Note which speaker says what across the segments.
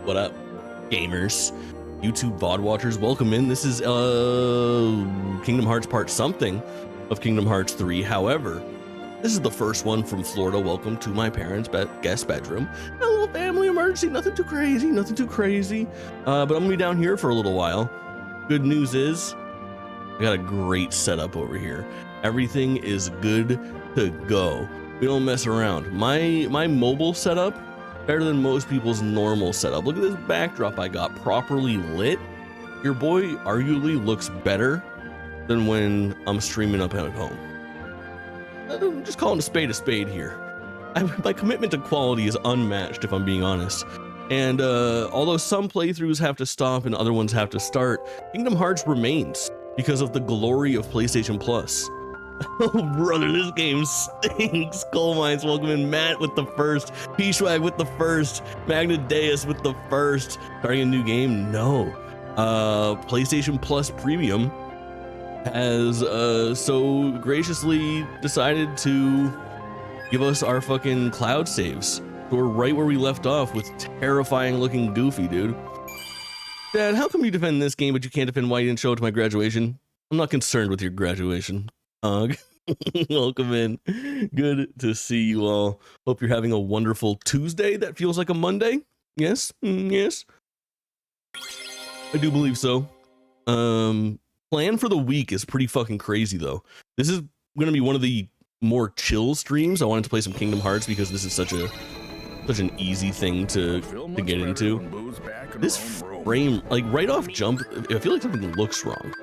Speaker 1: What up, gamers, YouTube VOD watchers? Welcome in. This is Kingdom Hearts Part something of Kingdom Hearts 3. However, this is the first one from Florida. Welcome to my parents' guest bedroom. A little family emergency, nothing too crazy, nothing too crazy. But I'm gonna be down here for a little while. Good news is, I got a great setup over here. Everything is good to go. We don't mess around. My mobile setup, better than most people's normal setup. Look at this backdrop I got, properly lit. Your boy arguably looks better than when I'm streaming up at home. I'm just calling a spade here. My commitment to quality is unmatched, if I'm being honest. And although some playthroughs have to stop and other ones have to start, Kingdom Hearts remains because of the glory of PlayStation Plus. Oh brother, this game stinks. Coal Mines, welcome in. Matt with the first, P-Swag with the first, Magna Deus with the first. Starting a new game? No. PlayStation Plus Premium has so graciously decided to give us our fucking cloud saves. So we're right where we left off with terrifying looking Goofy, dude. Dad, how come you defend this game but you can't defend why you didn't show it to my graduation? I'm not concerned with your graduation. Welcome in. Good to see you all. Hope you're having a wonderful Tuesday that feels like a Monday. Yes, yes. I do believe so. Plan for the week is pretty fucking crazy though. This is gonna be one of the more chill streams. I wanted to play some Kingdom Hearts because this is such an easy thing to get into. This frame, like right off jump, I feel like something looks wrong.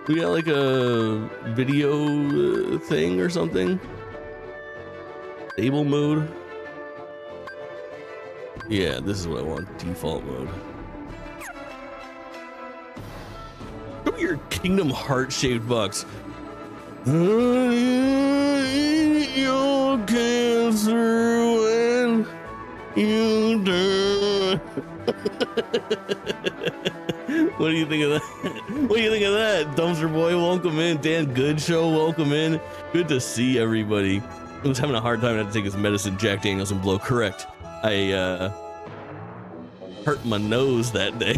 Speaker 1: We got like a video thing or something. Stable mode. Yeah, this is what I want. Default mode. Show me your Kingdom Hearts shaped box. Your cancer when you turn. What do you think of that? What do you think of that? Dumpster Boy, welcome in. Dan Good Show, welcome in. Good to see everybody. I was having a hard time. I had to take his medicine, Jack Daniels, and blow. Correct. I hurt my nose that day.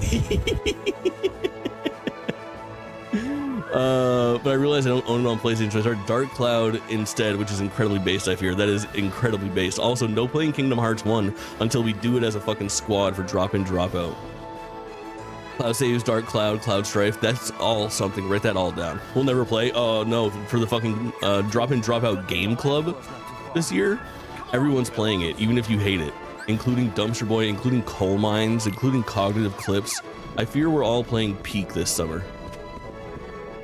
Speaker 1: But I realized I don't own it on PlayStation, so I started Dark Cloud instead, which is incredibly based, I fear. That is incredibly based. Also, no playing Kingdom Hearts 1 until we do it as a fucking squad for drop in, drop out. Cloud Saves, Dark Cloud, Cloud Strife, that's all something. Write that all down. We'll never play. Oh no, for the fucking drop in, drop out game club this year, everyone's playing it, even if you hate it, including Dumpster Boy, including Coal Mines, including Cognitive Clips. I fear we're all playing Peak this summer.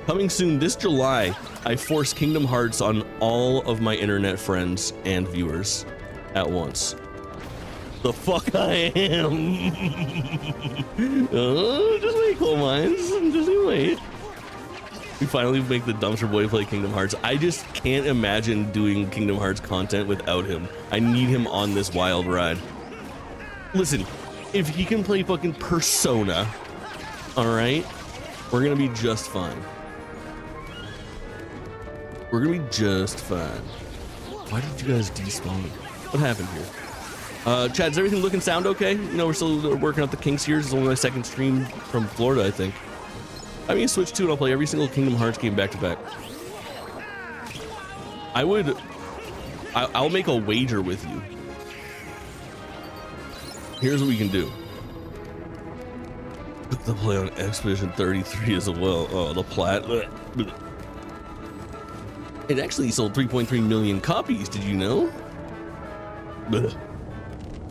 Speaker 1: Coming soon this July, I force Kingdom Hearts on all of my internet friends and viewers at once. The fuck I am. Just wait, Coal Mines. Just wait. We finally make the Dumpster Boy play Kingdom Hearts. I just can't imagine doing Kingdom Hearts content without him. I need him on this wild ride. Listen, if he can play fucking Persona, all right, we're gonna be just fine. We're gonna be just fine. Why did you guys despawn? What happened here? Chad, is everything looking sound okay? You know, we're still working out the kinks here. This is only my second stream from Florida, I think. I mean, Switch 2 and I'll play every single Kingdom Hearts game back to back. I'll make a wager with you. Here's what we can do. The play on Expedition 33 as well. Oh, the plat. It actually sold 3.3 million copies. Did you know?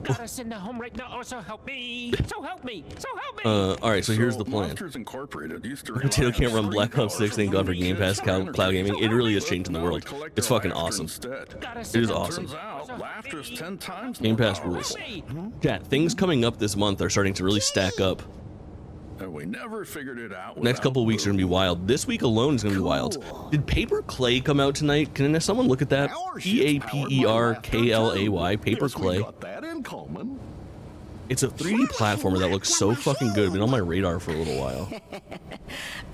Speaker 2: Gotta send the home right now. So help me. So help me. So help me.
Speaker 1: All right. So here's the plan. Potato can't run Black Ops 6. Thank God for Game Pass, cloud gaming. It really is changing the world. It's fucking awesome. It is awesome. Game Pass rules. Chat, things coming up this month are starting to really stack up.
Speaker 3: We never figured it out.
Speaker 1: Next couple of weeks are gonna be wild. This week alone is gonna be wild. Did Paper Clay come out tonight? Can someone look at that? Paperklay. Paper Clay. It's a 3D platformer that looks so fucking good. Been on my radar for a little while.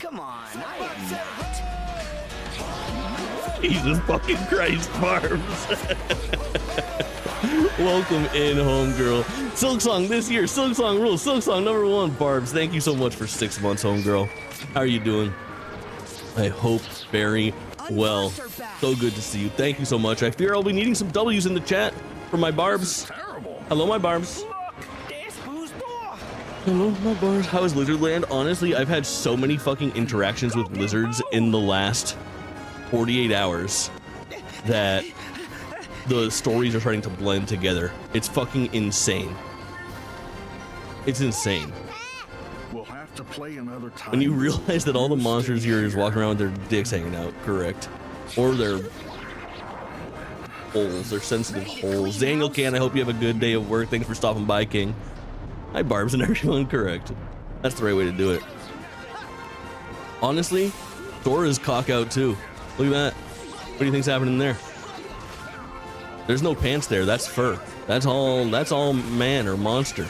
Speaker 4: Come on, I am not.
Speaker 1: Jesus fucking Christ, Barbs. Welcome in, homegirl. Silksong this year. Silksong rules. Silksong #1. Barbs, thank you so much for 6 months, homegirl. How are you doing? I hope very well. So good to see you. Thank you so much. I fear I'll be needing some W's in the chat for my Barbs.
Speaker 3: Terrible.
Speaker 1: Hello, my Barbs.
Speaker 2: Look, there's Boo's door.
Speaker 1: Hello, my Barbs. How is Lizardland? Honestly, I've had so many fucking interactions with lizards in the last 48 hours that the stories are starting to blend together. It's fucking insane. It's insane.
Speaker 3: We'll have to play another time.
Speaker 1: When you realize that all the monsters here is walking around with their dicks hanging out, correct? Or their holes, their sensitive holes. Daniel Can, I hope you have a good day of work. Thanks for stopping by, King. Hi, Barbs and everyone, correct. That's the right way to do it. Honestly, Thor is cock out too. Look at that. What do you think's happening there? There's no pants there, that's fur. That's all man or monster.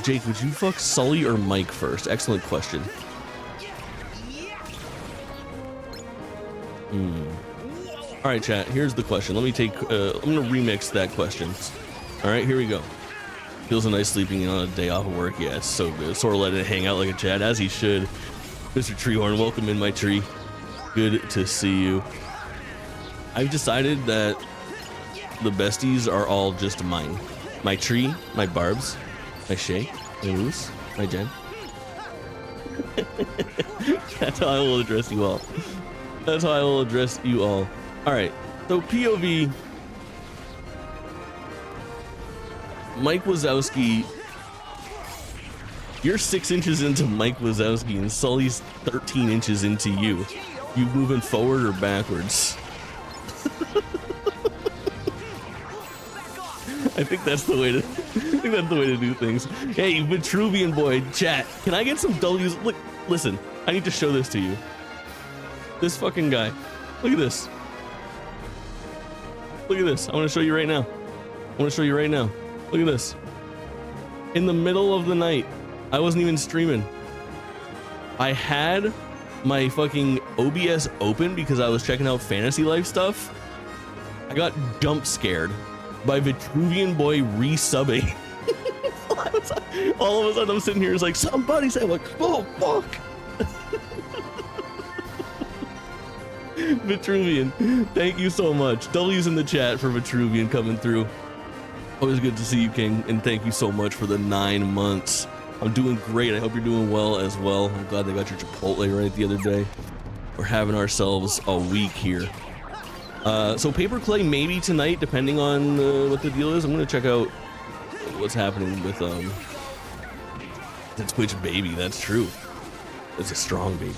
Speaker 1: Jake, would you fuck Sully or Mike first? Excellent question. All right, chat, here's the question. Let me take, I'm gonna remix that question. All right, here we go. Feels so nice sleeping in on a day off of work. Yeah, it's so good. Sort of letting it hang out like a chat, as he should. Mr. Treehorn, welcome in, my tree. Good to see you. I've decided that the besties are all just mine. My tree, my Barbs, my Shay, my Moose, my Jen. That's how I will address you all. That's how I will address you all. All right, so POV. Mike Wazowski. You're 6 inches into Mike Wazowski and Sully's 13 inches into you. You moving forward or backwards? I think that's the way to. I think that's the way to do things. Hey, Vitruvian boy, chat. Can I get some W's? Look, listen. I need to show this to you. This fucking guy. Look at this. Look at this. I want to show you right now. I want to show you right now. Look at this. In the middle of the night, I wasn't even streaming. I had my fucking OBS open because I was checking out Fantasy Life stuff. I got jump scared by Vitruvian boy resubbing. All of a sudden I'm sitting here, it's like, somebody say, like, oh fuck. Vitruvian, thank you so much. W's in the chat for Vitruvian coming through. Always good to see you, King, and thank you so much for the 9 months. I'm doing great. I hope you're doing well as well. I'm glad they got your Chipotle right the other day. We're having ourselves a week here. So Paper Clay maybe tonight, depending on what the deal is. I'm gonna check out what's happening with the Twitch baby. That's true. It's a strong baby.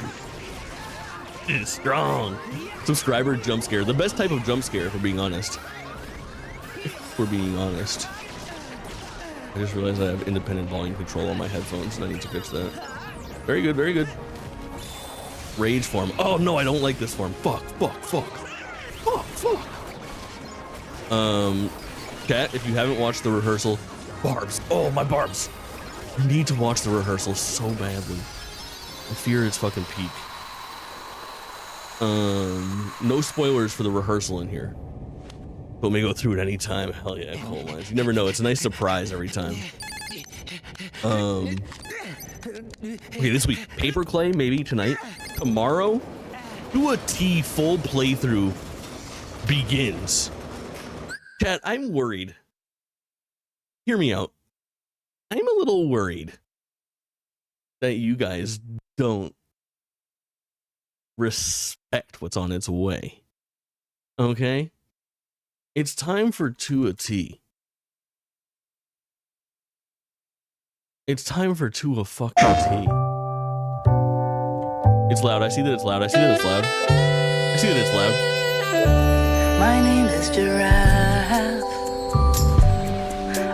Speaker 1: It's strong. Subscriber jump scare. The best type of jump scare, if we're being honest. If we're being honest. I just realized I have independent volume control on my headphones and I need to fix that. Very good, very good. Rage form. Oh no, I don't like this form. Fuck, fuck, fuck. Fuck, fuck. Cat, if you haven't watched the rehearsal, Barbs. Oh, my Barbs. You need to watch the rehearsal so badly. I fear it's fucking peak. No spoilers for the rehearsal in here. But we go through it any time. Hell yeah, coal mines. You never know. It's a nice surprise every time. Okay, this week, Paper Clay, maybe tonight. Tomorrow, Do a T full playthrough begins. Chat, I'm worried. Hear me out. I'm a little worried that you guys don't respect what's on its way. Okay? It's time for To a T. It's time for To a fucking T. It's loud. I see that it's loud. I see that it's loud. I see that it's loud.
Speaker 5: My name is Giraffe.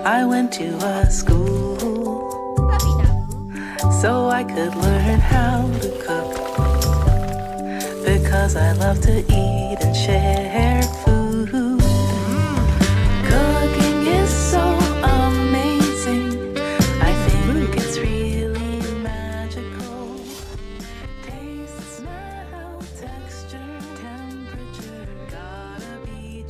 Speaker 5: I went to a school so I could learn how to cook, because I love to eat and share food. Cooking is so amazing. I think it's really magical. Taste, smell, texture, temperature. Gotta be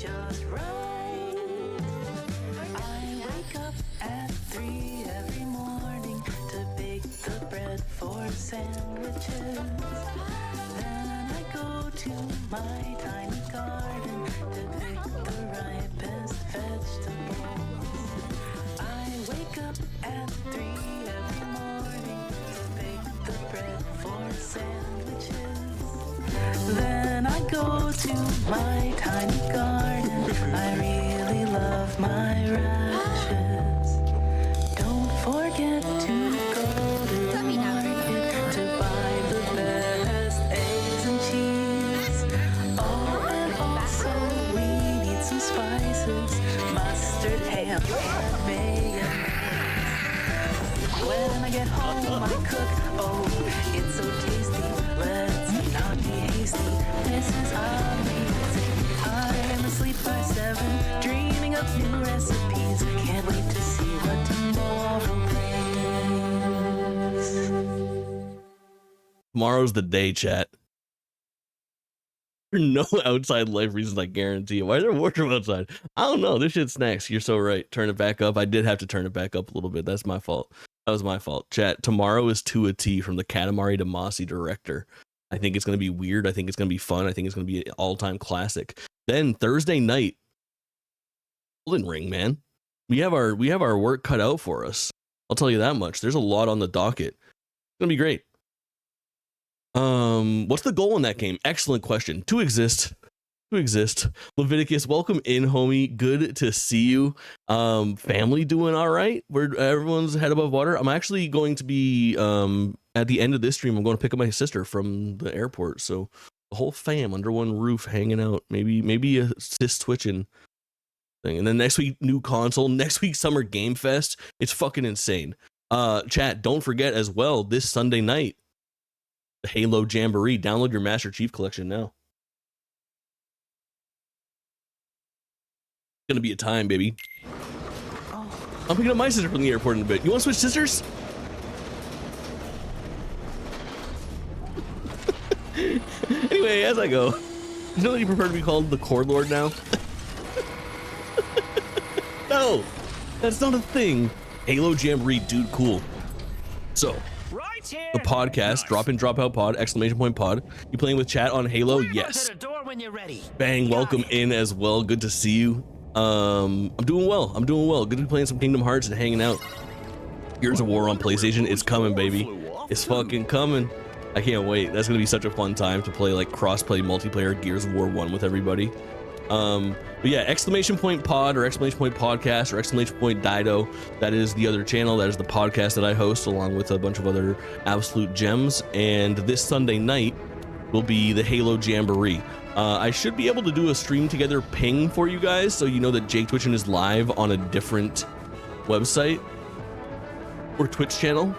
Speaker 5: to my tiny garden. I really love my rashes. Don't forget to go to the market to buy the best eggs and cheese. Oh, and also we need some spices, mustard, ham, and mayonnaise. When I get home, I cook. Oh, it's so tasty. Let's not be hasty. This is amazing. I am asleep by 7, dreaming up new recipes. Can't wait to see what tomorrow brings.
Speaker 1: Tomorrow's the day, chat. There are no outside life reasons, I guarantee you. Why is there wardrobe outside? I don't know. This shit snacks. You're so right. Turn it back up. I did have to turn it back up a little bit. That's my fault. That was my fault. Chat, tomorrow is to a T from the Katamari Damacy director. I think it's going to be weird. I think it's going to be fun. I think it's going to be an all-time classic. Then Thursday night, Elden Ring, man. We have our work cut out for us. I'll tell you that much. There's a lot on the docket. It's going to be great. What's the goal in that game? Excellent question. To exist. Leviticus, welcome in, homie. Good to see you. Family doing all right? Where everyone's head above water. I'm actually going to be at the end of this stream. I'm going to pick up my sister from the airport, so the whole fam under one roof, hanging out. Maybe a sis twitching thing. And then next week, new console. Next week, Summer Game Fest. It's fucking insane. Chat, don't forget as well, this Sunday night, the Halo Jamboree. Download your Master Chief Collection now. Gonna be a time, baby. I'm picking up my sister from the airport in a bit. You want to switch sisters? Anyway, as I go, you know that you prefer to be called the Core Lord now? No, that's not a thing. Halo Jamboree, dude, cool. So,
Speaker 2: Right here.
Speaker 1: the podcast, Drop In, Drop Out Pod, ! Pod. You playing with chat on Halo? Yes.
Speaker 2: To the door when you're ready.
Speaker 1: Bang, welcome in as well. Good to see you. I'm doing well. Good to be playing some Kingdom Hearts and hanging out. Gears of War on PlayStation. It's coming, baby. It's fucking coming. I can't wait. That's gonna be such a fun time to play like cross-play multiplayer Gears of War 1 with everybody. But yeah, ! Pod or ! Podcast or ! Dido. That is the other channel. That is the podcast that I host along with a bunch of other absolute gems. And this Sunday night will be the Halo Jamboree. I should be able to do a stream together ping for you guys, so you know that Jake Twitchin is live on a different website or Twitch channel.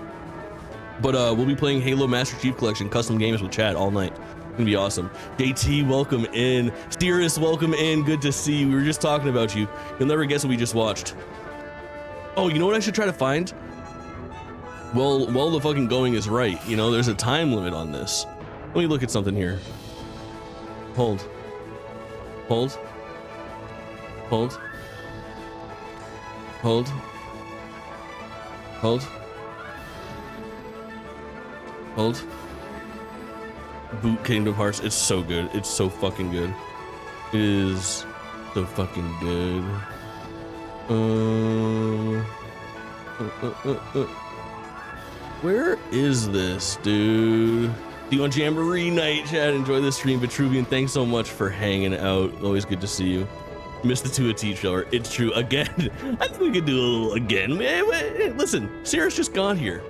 Speaker 1: But we'll be playing Halo Master Chief Collection custom games with chat all night. It's gonna be awesome. JT, welcome in. Steerus, welcome in. Good to see you. We were just talking about you. You'll never guess what we just watched. Oh, you know what I should try to find? Well, the fucking going is right. You know, there's a time limit on this. Let me look at something here. Hold. Hold. Hold. Hold. Hold. Hold. Boot Kingdom Hearts. It's so good. It's so fucking good. It is so fucking good. Where is this, dude? See you on Jamboree night, chat. Enjoy the stream. Vitruvian, thanks so much for hanging out. Always good to see you. Missed the 2 a T trailer. It's true. Again. I think we could do a little again. Listen, Sarah's just got here.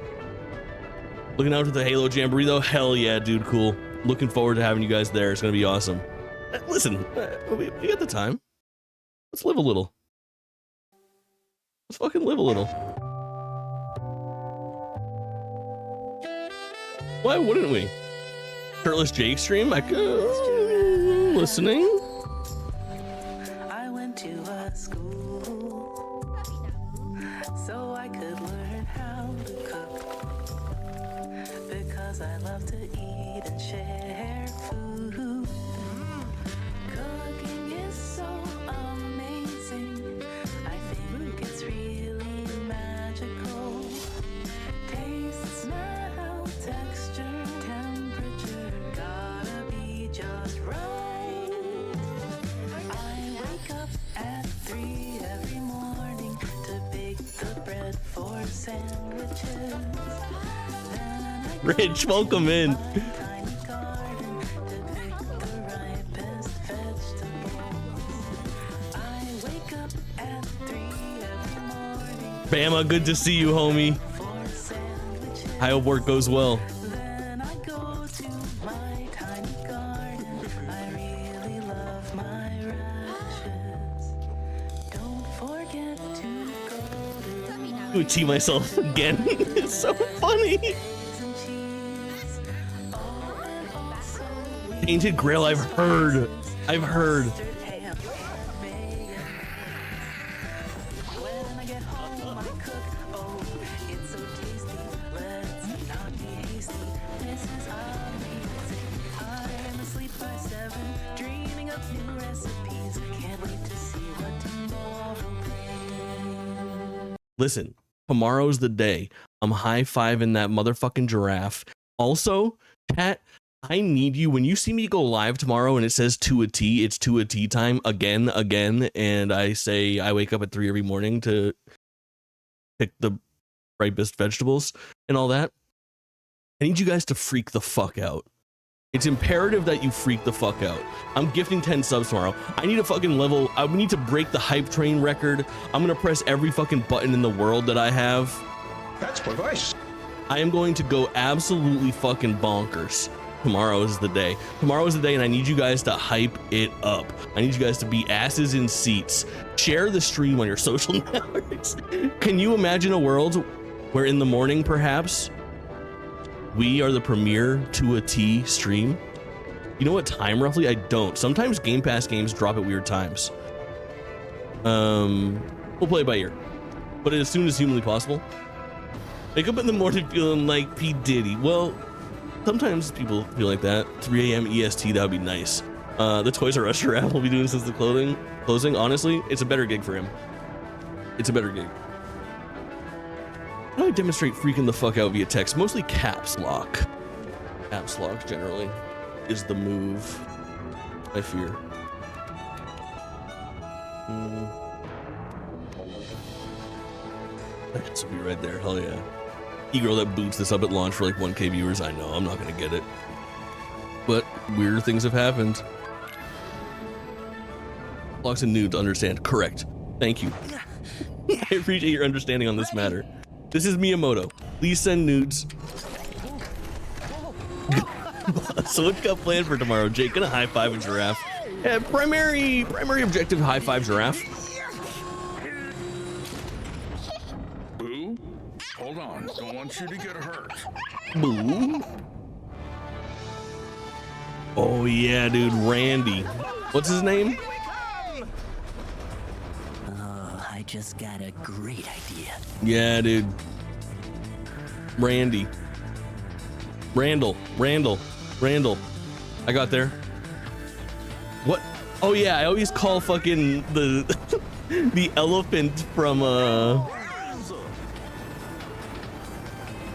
Speaker 1: Looking out for the Halo Jamboree though? Hell yeah, dude. Cool. Looking forward to having you guys there. It's going to be awesome. Listen, we got the time. Let's live a little. Let's fucking live a little. Why wouldn't we? Shirtless Jake stream? I could. Listening.
Speaker 5: I went to a school so I could learn how to cook, because I love to eat and share food. Cooking is so amazing. I think it's really magical. Taste, smell, texture, temperature, gotta be just right. I wake up at 3 every morning to bake the bread for sandwiches.
Speaker 1: Rich, welcome in.
Speaker 5: Tiny garden to pick the ripest
Speaker 1: Bama, good to see you, homie. I hope work goes well.
Speaker 5: Then I go to my tiny garden. I really love my radishes. Don't forget to go to
Speaker 1: To cheat myself again. It's so funny.
Speaker 5: and cheese. Oh, and also
Speaker 1: Painted Grail, I've heard. I've heard.
Speaker 5: ham. When I get home, I cook. Oh, it's so tasty. Let's not be hasty. This is amazing. I'm asleep by 7, dreaming up new recipes. Can't wait to see what tomorrow brings.
Speaker 1: Listen, tomorrow's the day. I'm high-fiving that motherfucking giraffe. Also, chat, I need you when you see me go live tomorrow and it says to a T, it's to a T time again, and I say I wake up at 3 every morning to pick the ripest vegetables and all that. I need you guys to freak the fuck out. It's imperative that you freak the fuck out. I'm gifting 10 subs tomorrow. I need a fucking level. I need to break the hype train record. I'm gonna press every fucking button in the world that I have.
Speaker 6: That's my voice.
Speaker 1: I am going to go absolutely fucking bonkers. Tomorrow is the day. Tomorrow is the day, and I need you guys to hype it up. I need you guys to be asses in seats. Share the stream on your social networks. Can you imagine a world where in the morning, perhaps, we are the premier to a T stream? You know what time roughly? I don't. Sometimes Game Pass games drop at weird times. We'll play it by ear, but as soon as humanly possible. Wake up in the morning feeling like P. Diddy. Well, sometimes people feel like that. 3 a.m. EST, that would be nice. The Toys R Us giraffe will be doing since the closing. Honestly, it's a better gig for him. It's a better gig. How do I demonstrate freaking the fuck out via text? Mostly caps lock. Caps lock generally is the move, I fear. This will be right there. Hell yeah. E-girl that boots this up at launch for like 1K viewers. I know, I'm not gonna get it. But weird things have happened. Locks and nudes understand. Correct. Thank you. I appreciate your understanding on this matter. This is Miyamoto. Please send nudes. So what you got planned for tomorrow, Jake? Gonna high five a giraffe. Yeah, primary objective, high five giraffe.
Speaker 3: Boo, hold on. Don't want you to get hurt.
Speaker 1: Boo. Oh yeah, dude, Randy. What's his name?
Speaker 4: Oh, I just got a great idea.
Speaker 1: Yeah, dude. Randy. Randall. I got there. What? Oh yeah, I always call fucking the the elephant from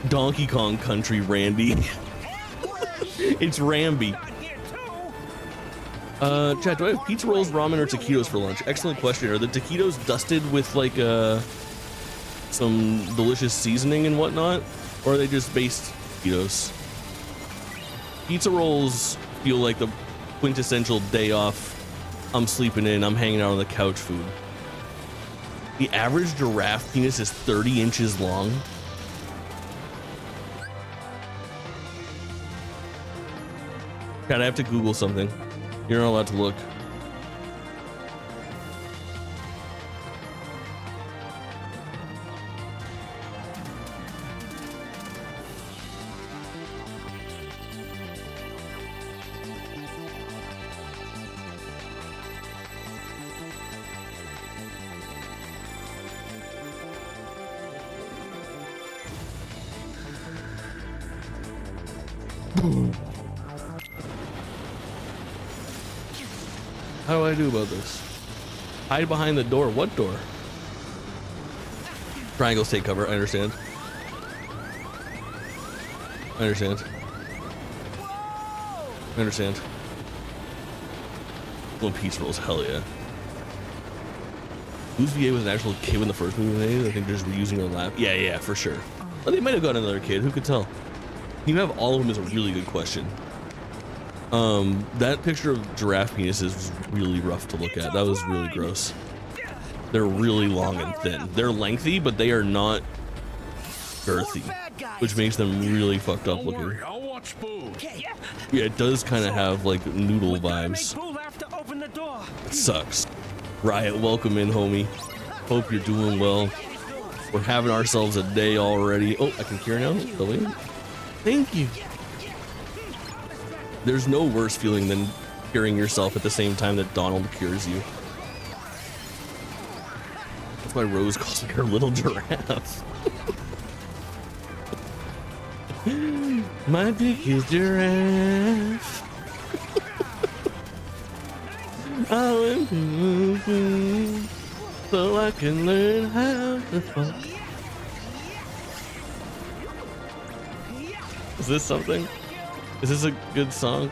Speaker 1: Donkey Kong Country Randy. It's Ramby. Chat, do I have pizza rolls, ramen, or taquitos for lunch? Excellent question. Are the taquitos dusted with like some delicious seasoning and whatnot, or are they just based taquitos? Pizza rolls feel like the quintessential day off. I'm sleeping in, I'm hanging out on the couch food. The average giraffe penis is 30 inches long. God, I have to Google something. You're not allowed to look. How do I do about this? Hide behind the door. What door? Triangles take cover. I understand. I understand. I understand. One pizza rolls. Hell yeah. Whose VA was an actual kid when the first movie was made? I think they're just reusing her lap. Yeah, for sure. But they might have got another kid. Who could tell? You have all of them is a really good question. That picture of giraffe penis is really rough to look at. That was really gross. They're really long and thin. They're lengthy, but they are not girthy, which makes them really fucked up
Speaker 3: Don't
Speaker 1: looking.
Speaker 3: worry, I'll watch Boo.
Speaker 2: Yeah.
Speaker 1: Yeah, it does kind of have like noodle
Speaker 2: Gotta make
Speaker 1: vibes.
Speaker 2: Boo have to open the door.
Speaker 1: It sucks. Riot, welcome in, homie. Hope you're doing well. We're having ourselves a day already. Oh, I can cure now? Really? Thank you. There's no worse feeling than curing yourself at the same time that Donald cures you. That's why Rose calls me her little giraffe. My dick is giraffe. I went to so I can learn how to fuck. Is this something? Is this a good song?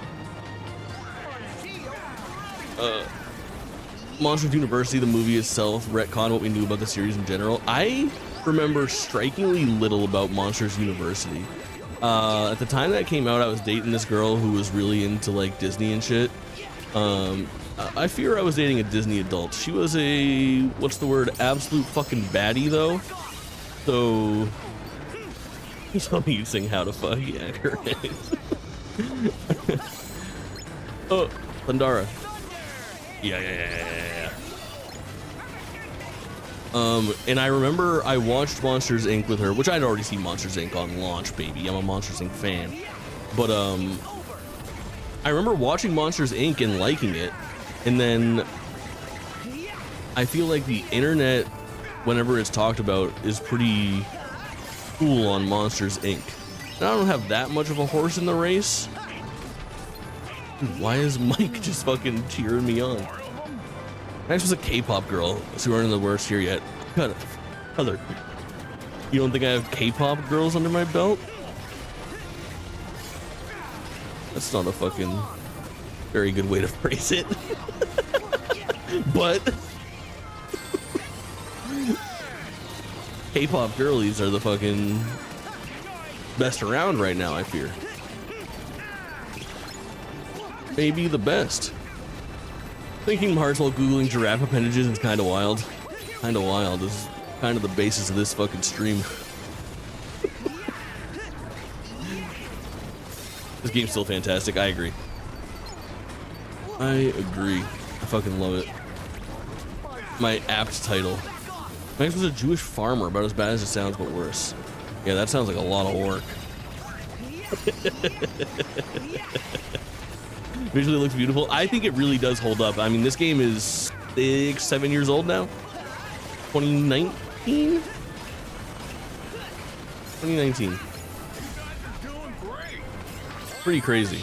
Speaker 1: Monsters University, the movie itself, retcon what we knew about the series in general. I remember strikingly little about Monsters University. At the time that it came out, I was dating this girl who was really into like Disney and shit. I fear I was dating a Disney adult. She was a, what's the word, absolute fucking baddie though. So, you told me you'd sing How to Fuck. Yeah, correct. Oh, Pandara. Yeah. And I remember I watched Monsters Inc. with her, which I'd already seen Monsters Inc. on launch, baby. I'm a Monsters Inc. fan. But, I remember watching Monsters Inc. and liking it. And then I feel like the internet, whenever it's talked about, is pretty cool on Monsters Inc. And I don't have that much of a horse in the race. Dude, why is Mike just fucking cheering me on? Max was a K-pop girl, so we aren't in the worst here yet. Cut it. Heather, you don't think I have K-pop girls under my belt? That's not a fucking very good way to phrase it. But K-pop girlies are the fucking best around right now, I fear. Maybe the best. Thinking Hearts while Googling giraffe appendages is kind of wild. Kind of wild is kind of the basis of this fucking stream. This game's still fantastic. I agree. I fucking love it. My apt title. Max was a Jewish farmer, about as bad as it sounds, but worse. Yeah, that sounds like a lot of work. Visually looks beautiful. I think it really does hold up. I mean, this game is 6-7 years old now. 2019? 2019. Pretty crazy.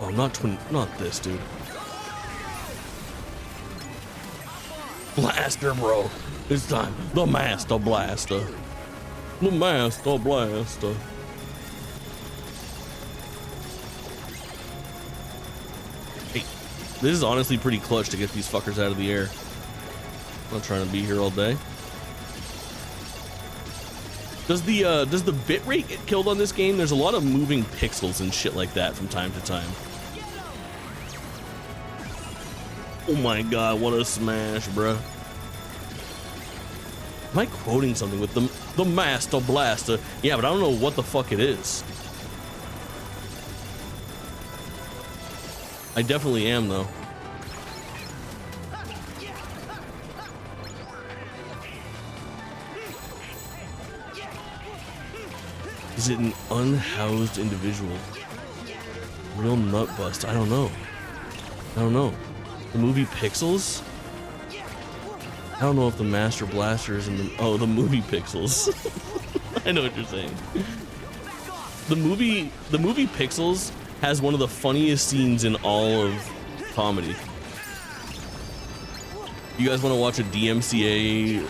Speaker 1: Oh, not this, dude. Blaster, bro. It's time. The Master Blaster. The Master Blaster. Hey, this is honestly pretty clutch to get these fuckers out of the air. I'm not trying to be here all day. Does the bitrate get killed on this game? There's a lot of moving pixels and shit like that from time to time. Oh my god, what a smash, bruh. Am I quoting something with the Master Blaster? Yeah, but I don't know what the fuck it is. I definitely am, though. Is it an unhoused individual? Real nut bust? I don't know. The movie Pixels? I don't know if the Master Blaster is in the... Oh, the movie Pixels. I know what you're saying. The movie Pixels has one of the funniest scenes in all of comedy. You guys want to watch a DMCA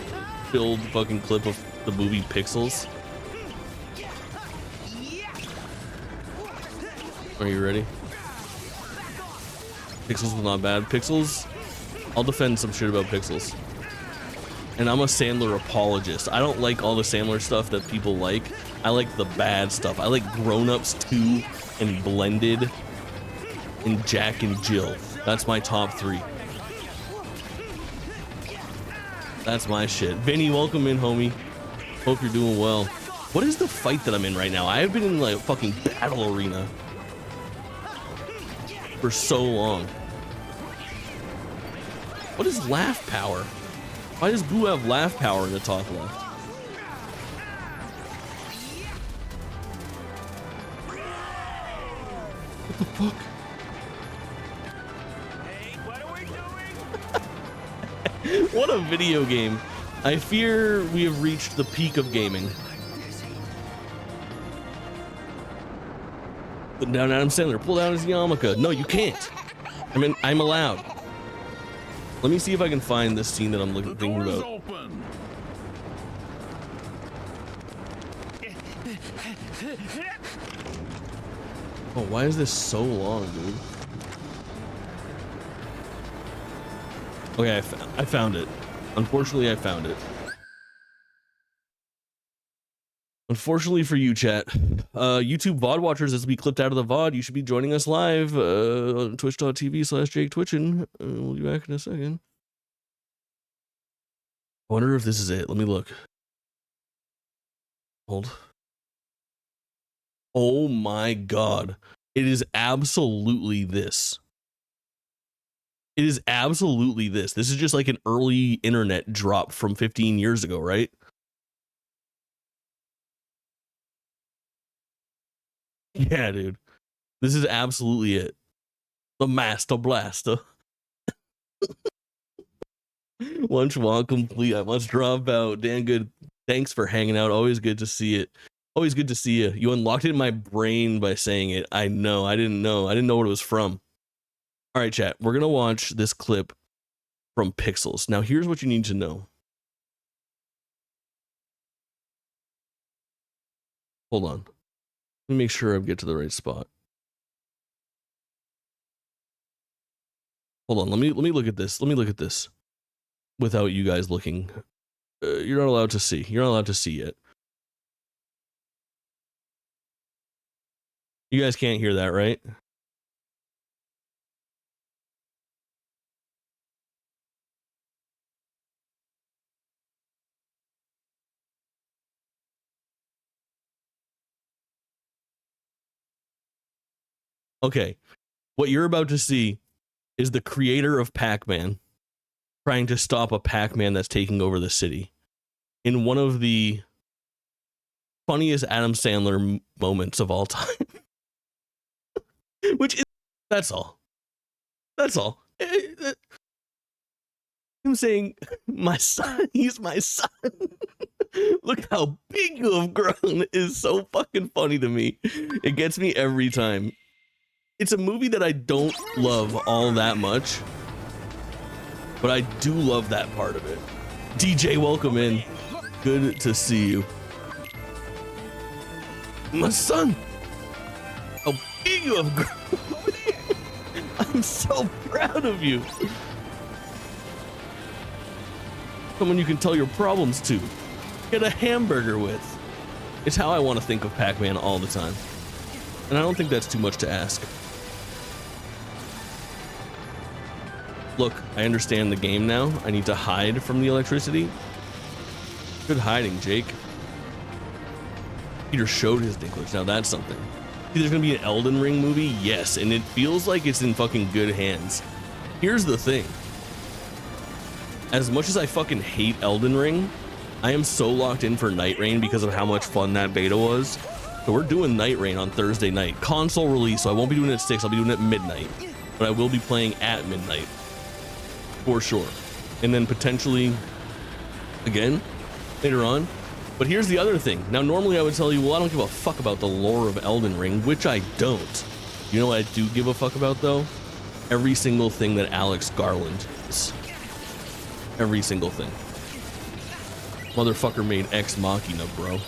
Speaker 1: filled fucking clip of the movie Pixels? Are you ready? Pixels was not bad. Pixels, I'll defend some shit about Pixels. And I'm a Sandler apologist. I don't like all the Sandler stuff that people like. I like the bad stuff. I like Grown Ups 2 and Blended and Jack and Jill. That's my top 3. That's my shit. Vinny, welcome in, homie. Hope you're doing well. What is the fight that I'm in right now? I have been in like a fucking battle arena for so long. What is laugh power? Why does Boo have laugh power in the top left? What the fuck?
Speaker 2: Hey, what are we doing?
Speaker 1: What a video game. I fear we have reached the peak of gaming. Put down Adam Sandler, pull down his yarmulke. No, you can't. I mean, I'm allowed. Let me see if I can find this scene that I'm thinking
Speaker 3: Door's
Speaker 1: about.
Speaker 3: open.
Speaker 1: Oh, why is this so long, dude? Okay, I found it. Unfortunately, I found it. Unfortunately for you, chat. YouTube VOD watchers, as we clipped out of the VOD, you should be joining us live on twitch.tv/JakeTwitchin. We'll be back in a second. I wonder if this is it. Let me look. Hold. Oh my god. It is absolutely this. It is absolutely this. This is just like an early internet drop from 15 years ago, right? Yeah, dude. This is absolutely it. The Master Blaster. Lunch walk complete. I must drop out. Dan good. Thanks for hanging out. Always good to see it. Always good to see you. You unlocked it in my brain by saying it. I know. I didn't know. I didn't know what it was from. All right, chat. We're going to watch this clip from Pixels. Now, here's what you need to know. Hold on. Let me make sure I get to the right spot. Hold on. Let me look at this. Let me look at this without you guys looking. You're not allowed to see. You're not allowed to see it. You guys can't hear that, right? Okay. What you're about to see is the creator of Pac-Man trying to stop a Pac-Man that's taking over the city in one of the funniest Adam Sandler moments of all time. Which is, that's all. That's all. Him saying, my son, he's my son. Look how big you have grown is so fucking funny to me. It gets me every time. It's a movie that I don't love all that much, but I do love that part of it. DJ, welcome in. Good to see you. My son, how big you have grown. I'm so proud of you. Someone you can tell your problems to. Get a hamburger with. It's how I want to think of Pac-Man all the time. And I don't think that's too much to ask. Look, I understand the game now. I need to hide from the electricity. Good hiding, Jake. Peter showed his Dinklage. Now that's something. See, there's gonna be an Elden Ring movie? Yes, and it feels like it's in fucking good hands. Here's the thing. As much as I fucking hate Elden Ring, I am so locked in for Night Rain because of how much fun that beta was. So we're doing Night Rain on Thursday night. Console release, so I won't be doing it at 6, I'll be doing it at midnight. But I will be playing at midnight. For sure. And then potentially again later on. But here's the other thing. Now normally I would tell you, well, I don't give a fuck about the lore of Elden Ring, which I don't. You know what I do give a fuck about though? Every single thing that Alex Garland is. Every single thing. Motherfucker made Ex Machina, bro.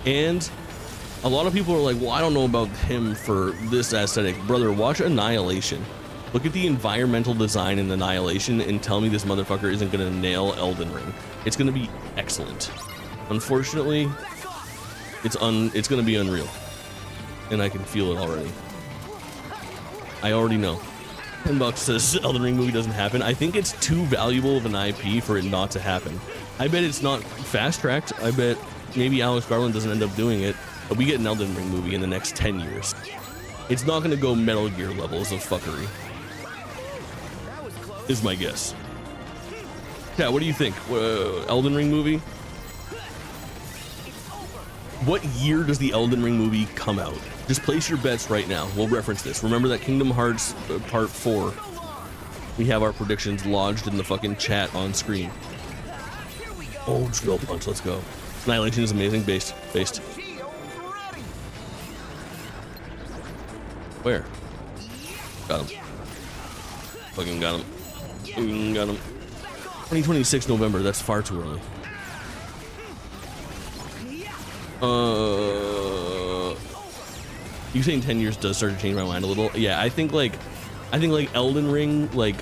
Speaker 1: And a lot of people are like, well, I don't know about him for this aesthetic. Brother, watch Annihilation. Look at the environmental design in Annihilation and tell me this motherfucker isn't gonna nail Elden Ring. It's gonna be excellent. Unfortunately, it's gonna be unreal. And I can feel it already. I already know. $10 says Elden Ring movie doesn't happen. I think it's too valuable of an IP for it not to happen. I bet it's not fast tracked. I bet maybe Alex Garland doesn't end up doing it, but we get an Elden Ring movie in the next 10 years. It's not going to go Metal Gear levels of fuckery, is my guess. Yeah, what do you think? Elden Ring movie? What year does the Elden Ring movie come out? Just place your bets right now. We'll reference this. Remember that Kingdom Hearts Part 4. We have our predictions lodged in the fucking chat on screen. Oh, Drill Punch, let's go. Annihilation is amazing. Based. Where? Got him. Fucking got him. Got him. 2026 November, that's far too early. You saying 10 years does start to change my mind a little? Yeah, I think like Elden Ring, like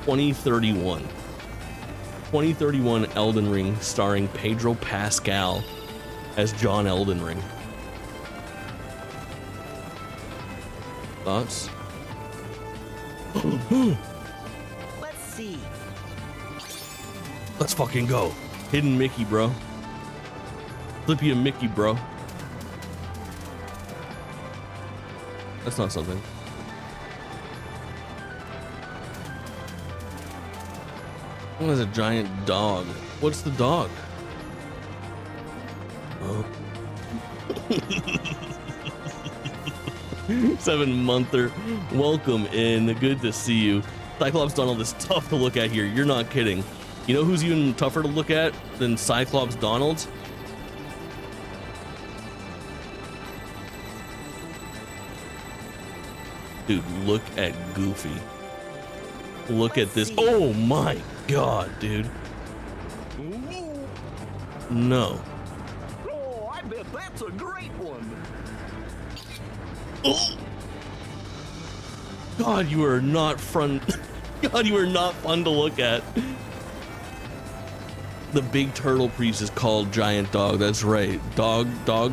Speaker 1: 2031. 2031 Elden Ring starring Pedro Pascal as John Elden Ring. Thoughts?
Speaker 4: Let's see.
Speaker 1: Let's fucking go. Hidden Mickey, bro. Flippy a Mickey, bro. That's not something. Oh, there's a giant dog. What's the dog? Oh. 7-monther. Welcome in. Good to see you. Cyclops Donald is tough to look at here. You're not kidding. You know who's even tougher to look at than Cyclops Donald? Dude, look at Goofy. Look at this. Oh my god, dude. No.
Speaker 6: Oh, I bet that's a great one.
Speaker 1: Oh. God, you are not fun. God, you are not fun to look at. The big turtle priest is called Giant Dog. That's right. Dog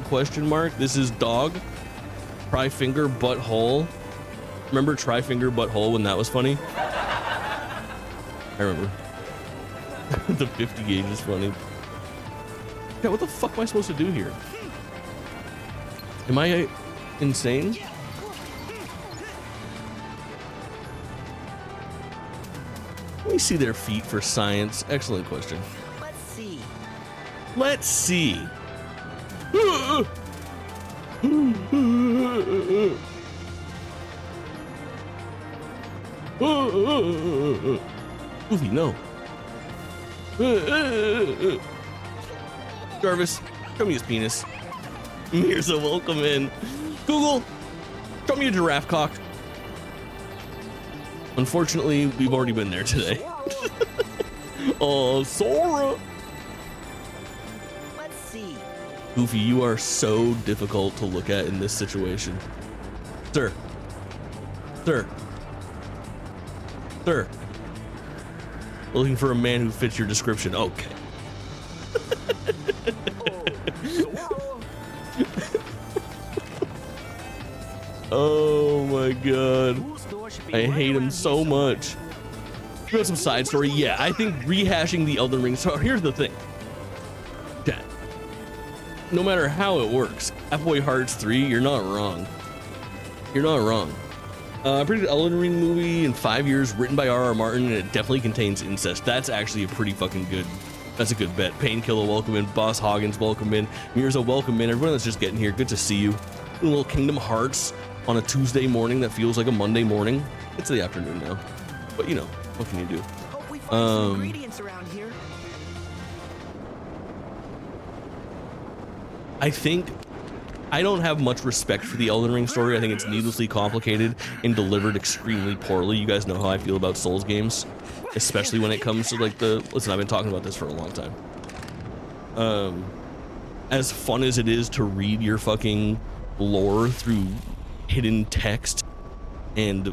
Speaker 1: question mark. This is dog. Tri-finger butthole. Remember Tri-finger butthole when that was funny? I remember. The 50 gauge is funny. Yeah, what the fuck am I supposed to do here? Am I insane? Let me see their feet for science. Excellent question.
Speaker 4: Let's see.
Speaker 1: Let's see. Goofy, no. Jarvis, show me his penis. Mirza, welcome in. Google, show me a giraffe cock. Unfortunately, we've already been there today. Oh, Sora.
Speaker 4: Let's see.
Speaker 1: Goofy, you are so difficult to look at in this situation. Sir. Sir. Sir. Looking for a man who fits your description. Okay. Oh my god. I hate him so much. You got some side story? Yeah, I think rehashing the Elden Ring. So here's the thing. Chat. No matter how it works, Halfway Hearts 3, you're not wrong. You're not wrong. I predicted Elden Ring movie in 5 years, written by R.R. Martin, and it definitely contains incest. That's actually a pretty fucking good. That's a good bet. Painkiller, welcome in. Boss Hoggins, welcome in. Mirza, welcome in. Everyone that's just getting here, good to see you. A little Kingdom Hearts on a Tuesday morning that feels like a Monday morning. It's the afternoon now, but you know, what can you do?
Speaker 4: Hope we find some ingredients around here.
Speaker 1: I think I don't have much respect for the Elden Ring story. I think it's needlessly complicated and delivered extremely poorly. You guys know how I feel about Souls games, especially when it comes to like the, listen, I've been talking about this for a long time. As fun as it is to read your fucking lore through hidden text and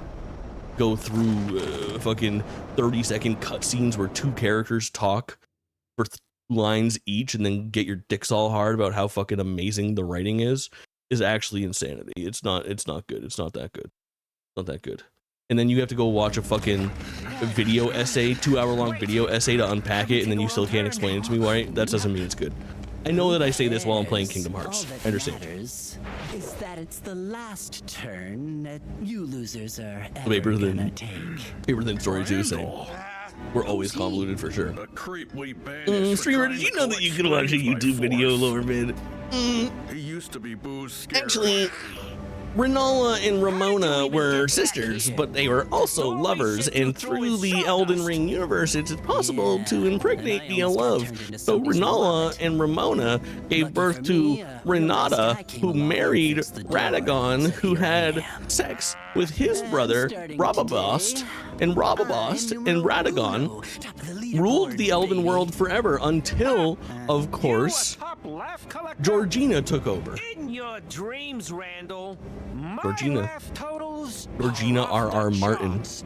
Speaker 1: go through fucking 30-second cutscenes where two characters talk for lines each and then get your dicks all hard about how fucking amazing the writing is actually insanity. It's not good. It's not that good. Not that good. and then you have to go watch a fucking video essay, 2-hour-long video essay to unpack it, and then you still can't explain it to me why. That doesn't mean it's good. I know that I say this while I'm playing Kingdom Hearts.
Speaker 4: All that
Speaker 1: I understand.
Speaker 4: matters is that it's the last turn that you losers are ever
Speaker 1: Paper
Speaker 4: gonna
Speaker 1: than
Speaker 4: take.
Speaker 1: Story 2 saying we're always convoluted for sure.
Speaker 3: The creep we banished for
Speaker 1: Streamer,
Speaker 3: trying
Speaker 1: did you
Speaker 3: to
Speaker 1: know that you
Speaker 3: collect
Speaker 1: could watch a
Speaker 3: strings by
Speaker 1: YouTube video,
Speaker 3: force.
Speaker 1: Lorvid?
Speaker 3: He used to be booze scared.
Speaker 1: Actually, Renala and Ramona were sisters, but they were also lovers, and through the Elden Ring universe, it's possible to impregnate via love. So Renala and Ramona gave birth to Renata, who married Radagon, who had sex with his brother Rababast, and Rababast and Radagon ruled the Elden world forever until, of course,
Speaker 2: Top laugh collector?
Speaker 1: Georgina took over.
Speaker 2: In your dreams, Randall. My
Speaker 1: Georgina.
Speaker 2: laugh totals
Speaker 1: Georgina
Speaker 2: are off
Speaker 1: R.R.
Speaker 2: the
Speaker 1: Martin.
Speaker 2: charts.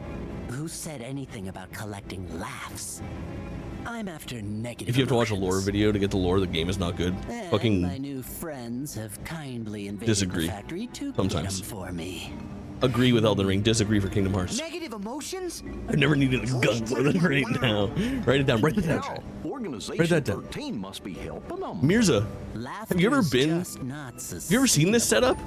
Speaker 4: Who said anything about collecting laughs? I'm after negative.
Speaker 1: If you have to watch a
Speaker 4: emotions.
Speaker 1: lore video to get the lore, the game is not good.
Speaker 4: And my
Speaker 1: Fucking
Speaker 4: new friends have kindly invaded
Speaker 1: disagree.
Speaker 4: the factory to
Speaker 1: Sometimes.
Speaker 4: get 'em for me.
Speaker 1: agree with Elden Ring, disagree for Kingdom Hearts.
Speaker 6: Negative emotions?
Speaker 1: I've never needed a gun more than right now. Write it down, write it down.
Speaker 6: Hell, Organization
Speaker 1: Write that down.
Speaker 6: 13 must be helping them.
Speaker 1: Mirza,
Speaker 4: Laughter
Speaker 1: have you ever
Speaker 4: is
Speaker 1: been,
Speaker 4: just not
Speaker 1: have you ever seen this setup?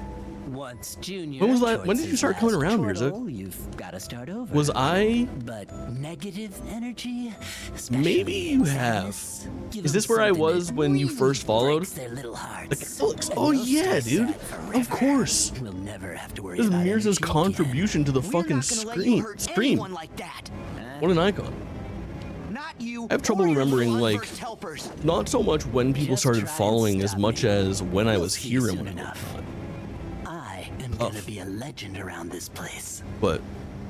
Speaker 4: Once Junior
Speaker 1: When was that-
Speaker 4: towards
Speaker 1: when did you
Speaker 4: his
Speaker 1: start coming
Speaker 4: last
Speaker 1: around, Mirza?
Speaker 4: chortle, You've got to start over.
Speaker 1: Was I,
Speaker 4: But negative energy, especially
Speaker 1: maybe you
Speaker 4: in
Speaker 1: have.
Speaker 4: sadness, give
Speaker 1: Is this
Speaker 4: 'em
Speaker 1: where I
Speaker 4: something
Speaker 1: was
Speaker 4: that
Speaker 1: when you
Speaker 4: really
Speaker 1: first followed?
Speaker 4: breaks their little hearts.
Speaker 1: The Catholics.
Speaker 4: And
Speaker 1: Oh
Speaker 4: they'll
Speaker 1: yeah,
Speaker 4: stay
Speaker 1: dude.
Speaker 4: sad forever.
Speaker 1: Of course.
Speaker 4: We'll never have to worry
Speaker 1: This is
Speaker 4: about
Speaker 1: Mirza's
Speaker 4: energy
Speaker 1: contribution to the
Speaker 6: We're
Speaker 1: fucking
Speaker 6: not gonna let you hurt
Speaker 1: stream.
Speaker 6: anyone like that.
Speaker 1: What an icon.
Speaker 6: Not you.
Speaker 1: I have trouble
Speaker 6: or your
Speaker 1: remembering,
Speaker 6: little
Speaker 1: like,
Speaker 6: unversed helpers.
Speaker 1: Not so much when people
Speaker 4: Just
Speaker 1: started
Speaker 4: try and
Speaker 1: following as
Speaker 4: stop
Speaker 1: much
Speaker 4: me.
Speaker 1: as when I
Speaker 4: You'll
Speaker 1: was
Speaker 4: see
Speaker 1: here and
Speaker 4: soon
Speaker 1: when
Speaker 4: enough. I am
Speaker 1: Oh.
Speaker 4: gonna be a legend around this place.
Speaker 1: But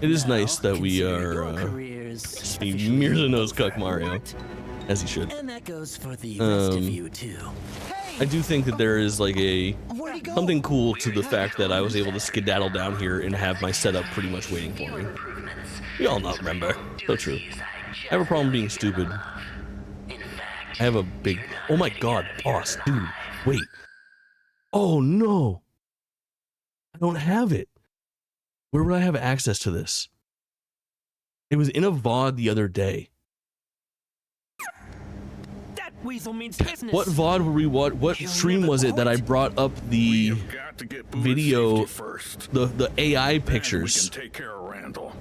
Speaker 1: it is
Speaker 4: Now,
Speaker 1: nice that we
Speaker 4: consider
Speaker 1: are.
Speaker 4: your careers
Speaker 1: See,
Speaker 4: officially
Speaker 1: Mirza knows Cuck
Speaker 4: over.
Speaker 1: Mario, as he should.
Speaker 4: And that goes for the rest of
Speaker 1: Um,
Speaker 4: you too.
Speaker 1: I do think that there is like a
Speaker 6: Where'd he go?
Speaker 1: something cool to the fact that I was able to skedaddle down here and have my setup pretty much waiting for me. We all not remember. So true. I have a problem being stupid. I have a big. Oh my god, boss, dude. Wait. Oh no. I don't have it. Where would I have access to this? It was in a VOD the other day.
Speaker 2: That weasel means business.
Speaker 1: What VOD were we what stream was it that I brought up the
Speaker 3: You've got to get Boo's
Speaker 1: video,
Speaker 3: safety first.
Speaker 1: the AI
Speaker 3: Then
Speaker 1: pictures
Speaker 3: we can take care of Randall.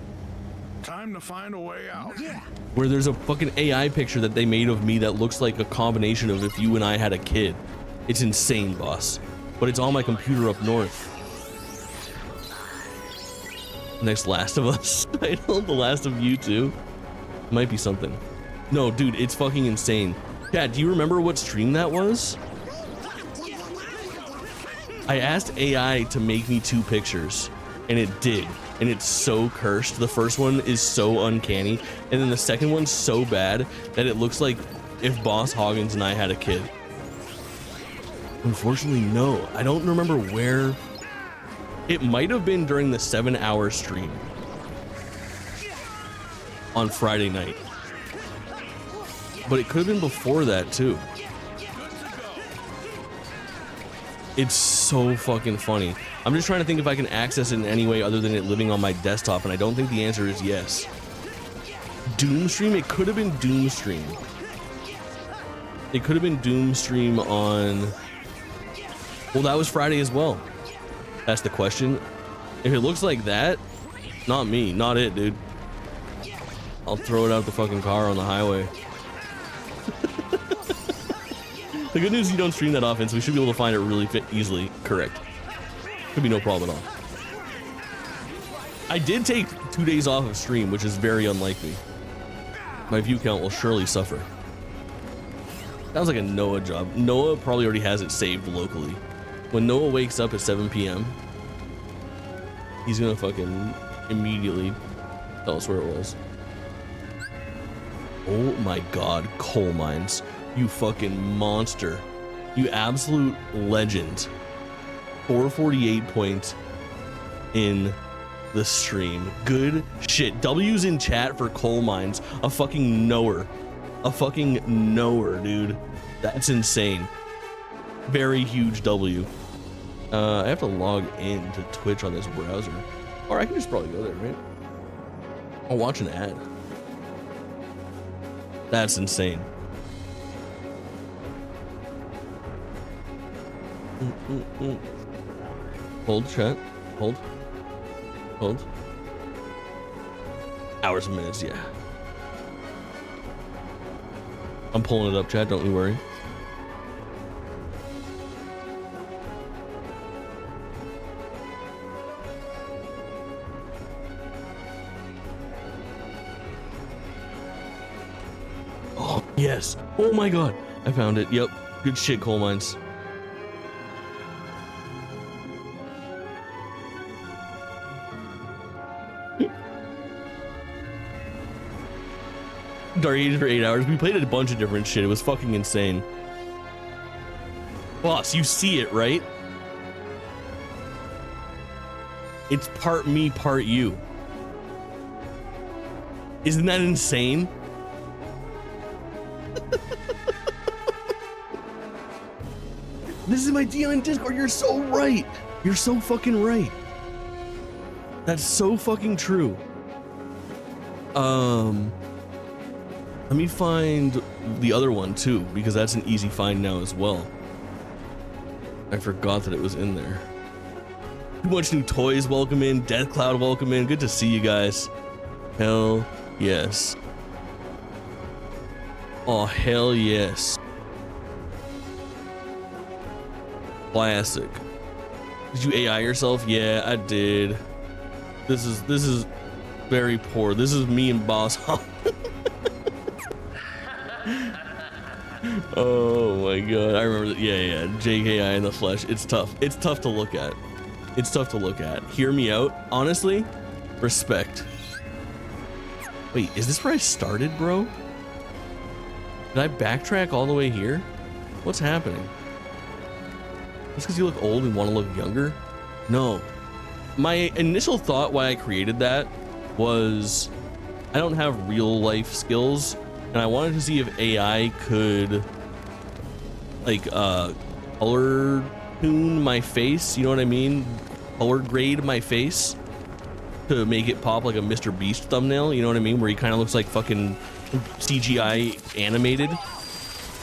Speaker 3: Time to find a way out.
Speaker 1: where there's a fucking AI picture that they made of me that looks like a combination of if you and I had a kid. It's insane, boss. But it's on my computer up north. Next Last of Us title, The Last of You too. Might be something. No, dude, it's fucking insane. Kat, do you remember what stream that was? I asked AI to make me 2 pictures, and it did. And it's so cursed. The first one is so uncanny, and then the second one's so bad that it looks like if Boss Hoggins and I had a kid. Unfortunately, no. I don't remember where. It might have been during the 7-hour stream on Friday night. But it could have been before that too. It's so fucking funny. I'm just trying to think if I can access it in any way other than it living on my desktop, and I don't think the answer is yes. Doomstream? It could have been Doomstream. It could have been Doomstream on... Well, that was Friday as well. That's the question. If it looks like that, not me, not it, dude. I'll throw it out the fucking car on the highway. The good news is you don't stream that often, so we should be able to find it really easily. Correct. Could be no problem at all. I did take 2 days off of stream, which is very unlikely. My view count will surely suffer. Sounds like a Noah job. Noah probably already has it saved locally. When Noah wakes up at 7 p.m., he's gonna fucking immediately tell us where it was. Oh my god, coal mines. You fucking monster. You absolute legend. 448 points in the stream. Good shit. W's in chat for coal mines. A fucking knower. A fucking knower, dude. That's insane. Very huge W. I have to log in to Twitch on this browser. Or I can just probably go there, right? I'll watch an ad. That's insane. Hold, chat. Hold. Hold. Hours and minutes, yeah. I'm pulling it up, chat. Don't you worry. Oh, yes. Oh my god. I found it. Yep. Good shit, coal mines. Dark Ages for 8 hours. We played a bunch of different shit. It was fucking insane. Boss, you see it, right? It's part me, part you. Isn't that insane? This is my deal in Discord. You're so right. You're so fucking right. That's so fucking true. Let me find the other one too, because that's an easy find now as well. I forgot that it was in there. Too much new toys, welcome in. Death Cloud, welcome in. Good to see you guys. Hell yes. Oh, hell yes. Classic. Did you AI yourself? Yeah, I did. This is very poor. This is me and Boss Hog. Oh my god, I remember that. Yeah, JKI in the flesh. It's tough. It's tough to look at. It's tough to look at. Hear me out. Honestly, respect. Wait, is this where I started, bro? Did I backtrack all the way here? What's happening? Just because you look old and want to look younger? No. My initial thought why I created that was I don't have real life skills, and I wanted to see if AI could like color tune my face, you know what I mean? Color grade my face to make it pop like a Mr. Beast thumbnail, you know what I mean? Where he kind of looks like fucking CGI animated.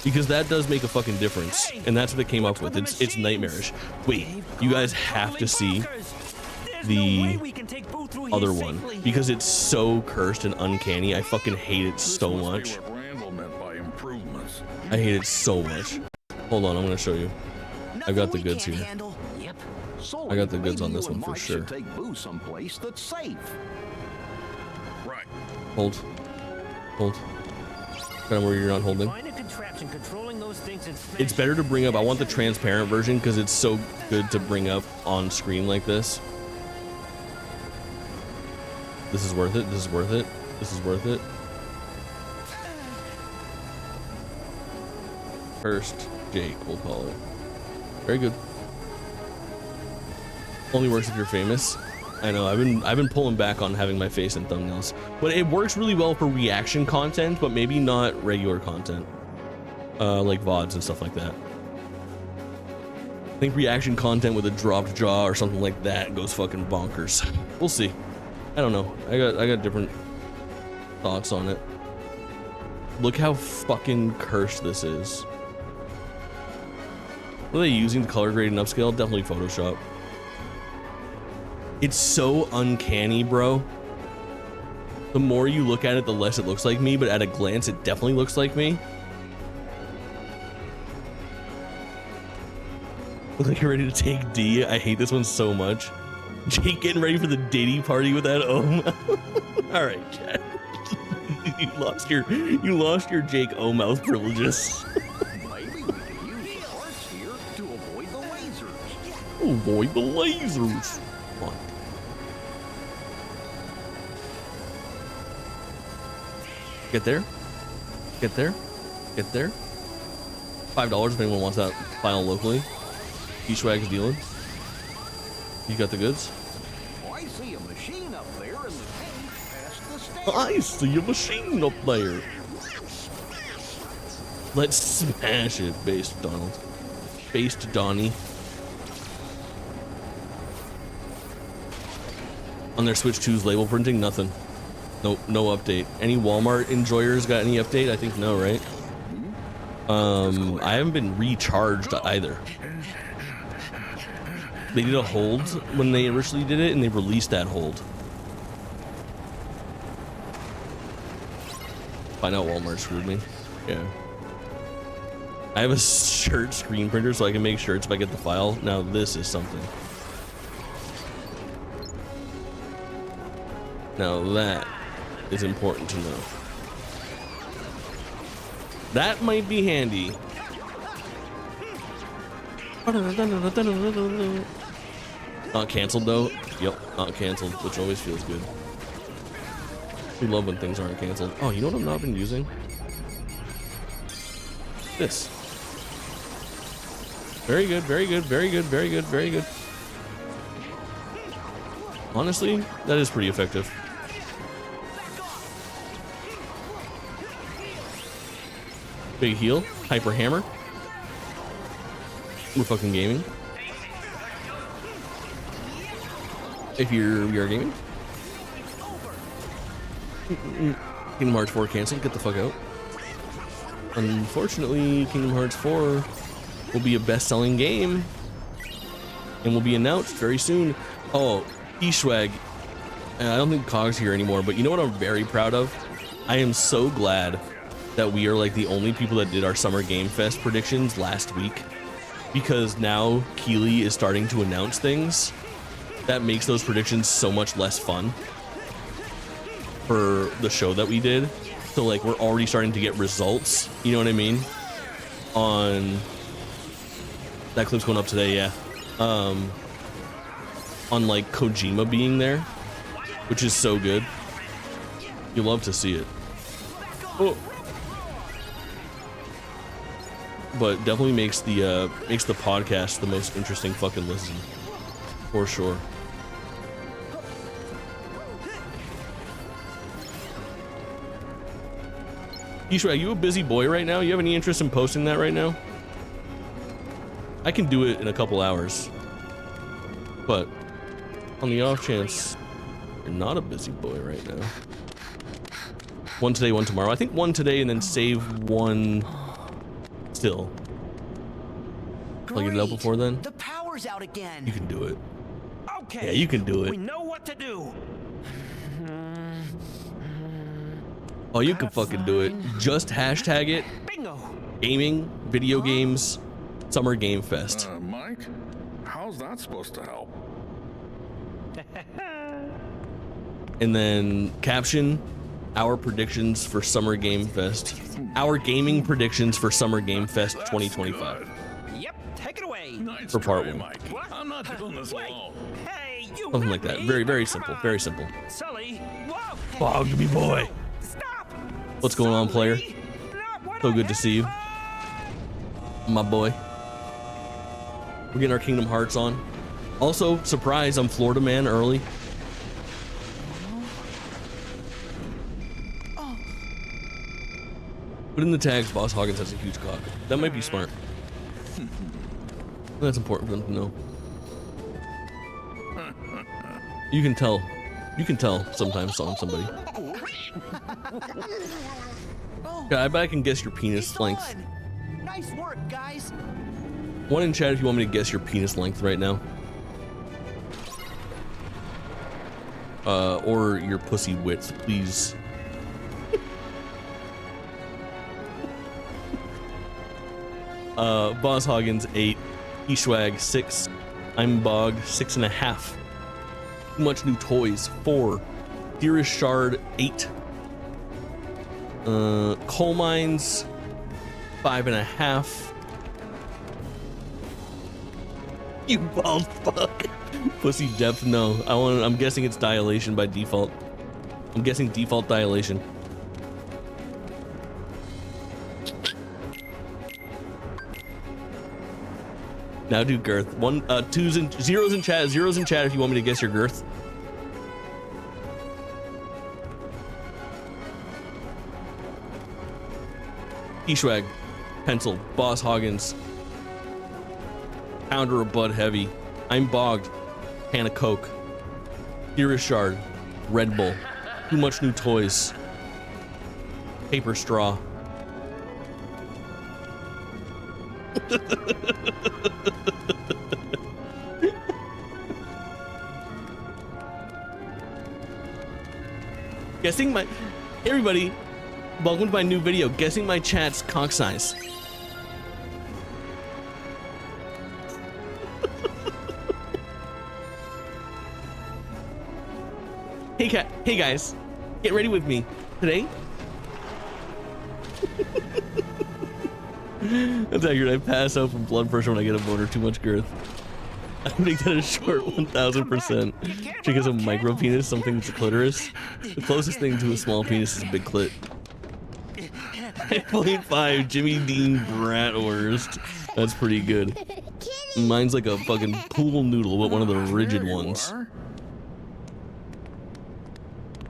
Speaker 1: Because that does make a fucking difference, and that's what it came up with. It's nightmarish. Wait, you guys have to see the other one because it's so cursed and uncanny. I fucking hate it so much. I hate it so much. Hold on, I'm gonna show you. I got the goods here. I got the goods on this one for sure.
Speaker 3: Right.
Speaker 1: Hold. Hold. Kind of where you're not holding. It's better to bring up. I want the transparent version because it's so good to bring up on screen like this. This is worth it. This is worth it. This is worth it. First, Jake, we'll call it. Very good. Only works if you're famous. I know. I've been pulling back on having my face in thumbnails, but it works really well for reaction content, but maybe not regular content, like VODs and stuff like that. I think reaction content with a dropped jaw or something like that goes fucking bonkers. We'll see. I don't know. I got different thoughts on it. Look how fucking cursed this is. What are they using to color grade and upscale? Definitely Photoshop. It's so uncanny, bro. The more you look at it, the less it looks like me, but at a glance, it definitely looks like me. Look like you're ready to take D. I hate this one so much. Jake getting ready for the Diddy party with that O-mouth. All right, Chad. You lost your Jake O-mouth privileges.
Speaker 6: Maybe we can use the parts here to avoid the lasers.
Speaker 1: Avoid the lasers. Come on. Get there. Get there. Get there. $5 if anyone wants that file locally. T-Swag's dealing. You got the goods?
Speaker 6: Oh, I see a machine up there in the tank past the station.
Speaker 1: I see a machine up there. Let's smash it, based Donald. Based Donnie. On their Switch 2's label printing, nothing. Nope, no update. Any Walmart enjoyers got any update? I think no, right? I haven't been recharged either. They did a hold when they originally did it, and they released that hold. Find out Walmart screwed me. Yeah. I have a shirt screen printer so I can make shirts if I get the file. Now this is something. Now that is important to know. That might be handy. Not canceled though. Yep, not canceled, which always feels good. We love when things aren't canceled. Oh, you know what I've not been using? This. Very good, very good, very good, very good, very good. Honestly, that is pretty effective. Big heal, hyper hammer. We're fucking gaming. If we are gaming. Kingdom Hearts 4 canceled. Get the fuck out. Unfortunately, Kingdom Hearts 4 will be a best-selling game and will be announced very soon. Oh, eSwag. I don't think Cog's here anymore, but you know what I'm very proud of? I am so glad that we are like the only people that did our Summer Game Fest predictions last week, because now Keighley is starting to announce things that makes those predictions so much less fun for the show that we did. So like we're already starting to get results, you know what I mean, on that clip's going up today. Yeah, on like Kojima being there, which is so good. You love to see it. Oh. But definitely makes the podcast the most interesting fucking listen, for sure. Isha, are you a busy boy right now? You have any interest in posting that right now? I can do it in a couple hours, but on the off chance you're not a busy boy right now. One today, one tomorrow. I think one today and then save one still. I'll get it out before then.
Speaker 4: The power's out again.
Speaker 1: You can do it.
Speaker 2: Okay.
Speaker 1: Yeah, you can do it.
Speaker 2: We know what to do.
Speaker 1: Oh, you can fucking do it. Just hashtag it.
Speaker 2: Bingo.
Speaker 1: Gaming, video games, Summer Game Fest.
Speaker 3: Mike, how's that supposed to help?
Speaker 1: And then caption our predictions for Summer Game Fest. Our gaming predictions for Summer Game Fest 2025.
Speaker 2: Yep. Take it away.
Speaker 3: Nice
Speaker 1: For part
Speaker 3: try,
Speaker 1: one.
Speaker 3: Mike.
Speaker 2: What?
Speaker 3: I'm not doing this
Speaker 2: Wait.
Speaker 3: alone.
Speaker 2: Hey, you.
Speaker 1: Something
Speaker 2: heard
Speaker 1: like that.
Speaker 2: me.
Speaker 1: Very, very
Speaker 2: Come
Speaker 1: simple.
Speaker 2: on.
Speaker 1: Very simple.
Speaker 2: Sully. Whoa.
Speaker 1: Bog me boy.
Speaker 2: Stop.
Speaker 1: What's going on, player?
Speaker 2: Sully, not what
Speaker 1: So
Speaker 2: I
Speaker 1: good to see you,
Speaker 2: had.
Speaker 1: my boy. We're getting our Kingdom Hearts on. Also, surprise, I'm Florida man early. Put in the tags, Boss Hoggins has a huge cock. That might be smart. That's important for them to know. You can tell. You can tell sometimes on somebody. Yeah, I bet I can guess your penis length.
Speaker 4: Nice work, guys.
Speaker 1: One in chat if you want me to guess your penis length right now. Or your pussy width, please. Boss Hoggins 8, Eshwag 6, I'm Bog 6.5. Too much new toys 4, Dearest Shard 8, Coal Mines 5.5. You bald fuck. Pussy depth, no. I'm guessing it's dilation by default. I'm guessing default dilation. Now do girth. Zeros in chat if you want me to guess your girth. Eshwag, Pencil, Boss Hoggins, Pounder of Bud Heavy, I'm Bogged, Can of Coke, Dearest Shard, Red Bull, Too much new toys. Paper straw. Guessing my... Everybody, welcome to my new video. Guessing my chat's cock size. Hey guys, get ready with me. Today... That's accurate. I pass out from blood pressure when I get a boner. Too much girth. I make that a short 1000%. Because a micro penis, something with a clitoris. The closest thing to a small penis is a big clit. 5.5 Jimmy Dean Bratwurst. That's pretty good. Mine's like a fucking pool noodle, but one of the rigid ones.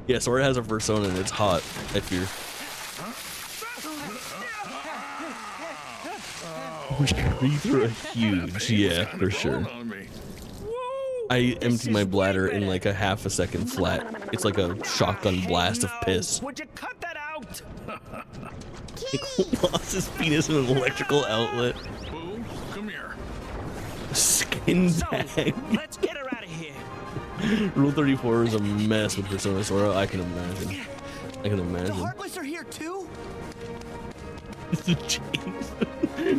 Speaker 1: Yeah, Sora has a persona and it's hot, I fear. Breathe through a huge, yeah, for sure. I empty my bladder in like a half a second flat. It's like a shotgun blast of piss.
Speaker 2: Would you cut that out?
Speaker 1: Lost his penis in an electrical outlet.
Speaker 3: Boo, come here.
Speaker 1: Skin tag.
Speaker 2: Let's get her out of here.
Speaker 1: Rule 34 is a mess with Persona Sora. I can imagine. I can imagine.
Speaker 4: Heartless are here too?
Speaker 1: James.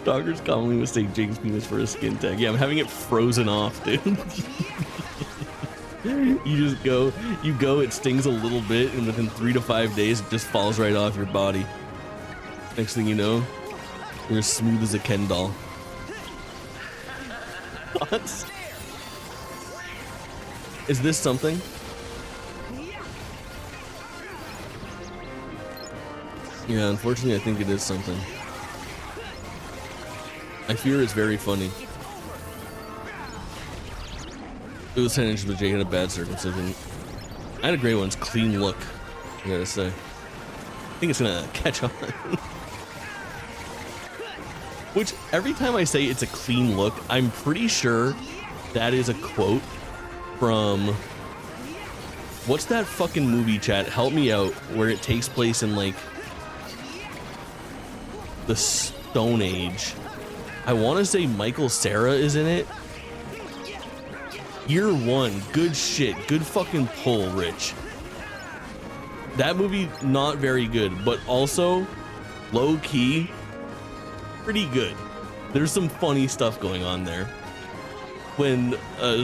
Speaker 1: Dockers commonly mistake Jake's penis for a skin tag. Yeah, I'm having it frozen off, dude. You just go, it stings a little bit, and within 3 to 5 days, it just falls right off your body. Next thing you know, you're as smooth as a Ken doll. What? Is this something? Yeah, unfortunately, I think it is something. I fear it's very funny. It was 10 inches, but Jake had a bad circumcision. I had a great one. It's clean look, I gotta say. I think it's gonna catch on. Which, every time I say it's a clean look, I'm pretty sure that is a quote from... What's that fucking movie, chat? Help me out. Where it takes place in, like... the Stone Age. I want to say Michael Cera is in it. Year One. Good shit. Good fucking pull, Rich. That movie, not very good, but also low-key pretty good. There's some funny stuff going on there. When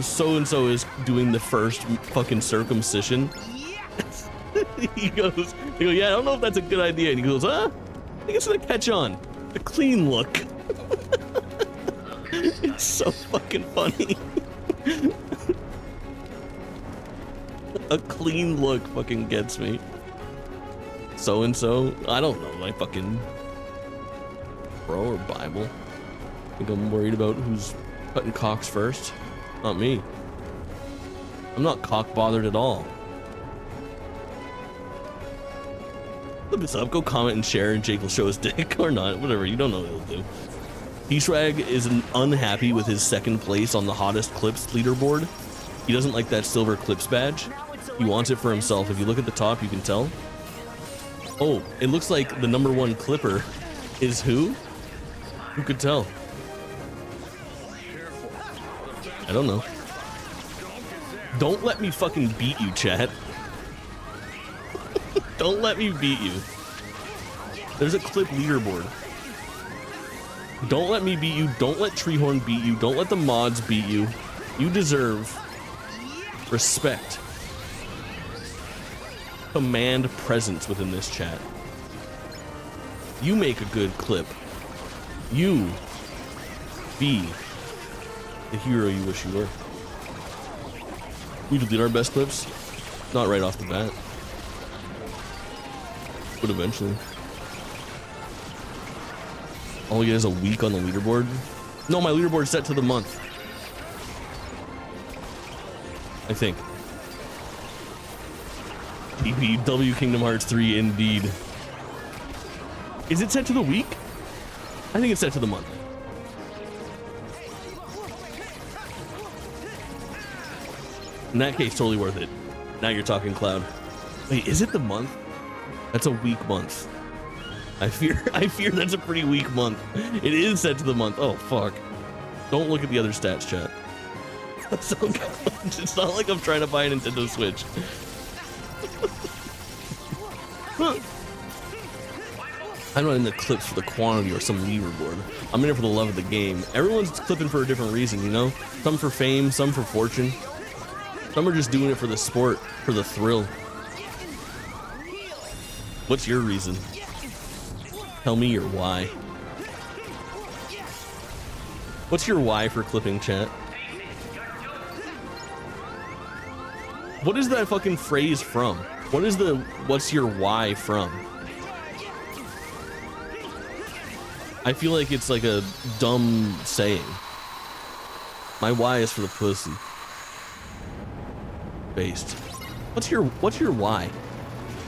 Speaker 1: so-and-so is doing the first fucking circumcision, they go, yeah, I don't know if that's a good idea. And he goes, I think it's gonna catch on. A clean look. It's so fucking funny. A clean look fucking gets me. So-and-so, I don't know, my fucking bro or Bible. I think I'm worried about who's cutting cocks first. Not me. I'm not cock bothered at all. Look this up, go comment and share, and Jake will show his dick or not, whatever, you don't know what he'll do. P-Swag is unhappy with his second place on the hottest clips leaderboard. He doesn't like that silver clips badge. He wants it for himself. If you look at the top, you can tell. Oh, it looks like the #1 clipper is who? Who could tell? I don't know. Don't let me fucking beat you, chat. Don't let me beat you. There's a clip leaderboard. Don't let me beat you. Don't let Treehorn beat you. Don't let the mods beat you. You deserve respect. Command presence within this chat. You make a good clip. You be the hero you wish you were. We delete our best clips. Not right off the bat. But eventually. All we get is a week on the leaderboard. No, my leaderboard's set to the month. I think. DPW Kingdom Hearts 3 indeed. Is it set to the week? I think it's set to the month. In that case, totally worth it. Now you're talking, Cloud. Wait, is it the month? That's a weak month. I fear that's a pretty weak month. It is set to the month. Oh fuck. Don't look at the other stats, chat. So it's not like I'm trying to buy a Nintendo Switch. I'm not in the clips for the quantity or some leaderboard. I'm in it for the love of the game. Everyone's clipping for a different reason, you know? Some for fame, some for fortune. Some are just doing it for the sport, for the thrill. What's your reason? Tell me your why. What's your why for clipping, chat? What is that fucking phrase from? What is the what's your why from? I feel like it's like a dumb saying. My why is for the pussy. Based. What's your why?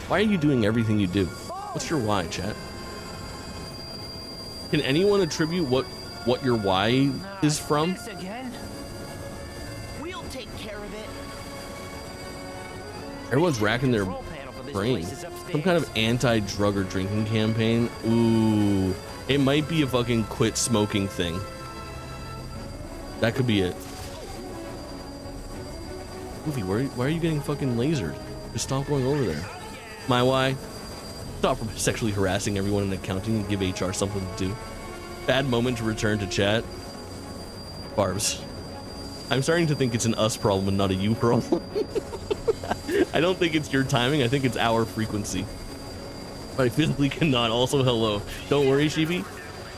Speaker 1: Why are you doing everything you do? What's your why, chat? Can anyone attribute what your why is from?
Speaker 2: This again? We'll take care of it.
Speaker 1: Everyone's racking their
Speaker 2: Control panel for this
Speaker 1: brain.
Speaker 2: place is upstairs.
Speaker 1: Some kind of anti-drug or drinking campaign. Ooh, it might be a fucking quit smoking thing. That could be it. Goofy, why are you getting fucking lasered? Just stop going over there. My why? Stop sexually harassing everyone in accounting and give HR something to do. Bad moment to return to chat. Barbs. I'm starting to think it's an us problem and not a you problem. I don't think it's your timing. I think it's our frequency. But I physically cannot. Also, hello. Don't worry, Sheepy.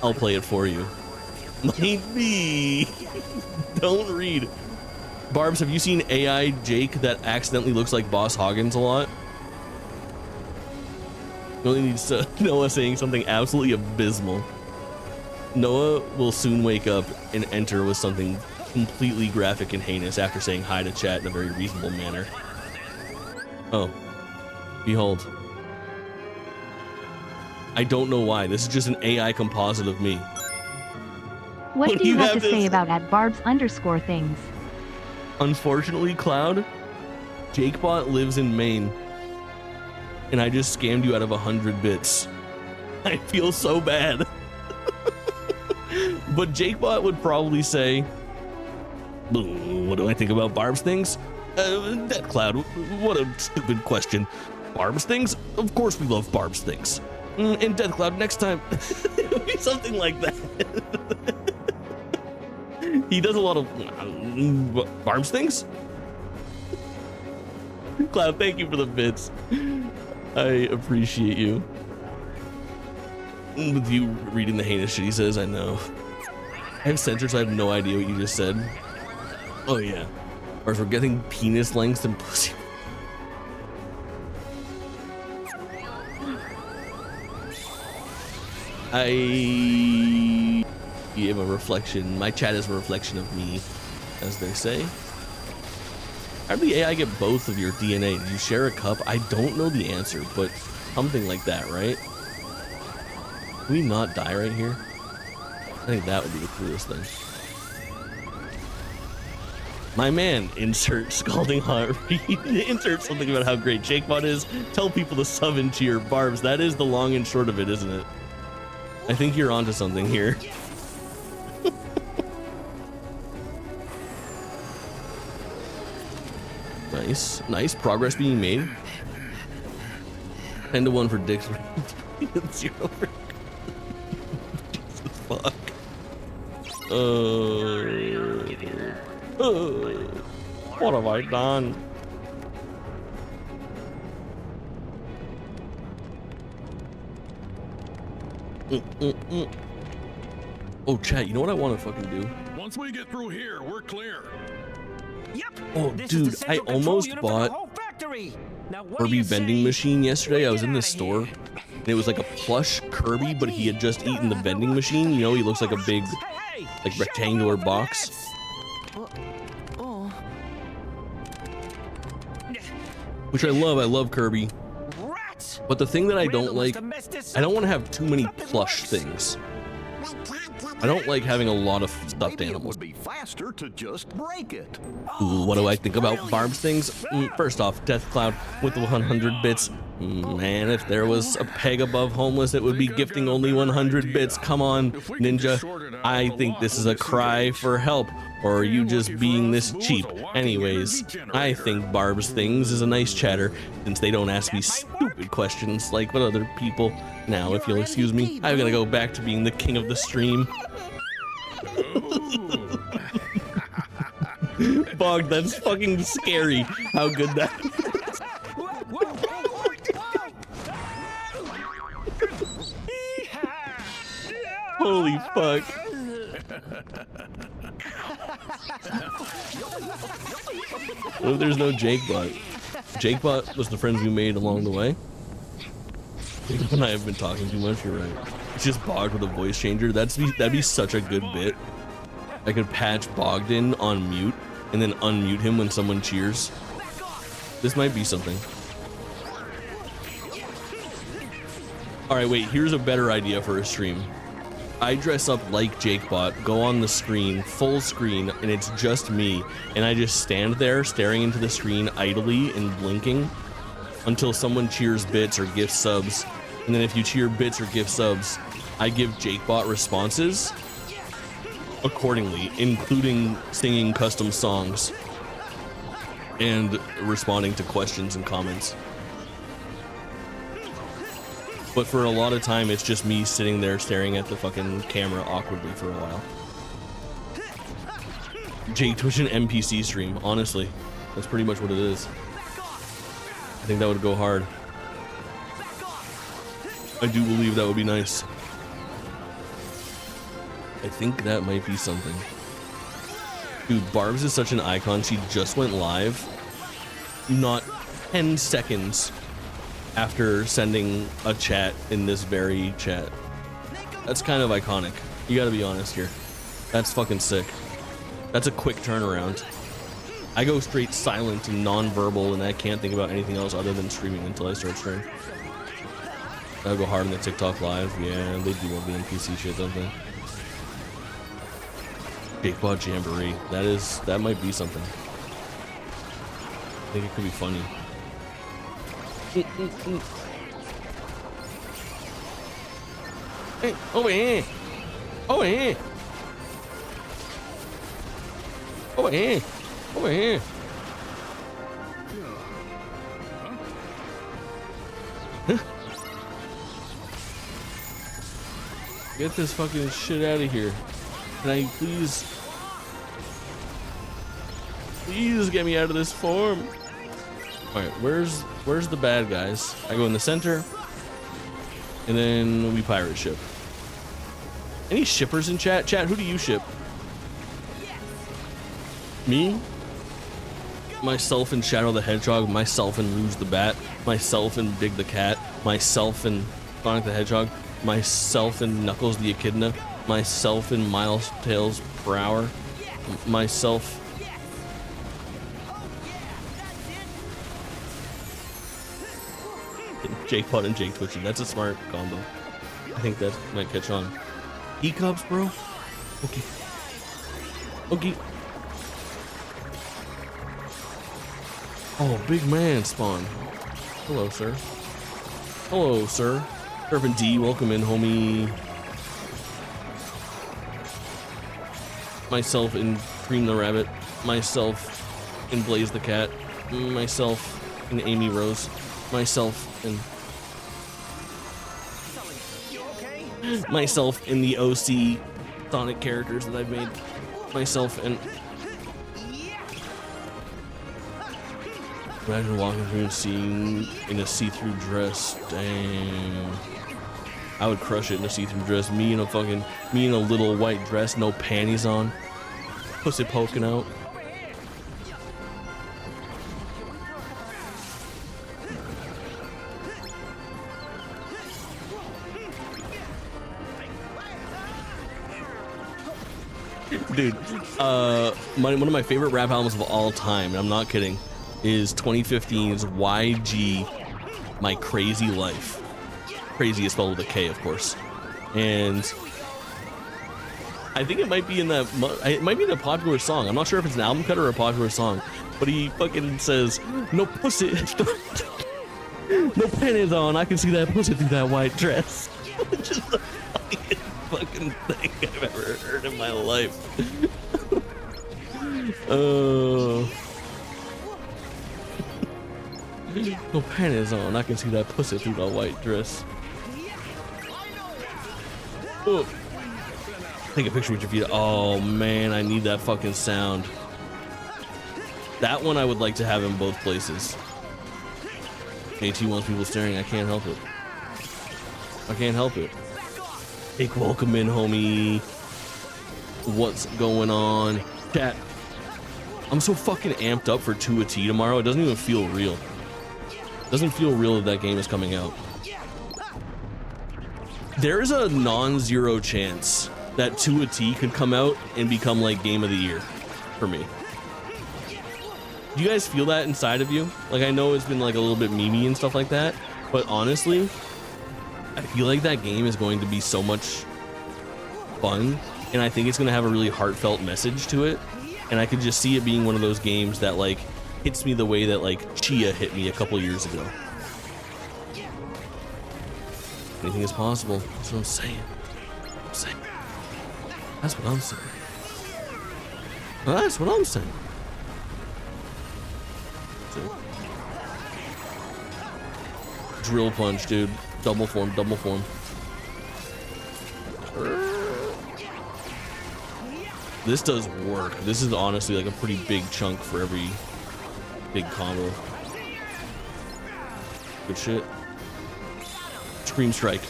Speaker 1: I'll play it for you. Might be. Don't read. Barbs, have you seen AI Jake that accidentally looks like Boss Hoggins a lot? It only needs to Noah saying something absolutely abysmal. Noah will soon wake up and enter with something completely graphic and heinous after saying hi to chat in a very reasonable manner. Oh, behold. I don't know why. This is just an AI composite of me.
Speaker 7: What do you have to say about @Barbs_things?
Speaker 1: Unfortunately, Cloud, JakeBot lives in Maine, and I just scammed you out of 100 bits. I feel so bad. But JakeBot would probably say, what do I think about Barb's things? Dead Cloud, what a stupid question. Barb's things? Of course we love Barb's things. And Dead Cloud, next time, it would be something like that. He does a lot of Barb's things. Cloud, thank you for the bits. I appreciate you. With you reading the heinous shit he says, I know. I have sensors, so I have no idea what you just said. Oh yeah. Or for getting penis lengths and pussy. I am a reflection. My chat is a reflection of me, as they say. How did the AI get both of your DNA? Did you share a cup? I don't know the answer, but something like that, right? Can we not die right here? I think that would be the coolest thing. My man, insert scalding hot read. Insert something about how great JakeBot is. Tell people to sub and cheer. Barbs, that is the long and short of it, isn't it? I think you're onto something here. Nice, nice progress being made. 10-1 for Dick's. 0 for Jesus fuck. What have I done? Oh, chat, you know what I want to fucking do?
Speaker 3: Once we get through here, we're clear.
Speaker 2: Yep.
Speaker 1: Oh,
Speaker 2: This is the
Speaker 1: dude, I
Speaker 2: central control
Speaker 1: almost
Speaker 2: unit for the
Speaker 1: bought
Speaker 2: whole factory. Now, what do
Speaker 1: Kirby
Speaker 2: you
Speaker 1: vending
Speaker 2: say?
Speaker 1: machine yesterday. I was in the
Speaker 2: Get outta
Speaker 1: store,
Speaker 2: here.
Speaker 1: and it was like a plush Kirby, but he had just eaten the vending machine. You know, he looks like a big,
Speaker 2: Hey,
Speaker 1: like,
Speaker 2: show
Speaker 1: rectangular
Speaker 2: off
Speaker 1: box.
Speaker 2: this.
Speaker 1: Which I love Kirby.
Speaker 2: Rats.
Speaker 1: But the thing that I
Speaker 2: We're the
Speaker 1: don't
Speaker 2: ones
Speaker 1: like,
Speaker 2: to mess this
Speaker 1: I don't
Speaker 2: up.
Speaker 1: want to have too many
Speaker 2: Nothing
Speaker 1: plush
Speaker 2: works.
Speaker 1: things. I don't like having a lot of stuffed
Speaker 6: Maybe it
Speaker 1: animals.
Speaker 6: would be faster to just break it.
Speaker 1: Ooh, what do I think about Barb's things? First off, Death Cloud with the 100 bits. Man, if there was a peg above homeless, it would be gifting only 100 bits. Come on, Ninja. I think this is a cry for help. Or are you just being this cheap? Anyways, I think Barb's things is a nice chatter since they don't ask me stupid questions like what other people. Now, if you'll excuse me, I'm gonna go back to being the king of the stream. Bog, that's fucking scary how good that is. Holy fuck. What if there's no Jakebot? Jakebot was the friends we made along the way. Jacob and I have been talking too much, you're right. It's just Bog with a voice changer. That'd be such a good bit. I could patch Bogdan on mute and then unmute him when someone cheers. This might be something. Alright, wait, here's a better idea for a stream. I dress up like Jakebot, go on the screen, full screen, and it's just me, and I just stand there staring into the screen idly and blinking until someone cheers bits or gift subs. And then if you cheer bits or gift subs, I give Jakebot responses accordingly, including singing custom songs and responding to questions and comments. But for a lot of time, it's just me sitting there staring at the fucking camera awkwardly for a while. Jake Twitch an NPC stream, honestly. That's pretty much what it is. I think that would go hard. I do believe that would be nice. I think that might be something. Dude, Barb's is such an icon. She just went live not 10 seconds after sending a chat in this very chat. That's kind of iconic. You gotta be honest here. That's fucking sick. That's a quick turnaround. I go straight silent and non-verbal and I can't think about anything else other than streaming until I start streaming. I'll go hard on the TikTok live. Yeah, they do love the NPC shit, don't they? Jakebot Jamboree. That might be something. I think it could be funny. Hey, over here. Over here. Over here. Over here. Get this fucking shit out of here. Can I please get me out of this form? All right, where's the bad guys? I go in the center, and then we pirate ship. Any shippers in chat? Chat, who do you ship? Me? Myself and Shadow the Hedgehog, myself and Rouge the Bat, myself and Big the Cat, myself and Sonic the Hedgehog, myself and Knuckles the Echidna, myself and Miles Tails per hour, myself. Jakebot and Jake Twitching. That's a smart combo. I think that might catch on. E-cups, bro? Okay. Okay. Oh, big man spawn. Hello, sir. Hello, sir. Urban D, welcome in, homie. Myself and Cream the Rabbit. Myself and Blaze the Cat. Myself and Amy Rose. Myself and... myself in the OC Sonic characters that I've made. Myself and... Imagine walking through and seeing in a see-through dress. Dang. I would crush it in a see-through dress. Me in a little white dress, no panties on. Pussy poking out. Dude, one of my favorite rap albums of all time, and I'm not kidding, is 2015's YG My Crazy Life. Crazy is spelled with a K, of course. And I think it might be in that. It might be in a popular song. I'm not sure if it's an album cut or a popular song, but he fucking says, "No pussy, no panties on. I can see that pussy through that white dress." Which is the funniest fucking thing I've ever heard in my life. No panties on. I can see that pussy through that white dress. Oh. Take a picture with your feet. Oh man, I need that fucking sound. That one I would like to have in both places. AT wants people staring. I can't help it. I can't help it. Take welcome in, homie. What's going on? Chat. I'm so fucking amped up for 2 T tomorrow. It doesn't even feel real. It doesn't feel real that game is coming out. There is a non-zero chance that 2 T could come out and become like game of the year for me. Do you guys feel that inside of you? Like, I know it's been like a little bit memey and stuff like that, but honestly, I feel like that game is going to be so much fun, and I think it's going to have a really heartfelt message to it, and I could just see it being one of those games that like hits me the way that like Chia hit me a couple years ago. Anything is possible. That's what I'm saying. That's what I'm saying. That's what I'm saying. Drill punch, dude. Double form, double form. This does work. This is honestly like a pretty big chunk for every big combo. Good shit. Scream strike.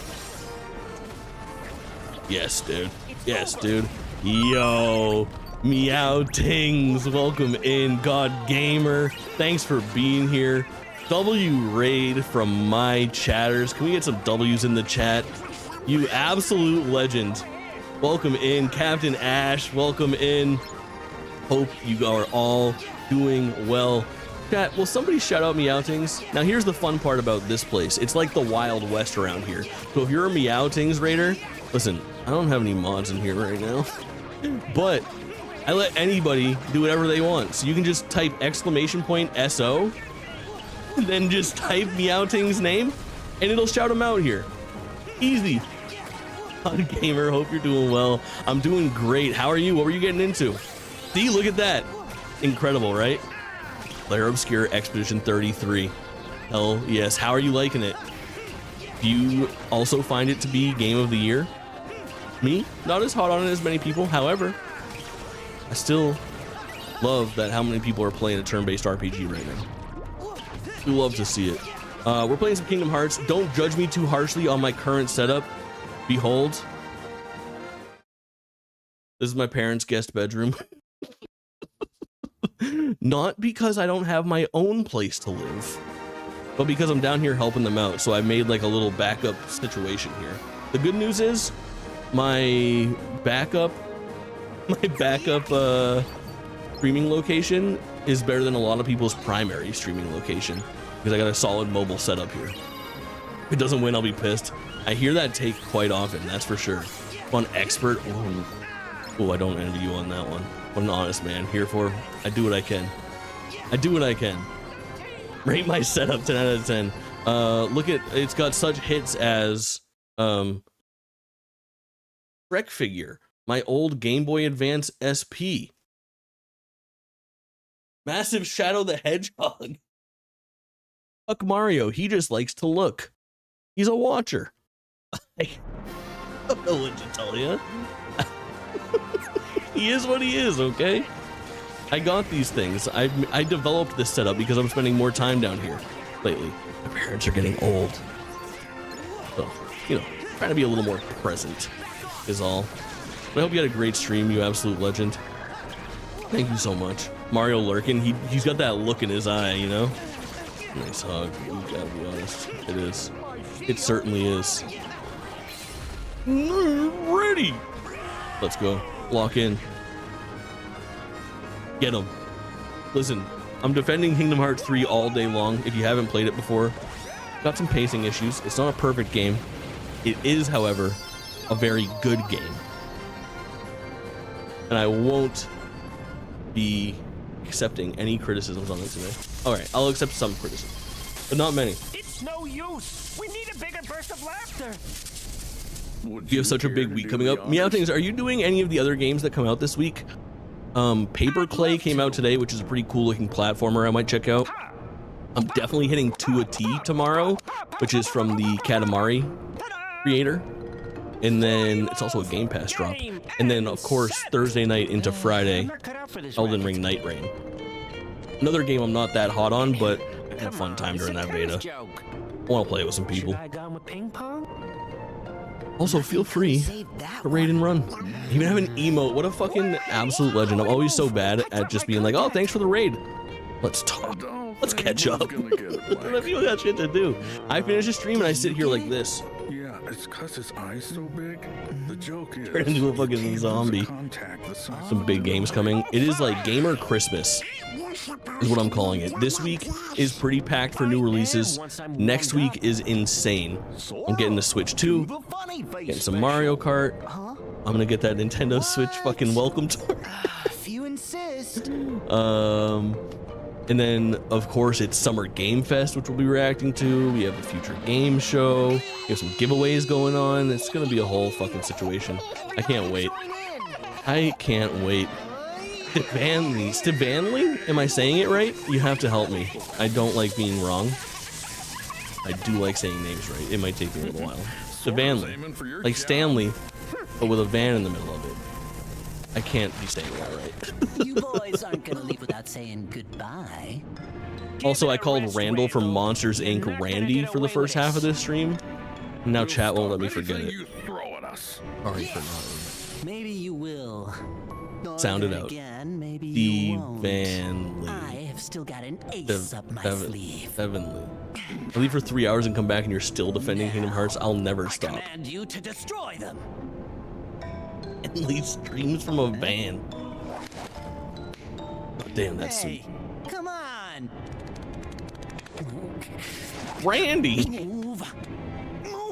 Speaker 1: Yes, dude. Yes, dude. Yo, Meowtings, welcome in. God Gamer, thanks for being here. W raid from my chatters. Can we get some W's in the chat? You absolute legend. Welcome in. Captain Ash, welcome in. Hope you are all doing well. Chat, will somebody shout out Meowtings? Now here's the fun part about this place. It's like the Wild West around here. So if you're a Meowtings raider, listen, I don't have any mods in here right now, but I let anybody do whatever they want. So you can just type !SO, and then just type Meowtings' name, and it'll shout him out here. Easy. God Gamer, hope you're doing well. I'm doing great. How are you? What were you getting into? See, look at that. Incredible, right? Lair Obscure Expedition 33. Hell yes. How are you liking it? Do you also find it to be game of the year? Me? Not as hot on it as many people. However, I still love that how many people are playing a turn-based RPG right now. We love to see it. We're playing some Kingdom Hearts. Don't judge me too harshly on my current setup. Behold, this is my parents' guest bedroom. Not because I don't have my own place to live, but because I'm down here helping them out. So I made like a little backup situation here. The good news is my backup streaming location is better than a lot of people's primary streaming location because I got a solid mobile setup here. If it doesn't win, I'll be pissed. I hear that take quite often, that's for sure. On expert, oh, I don't envy you on that one. What an honest man. Here for, I do what I can. I do what I can. Rate my setup 10 out of 10. Look at, it's got such hits as Shrek figure, my old Game Boy Advance SP, Massive Shadow the Hedgehog. Fuck Mario, he just likes to look. He's a watcher. I don't know what to tell you. He is what he is, okay? I got these things. I developed this setup because I'm spending more time down here lately. My parents are getting old. So, you know, trying to be a little more present is all. But I hope you had a great stream, you absolute legend. Thank you so much. Mario Lurkin, he's got that look in his eye, you know? Nice hug, you gotta be honest. It is. It certainly is. Ready! Let's go. Lock in. Get him. Listen, I'm defending Kingdom Hearts 3 all day long. If you haven't played it before, got some pacing issues. It's not a perfect game. It is, however, a very good game. and I won't be accepting any criticisms on it today. All right, I'll accept some criticism, but not many.
Speaker 2: It's no use. We need a bigger burst of laughter.
Speaker 3: Would
Speaker 1: You have such a
Speaker 3: care
Speaker 1: big
Speaker 3: to
Speaker 1: week
Speaker 3: do
Speaker 1: coming
Speaker 3: the
Speaker 1: up. Meowthings, are you doing any of the other games that come out this week? Paper Clay came out today, which is a pretty cool looking platformer I might check out. I'm definitely hitting To a T tomorrow, which is from the Katamari creator. And then it's also a Game Pass drop. And then, of course, Thursday night into Friday, Elden Ring Night Rain. Another game I'm not that hot on, but I had a fun time during that beta. I want to play with some people. Also, feel free to raid and run. Even have an emote. What a fucking absolute legend. I'm always so bad at just being like, oh, thanks for the raid. Let's talk. Let's catch up. People got shit to do. I finish a stream and I sit here like this.
Speaker 3: Yeah, it's cause his eyes so big. The joke is
Speaker 1: Turn into a fucking zombie. Some big games coming. It is like Gamer Christmas is what I'm calling it. This week is pretty packed for new releases. Next week is insane. I'm getting the Switch 2, getting some Mario Kart. I'm gonna get that Nintendo Switch fucking welcome tour.
Speaker 4: If you insist.
Speaker 1: And then, of course, it's Summer Game Fest, which we'll be reacting to. We have the Future Game Show. We have some giveaways going on. It's going to be a whole fucking situation. I can't wait. I can't wait. Stivanley? Am I saying it right? You have to help me. I don't like being wrong. I do like saying names right. It might take me a little while. Stivanley. Like Stanley, but with a van in the middle of it. I can't be saying that right.
Speaker 4: You boys aren't gonna leave without saying goodbye.
Speaker 1: Also, I called Randall from Monsters Inc. Randy for the first half of this stream. Now chat won't let me forget it. Sorry for not.
Speaker 4: Maybe you will.
Speaker 1: Sound it out.
Speaker 4: Again, maybe you won't.
Speaker 1: Stivanley.
Speaker 4: I have still got an ace up my sleeve.
Speaker 1: Stivanley. I leave for 3 hours and come back and you're still defending Kingdom Hearts. I'll never stop.
Speaker 4: I command you to destroy them.
Speaker 1: And leave streams from a van. Oh, damn, that's sweet.
Speaker 4: Come on.
Speaker 1: Randy.
Speaker 4: Move,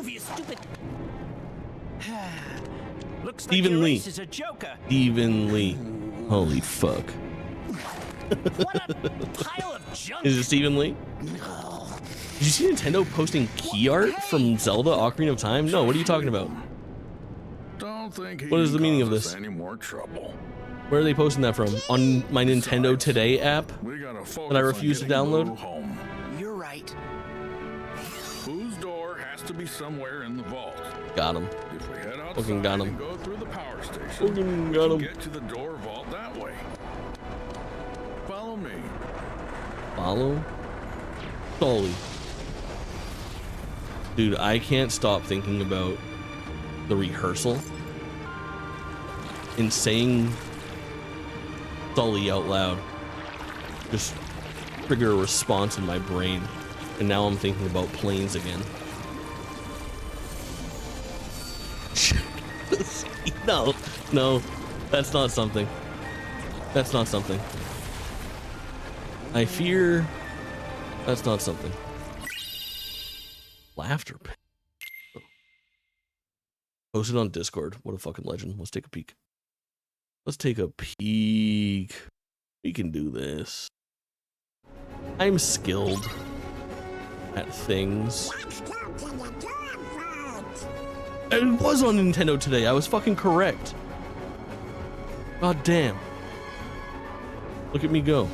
Speaker 4: you stupid.
Speaker 2: Looks
Speaker 1: Stephen
Speaker 2: like your
Speaker 1: Lee.
Speaker 2: ace is a joker.
Speaker 1: Stephen Lee. Holy fuck.
Speaker 2: What a pile of junk.
Speaker 1: Is it Stephen Lee? Did you see Nintendo posting key art from Zelda Ocarina of Time? No, what are you talking about?
Speaker 3: Don't think
Speaker 1: What is the meaning of this?
Speaker 3: Any more trouble.
Speaker 1: Where are they posting that from? On my Nintendo Today app?
Speaker 3: We gotta focus
Speaker 1: That I refuse
Speaker 3: on
Speaker 1: to
Speaker 3: getting
Speaker 1: download?
Speaker 3: Boo home.
Speaker 4: You're right.
Speaker 3: Boo's door has to be somewhere in the vault.
Speaker 1: Got him.
Speaker 3: If we head outside
Speaker 1: Fucking got him.
Speaker 3: and go through the power station,
Speaker 1: Fucking
Speaker 3: we
Speaker 1: got
Speaker 3: can
Speaker 1: him.
Speaker 3: get to the door vault that way. Follow me.
Speaker 1: Follow? Sully. Dude, I can't stop thinking about the rehearsal and saying Sully out loud. Just trigger a response in my brain. And now I'm thinking about planes again. No, that's not something. That's not something. I fear that's not something. Laughter pit. Posted on Discord. What a fucking legend. Let's take a peek. Let's take a peek. We can do this. I'm skilled at things. It was on Nintendo Today. I was fucking correct. God damn. Look at me go.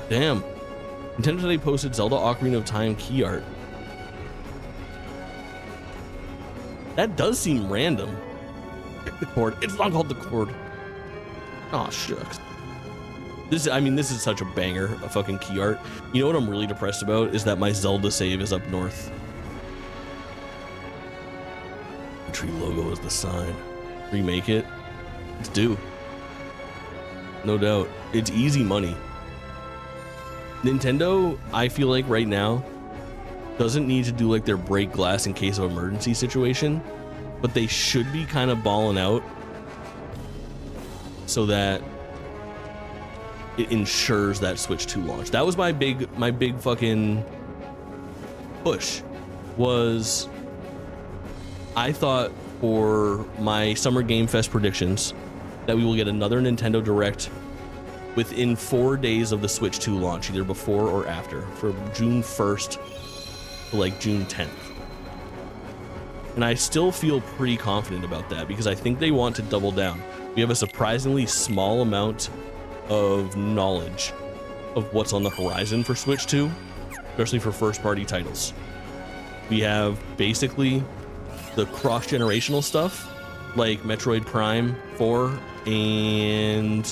Speaker 1: Damn. Nintendo Today posted Zelda Ocarina of Time key art. That does seem random. The cord. It's not called the cord. Oh shucks. This is such a banger, a fucking key art. You know what I'm really depressed about is that my Zelda save is up north. The tree logo is the sign. Remake it. It's due. No doubt. It's easy money. Nintendo, I feel like right now, doesn't need to do like their break glass in case of emergency situation, but they should be kind of balling out so that it ensures that Switch 2 launch. That was my big fucking push. Was I thought for my Summer Game Fest predictions that we will get another Nintendo Direct within 4 days of the Switch 2 launch, either before or after, from June 1st to like June 10th. And I still feel pretty confident about that because I think they want to double down. We have a surprisingly small amount of knowledge of what's on the horizon for Switch 2, especially for first-party titles. We have basically the cross-generational stuff, like Metroid Prime 4 and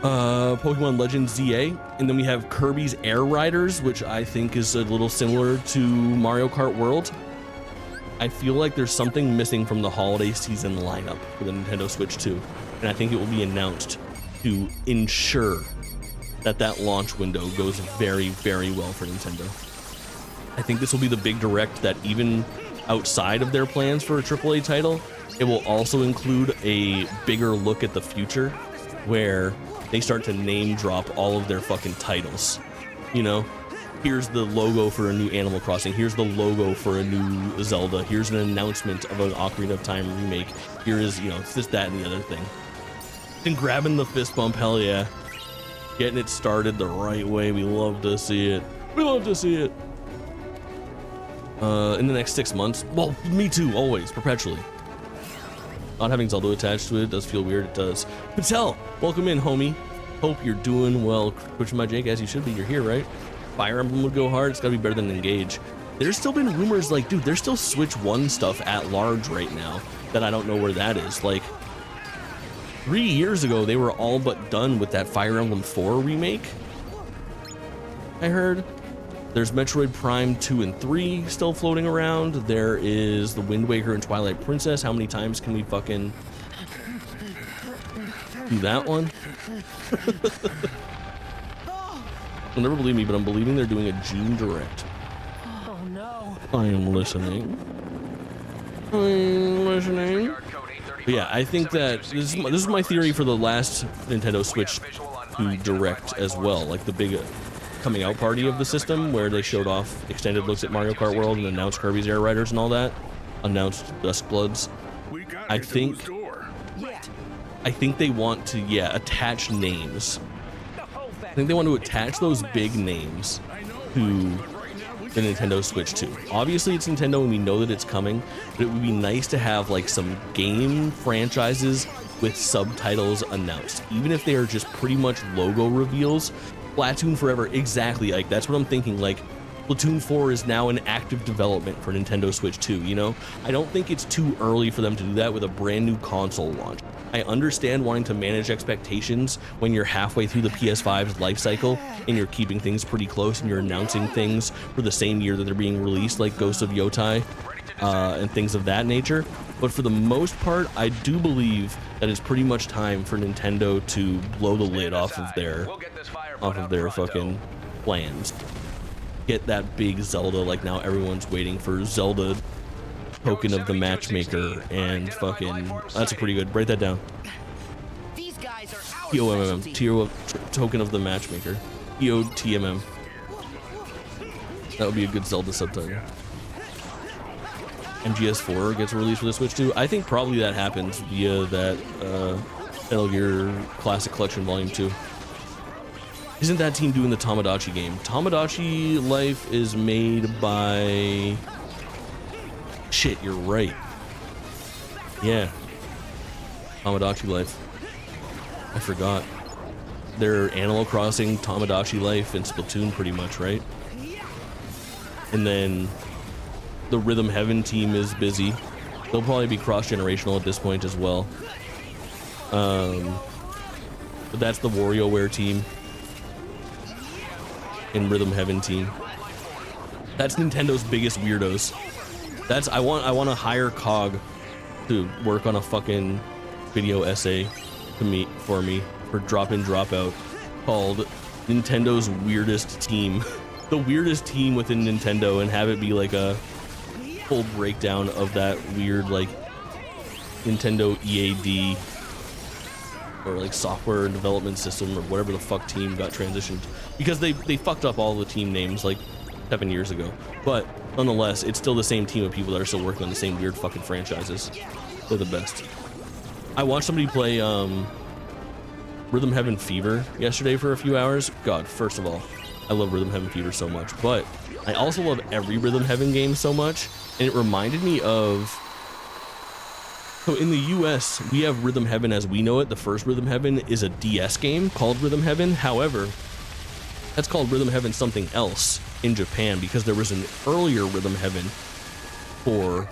Speaker 1: Pokemon Legends ZA, and then we have Kirby's Air Riders, which I think is a little similar to Mario Kart World. I feel like there's something missing from the holiday season lineup for the Nintendo Switch 2, and I think it will be announced to ensure that that launch window goes very, very well for Nintendo. I think this will be the big direct that even outside of their plans for a AAA title, it will also include a bigger look at the future where they start to name drop all of their fucking titles. You know, here's the logo for a new Animal Crossing, here's the logo for a new Zelda, here's an announcement of an Ocarina of Time remake, here is, you know, it's this, that, and the other thing. And grabbing the fist bump, hell yeah. Getting it started the right way, we love to see it. We love to see it. In the next 6 months, well, me too, always, perpetually. Not having Zelda attached to it does feel weird, it does. Patel, welcome in, homie. Hope you're doing well. Twitching my Jake, as you should be, you're here, right? Fire Emblem would go hard, it's gotta be better than Engage. There's still been rumors, like, dude, there's still Switch 1 stuff at large right now that I don't know where that is. Like, 3 years ago, they were all but done with that Fire Emblem 4 remake, I heard. There's Metroid Prime 2 and 3 still floating around. There is the Wind Waker and Twilight Princess. How many times can we fucking do that one? You'll never believe me, but I'm believing they're doing a June Direct.
Speaker 2: Oh no.
Speaker 1: I am listening. I'm listening. But yeah, I think that this is my theory for the last Nintendo Switch 2 Direct as well, like the big coming out party of the system where they showed off extended looks at Mario Kart World and announced Kirby's Air Riders and all that, announced Duskbloods. I think they want to, yeah, attach names. I think they want to attach those big names to the Nintendo Switch 2. Obviously it's Nintendo and we know that it's coming, but it would be nice to have like some game franchises with subtitles announced, even if they are just pretty much logo reveals. Splatoon Forever, exactly, like that's what I'm thinking. Like Splatoon 4 is now in active development for Nintendo Switch 2, you know? I don't think it's too early for them to do that with a brand new console launch. I understand wanting to manage expectations when you're halfway through the PS5's life cycle and you're keeping things pretty close and you're announcing things for the same year that they're being released, like Ghost of Yotai and things of that nature. But for the most part, I do believe that it's pretty much time for Nintendo to blow the lid off of their fucking plans. Get that big Zelda, like now everyone's waiting for Zelda Token of the Matchmaker and fucking, that's a pretty good, write that down. TOMM, Token of the Matchmaker. TOTMM. That would be a good Zelda subtitle. MGS4 gets released for the Switch 2. I think probably that happens via that Metal Gear Classic Collection Volume 2. Isn't that team doing the Tomodachi game? Tomodachi Life is made by... Shit, you're right. Yeah. Tomodachi Life. I forgot. They're Animal Crossing, Tomodachi Life, and Splatoon pretty much, right? And then the Rhythm Heaven team is busy. They'll probably be cross-generational at this point as well. But that's the WarioWare team and Rhythm Heaven team. That's Nintendo's biggest weirdos. That's I want to hire COG to work on a fucking video essay for me for Drop In Drop Out called Nintendo's Weirdest Team. The weirdest team within Nintendo, and have it be like a full breakdown of that weird like Nintendo EAD or like software development system or whatever the fuck team got transitioned, because they fucked up all the team names. Like 7 years ago. But nonetheless, it's still the same team of people that are still working on the same weird fucking franchises. They're the best. I watched somebody play Rhythm Heaven Fever yesterday for a few hours. God, first of all, I love Rhythm Heaven Fever so much, but I also love every Rhythm Heaven game so much, and it reminded me of... So in the US, we have Rhythm Heaven as we know it. The first Rhythm Heaven is a DS game called Rhythm Heaven. However, that's called Rhythm Heaven something else in Japan because there was an earlier Rhythm Heaven for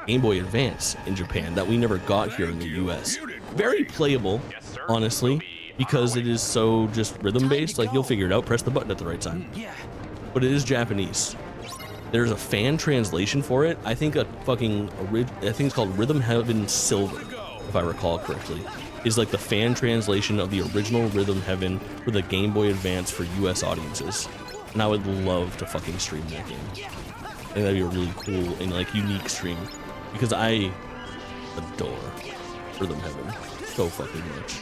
Speaker 1: Game Boy Advance in Japan that we never got here in the US. Very playable, honestly, because it is so just rhythm based. Like, you'll figure it out, press the button at the right time. But it is Japanese. There's a fan translation for it. I think it's called Rhythm Heaven Silver, if I recall correctly. Is like the fan translation of the original Rhythm Heaven for the Game Boy Advance for US audiences. And I would love to fucking stream that game. I think that'd be a really cool and like unique stream because I adore Rhythm Heaven so fucking much.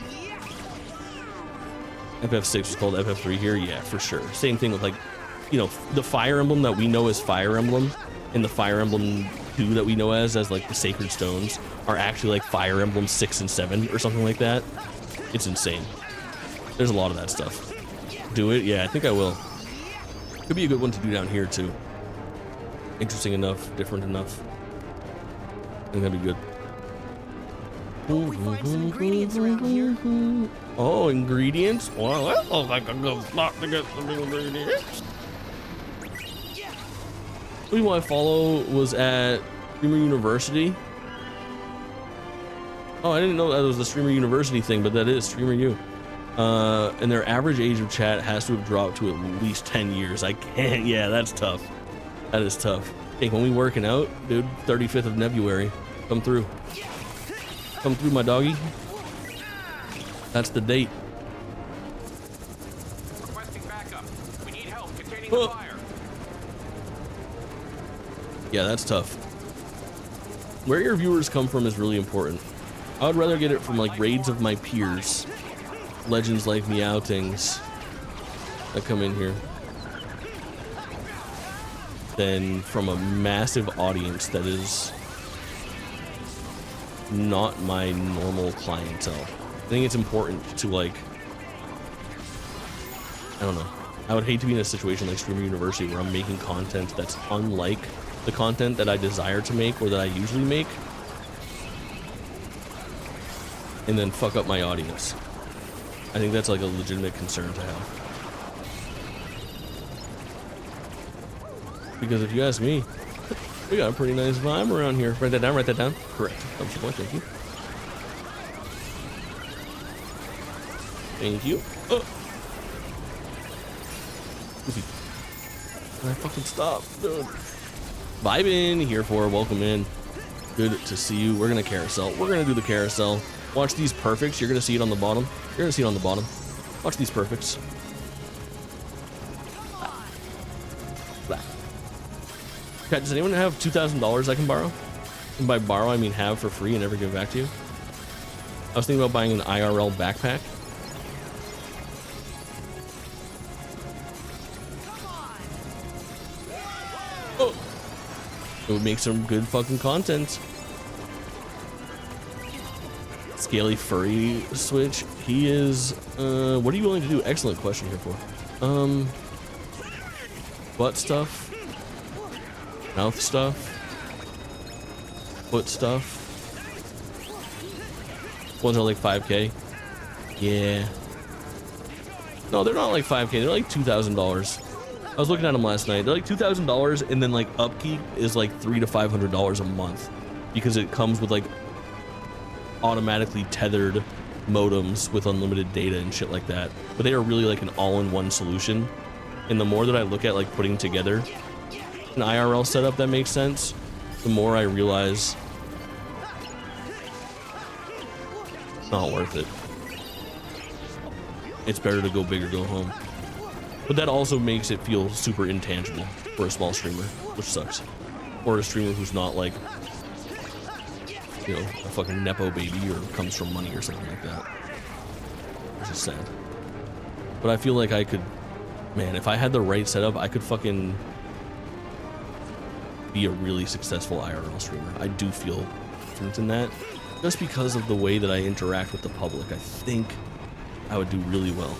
Speaker 1: FF6 was called FF3 here, yeah, for sure. Same thing with like, you know, the Fire Emblem that we know as Fire Emblem and the Fire Emblem 2 that we know as like the Sacred Stones are actually like Fire Emblem 6 and 7 or something like that. It's insane. There's a lot of that stuff. Do it? Yeah, I think I will. Could be a good one to do down here too. Interesting enough, different enough. I think that'd be good. Oh, ingredients? Well, that looks like a good spot to get some ingredients. Who I follow was at Streamer University. Oh, I didn't know that was the Streamer University thing, but that is Streamer U. And their average age of chat has to have dropped to at least 10 years. I can't, yeah, that's tough. That is tough. Hey, when we working out, dude, 35th of February, come through. Come through, my doggy. That's the date.
Speaker 2: Requesting backup. We need help containing the fire.
Speaker 1: Yeah, that's tough. Where your viewers come from is really important. I would rather get it from like raids of my peers, legends like Meowtings that come in here, than from a massive audience that is not my normal clientele. I think it's important to like, I don't know. I would hate to be in a situation like Streamer University where I'm making content that's unlike the content that I desire to make or that I usually make, and then fuck up my audience. I think that's like a legitimate concern to have. Because if you ask me, we got a pretty nice vibe around here. Write that down, write that down. Correct. Thumbs up, thank you. Thank you. Oh. I fucking stop, dude. Vibing here for, welcome in. Good to see you. We're gonna carousel. We're gonna do the carousel. Watch these perfects. You're gonna see it on the bottom. You're gonna see it on the bottom. Watch these perfects. Cat, does anyone have $2,000 I can borrow? And by borrow, I mean have for free and never give back to you. I was thinking about buying an IRL backpack. Oh. It would make some good fucking content. Scaly Furry Switch. He is, what are you willing to do? Excellent question here for. Butt stuff. Mouth stuff, foot stuff. Ones are like 5K. Yeah. No, they're not like 5K. They're like $2,000. I was looking at them last night. They're like $2,000, and then like upkeep is like $300 to $500 a month because it comes with like automatically tethered modems with unlimited data and shit like that. But they are really like an all-in-one solution. And the more that I look at like putting together an IRL setup that makes sense, the more I realize it's not worth it. It's better to go big or go home. But that also makes it feel super intangible for a small streamer, which sucks. Or a streamer who's not like, you know, a fucking Nepo baby or comes from money or something like that. Which is sad. But I feel like I could, man, if I had the right setup, I could fucking be a really successful IRL streamer. I do feel confident in that, just because of the way that I interact with the public. I think I would do really well.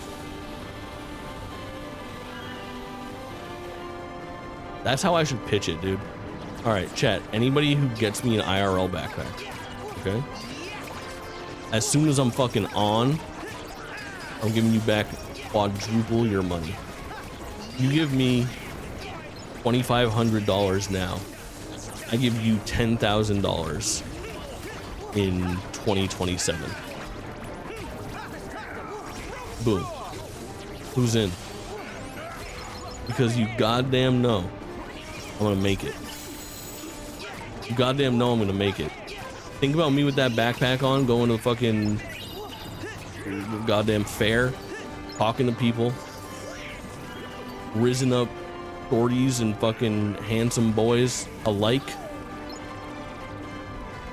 Speaker 1: That's how I should pitch it, dude. All right, chat. Anybody who gets me an IRL backpack, okay? As soon as I'm fucking on, I'm giving you back quadruple your money. You give me $2,500 now, I give you $10,000 in 2027. Boom. Who's in? Because you goddamn know I'm gonna make it. You goddamn know I'm gonna make it. Think about me with that backpack on, going to fucking goddamn fair, talking to people, risen up shorties and fucking handsome boys alike,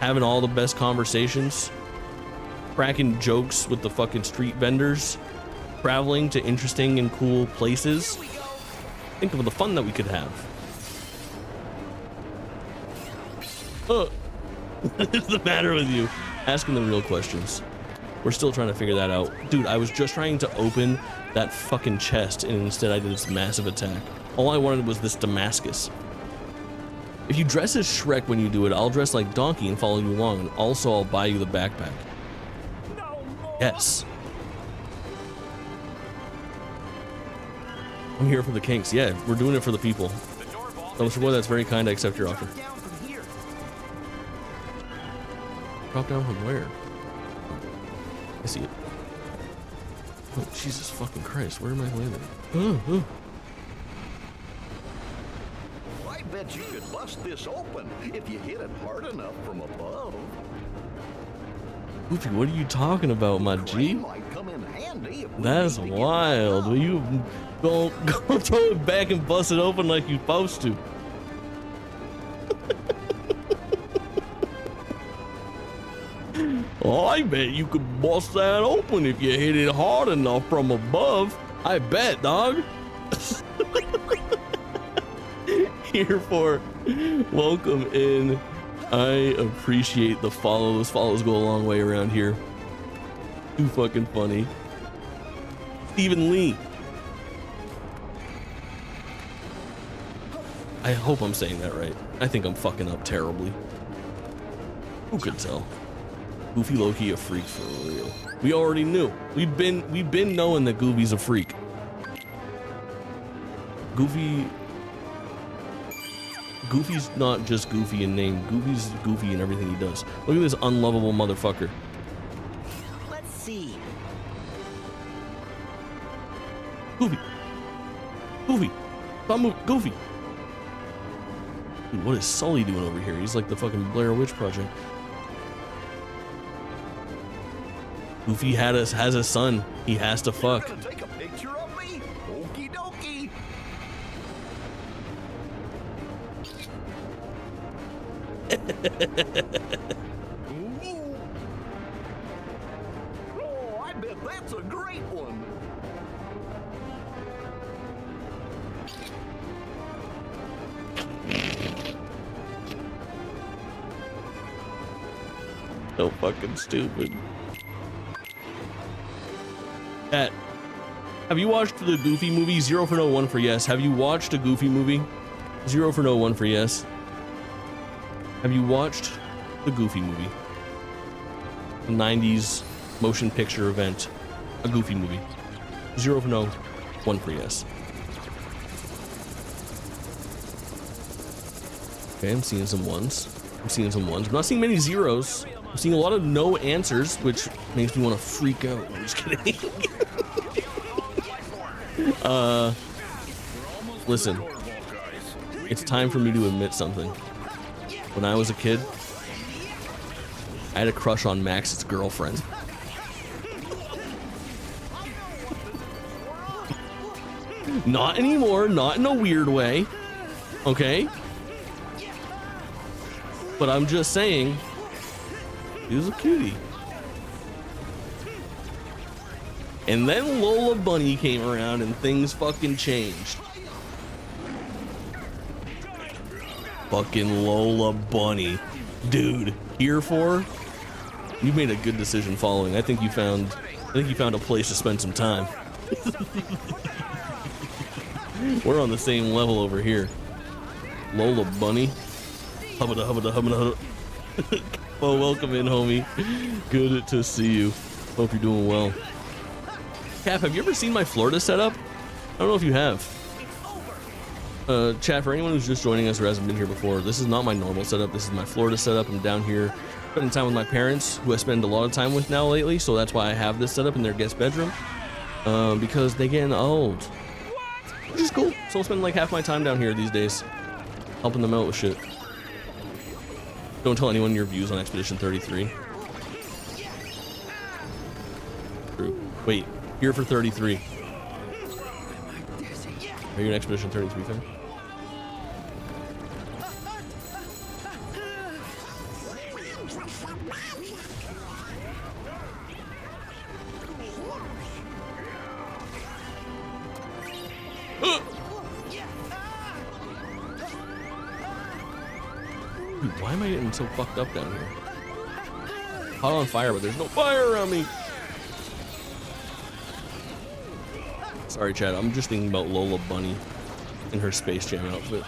Speaker 1: having all the best conversations, cracking jokes with the fucking street vendors, traveling to interesting and cool places. Think of the fun that we could have. What's the matter with you? Asking the real questions. We're still trying to figure that out. Dude, I was just trying to open that fucking chest and instead I did this massive attack. All I wanted was this Damascus. If you dress as Shrek when you do it, I'll dress like Donkey and follow you along, and also I'll buy you the backpack. Yes. I'm here for the kinks. Yeah, we're doing it for the people. So, Mr. Boy, that's very kind. I accept your offer. Drop down from where? I see it. Oh, Jesus fucking Christ. Where am I landing?
Speaker 6: I bet you could bust this open if you hit it hard enough from above.
Speaker 1: Goofy, what are you talking about, my G?
Speaker 6: Might come in handy if we
Speaker 1: That's
Speaker 6: need to get
Speaker 1: wild. Will you go throw it back and bust it open like you're supposed to? Oh, I bet you could bust that open if you hit it hard enough from above. I bet, dog. Here for welcome in. I appreciate the follow. Those follows go a long way around here. Too fucking funny. Stephen Lee. I hope I'm saying that right. I think I'm fucking up terribly. Who could tell? Goofy Loki a freak for real. We already knew. We've been knowing that Goofy's a freak. Goofy's not just goofy in name. Goofy's goofy in everything he does. Look at this unlovable motherfucker.
Speaker 4: Let's see.
Speaker 1: Goofy. Goofy. Stop moving. Goofy. Dude, what is Sully doing over here? He's like the fucking Blair Witch Project. Goofy has a son. He has to fuck.
Speaker 6: Gonna take a picture of me? Okie dokie. Oh, I bet that's a great one.
Speaker 1: So fucking stupid. Cat, have you watched the Goofy movie? 0 for no, 1 for yes. Have you watched a Goofy movie? 0 for no, 1 for yes. Have you watched the Goofy movie? The 90s motion picture event. A Goofy movie. 0 for no, 1 for yes. Okay, I'm seeing some ones. I'm not seeing many zeros. I'm seeing a lot of no answers, which makes me want to freak out. I'm just kidding. Listen, it's time for me to admit something. When I was a kid, I had a crush on Max's girlfriend. Not anymore, not in a weird way, okay? But I'm just saying, he was a cutie. And then Lola Bunny came around and things fucking changed. fucking Lola Bunny. Dude, here for? You made a good decision following. I think you found a place to spend some time. We're on the same level over here. Lola Bunny. Hubba hubba hubba. Oh, welcome in, homie. Good to see you. Hope you're doing well. Cap, have you ever seen my Florida setup? I don't know if you have. Chat, for anyone who's just joining us or hasn't been here before, this is not my normal setup. This is my Florida setup. I'm down here spending time with my parents, who I spend a lot of time with now lately, so that's why I have this setup in their guest bedroom. Because they getting old. Which is cool. So I'll spend like half my time down here these days, helping them out with shit. Don't tell anyone your views on Expedition 33. True. Wait, here for 33. Are you an Expedition 33 fan? Dude, why am I getting so fucked up down here? Hot on fire, but there's no fire around me. Sorry, Chad. I'm just thinking about Lola Bunny in her Space Jam outfit.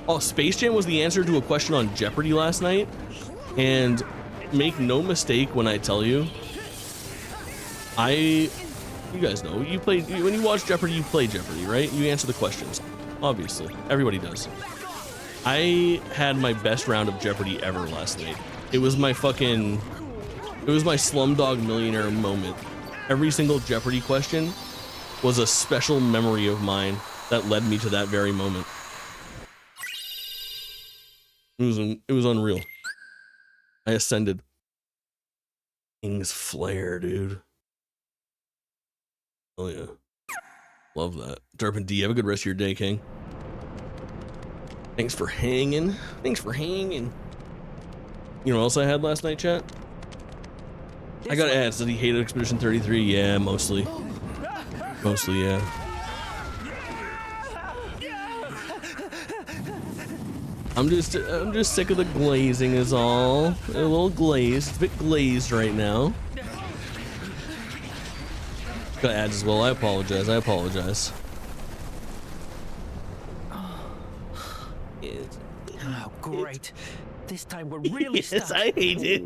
Speaker 1: Oh, Space Jam was the answer to a question on Jeopardy last night. And make no mistake when I tell you, you guys know, when you watch Jeopardy, you play Jeopardy, right? You answer the questions. Obviously. Everybody does. I had my best round of Jeopardy ever last night. It was my Slumdog Millionaire moment. Every single Jeopardy question was a special memory of mine that led me to that very moment. It was unreal. I ascended. King's Flare, dude. Oh yeah. Love that. Derpin D, have a good rest of your day, King. Thanks for hanging. You know what else I had last night, chat? I got ads that he hated Expedition 33. Yeah, mostly. Mostly, yeah. I'm just sick of the glazing is all. A little glazed. It's a bit glazed right now. Got ads as well. I apologize.
Speaker 2: Oh, great. This time we're really stuck.
Speaker 1: Yes, I hate it.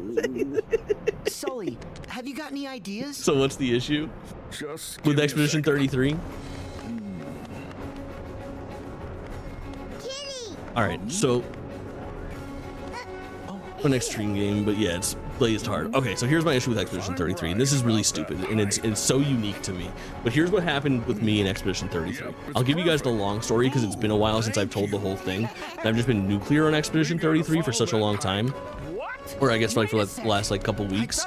Speaker 8: Sully, have you got any ideas?
Speaker 1: So what's the issue
Speaker 3: Just
Speaker 1: with Expedition 33? All right, so an extreme game, but yeah, it's blazed hard. Okay, so here's my issue with Expedition 33, and this is really stupid, and it's so unique to me. But here's what happened with me in Expedition 33. I'll give you guys the long story because it's been a while since I've told the whole thing. And I've just been nuclear on Expedition 33 for such a long time, or I guess like for the last like couple weeks,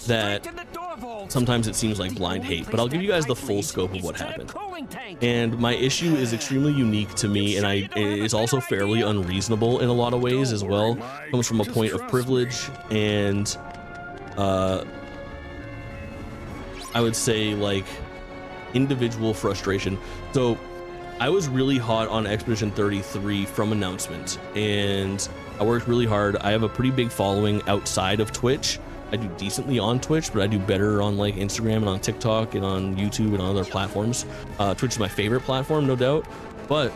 Speaker 1: that sometimes it seems like blind hate. But I'll give you guys the full scope of what happened. And my issue is extremely unique to me, and it's also fairly unreasonable in a lot of ways as well. It comes from a point of privilege and I would say like individual frustration. So I was really hot on Expedition 33 from announcement, and I worked really hard. I have a pretty big following outside of Twitch. I do decently on Twitch, but I do better on like Instagram and on TikTok and on YouTube and on other platforms. Twitch is my favorite platform, no doubt. But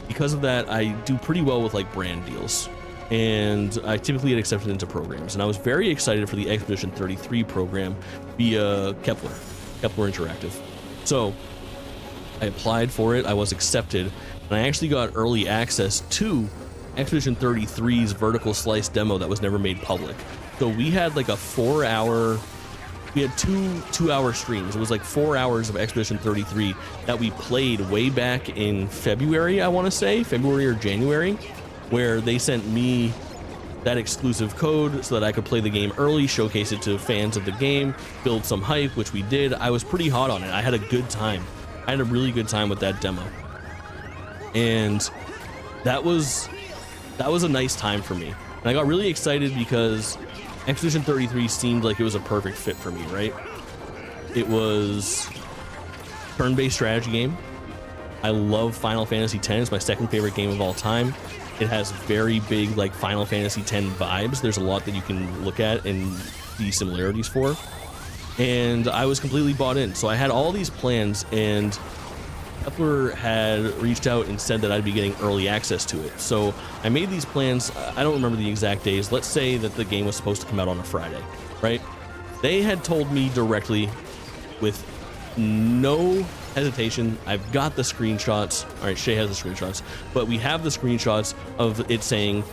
Speaker 1: because of that, I do pretty well with like brand deals, and I typically get accepted into programs. And I was very excited for the Expedition 33 program via Kepler Interactive. So I applied for it, I was accepted, and I actually got early access to Expedition 33's vertical slice demo that was never made public. So we had like a 4-hour, we had two hour streams. It was like 4 hours of Expedition 33 that we played way back in February, I want to say, February or January, where they sent me that exclusive code so that I could play the game early, showcase it to fans of the game, build some hype, which we did. I was pretty hot on it. I had a good time. I had a really good time with that demo. And that was a nice time for me. And I got really excited because Expedition 33 seemed like it was a perfect fit for me, right? It was turn-based strategy game. I love Final Fantasy X. It's my second favorite game of all time. It has very big like Final Fantasy X vibes. There's a lot that you can look at and see similarities for. And I was completely bought in. So I had all these plans, and Kepler had reached out and said that I'd be getting early access to it. So I made these plans. I don't remember the exact days. Let's say that the game was supposed to come out on a Friday, right? They had told me directly with no hesitation. I've got the screenshots. All right, Shay has the screenshots, but we have the screenshots of it saying,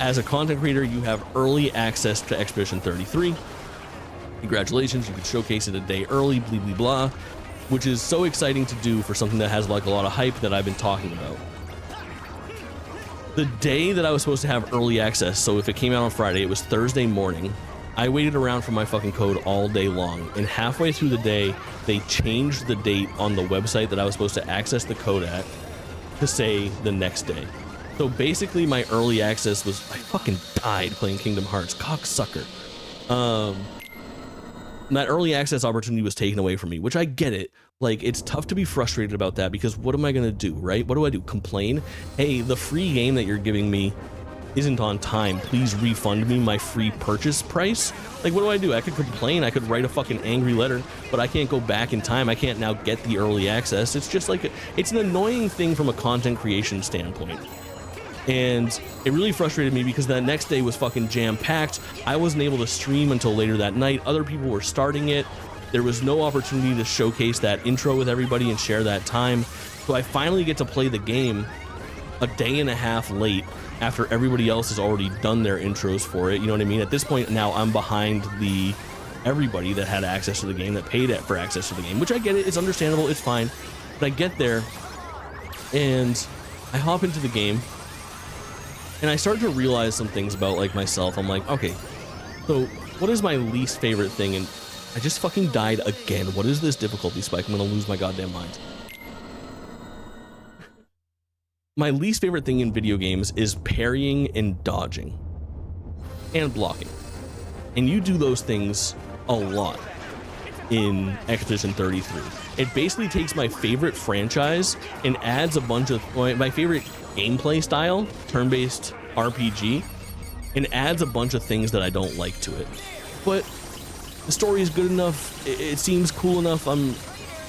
Speaker 1: as a content creator, you have early access to Expedition 33. Congratulations, you can showcase it a day early, blah, blah, blah, which is so exciting to do for something that has like a lot of hype that I've been talking about. The day that I was supposed to have early access, so if it came out on Friday, it was Thursday morning. I waited around for my fucking code all day long, and halfway through the day, they changed the date on the website that I was supposed to access the code at to say the next day. So basically my early access was, I fucking died playing Kingdom Hearts, cocksucker. That early access opportunity was taken away from me, which I get it. Like, it's tough to be frustrated about that, because what am I gonna do, right? What do I do? Complain? Hey, the free game that you're giving me isn't on time. Please refund me my free purchase price. Like, what do? I could complain. I could write a fucking angry letter, but I can't go back in time. I can't now get the early access. It's just like, it's an annoying thing from a content creation standpoint. And it really frustrated me because that next day was fucking jam-packed. I wasn't able to stream until later that night. Other people were starting it. There was no opportunity to showcase that intro with everybody and share that time. So I finally get to play the game a day and a half late after everybody else has already done their intros for it. You know what I mean? At this point now, I'm behind everybody that had access to the game, that paid for access to the game, which I get it. It's understandable. It's fine. But I get there and I hop into the game, and I start to realize some things about like myself. I'm like, okay, so what is my least favorite thing? And I just fucking died again. What is this difficulty spike? I'm gonna lose my goddamn mind. My least favorite thing in video games is parrying and dodging and blocking. And you do those things a lot in Expedition 33. It basically takes my favorite franchise and adds a bunch of my favorite gameplay style, turn-based RPG, and adds a bunch of things that I don't like to it. But the story is good enough, it seems cool enough, I'm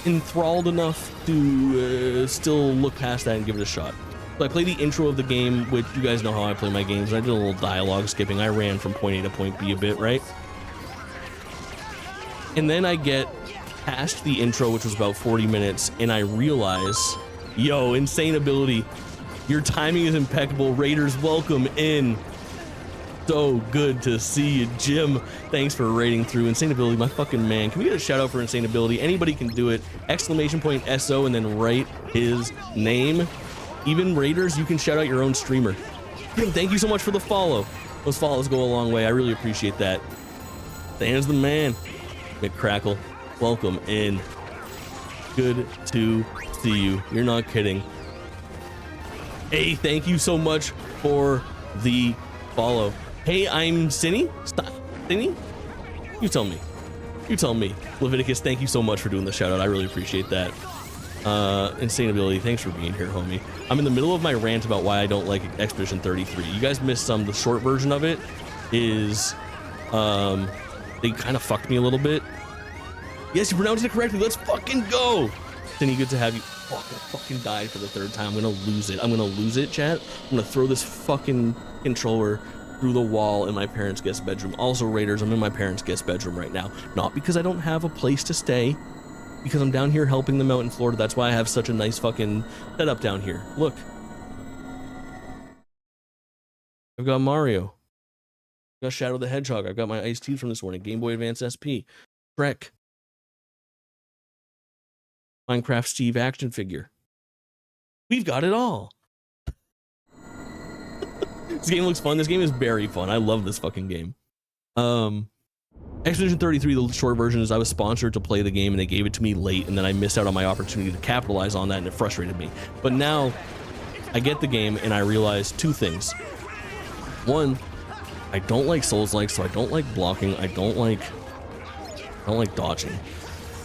Speaker 1: enthralled enough to still look past that and give it a shot. So I play the intro of the game, which you guys know how I play my games. I did a little dialogue skipping. I ran from point A to point B a bit, right? And then I get past the intro, which was about 40 minutes, and I realize, yo, Insane Ability, your timing is impeccable. Raiders, welcome in. So good to see you, Jim. Thanks for raiding through. Insane Ability, my fucking man. Can we get a shout out for Insane Ability? Anybody can do it. Exclamation point SO and then write his name. Even Raiders, you can shout out your own streamer. Jim, thank you so much for the follow. Those follows go a long way. I really appreciate that. Dan's the man. McCrackle, welcome in. Good to see you. You're not kidding. Hey, thank you so much for the follow. Hey, I'm Cinny. Stop. Cinny? You tell me. You tell me. Leviticus, thank you so much for doing the shout out. I really appreciate that. Insane Ability, thanks for being here, homie. I'm in the middle of my rant about why I don't like Expedition 33. You guys missed some. The short version of it is they kind of fucked me a little bit. Yes, you pronounced it correctly. Let's fucking go. Cinny, good to have you. Fuck, I fucking died for the third time. I'm gonna lose it. I'm gonna lose it, chat. I'm gonna throw this fucking controller through the wall in my parents' guest bedroom. Also, Raiders, I'm in my parents' guest bedroom right now. Not because I don't have a place to stay, because I'm down here helping them out in Florida. That's why I have such a nice fucking setup down here. Look. I've got Mario. I've got Shadow the Hedgehog. I've got my iced tea from this morning. Game Boy Advance SP. Shrek. Minecraft Steve action figure. We've got it all. This game looks fun. This game is very fun. I love this fucking game. Expedition 33, the short version, is I was sponsored to play the game and they gave it to me late, and then I missed out on my opportunity to capitalize on that, and it frustrated me. But now I get the game and I realize two things. One, I don't like Souls-like, so I don't like blocking. I don't like dodging.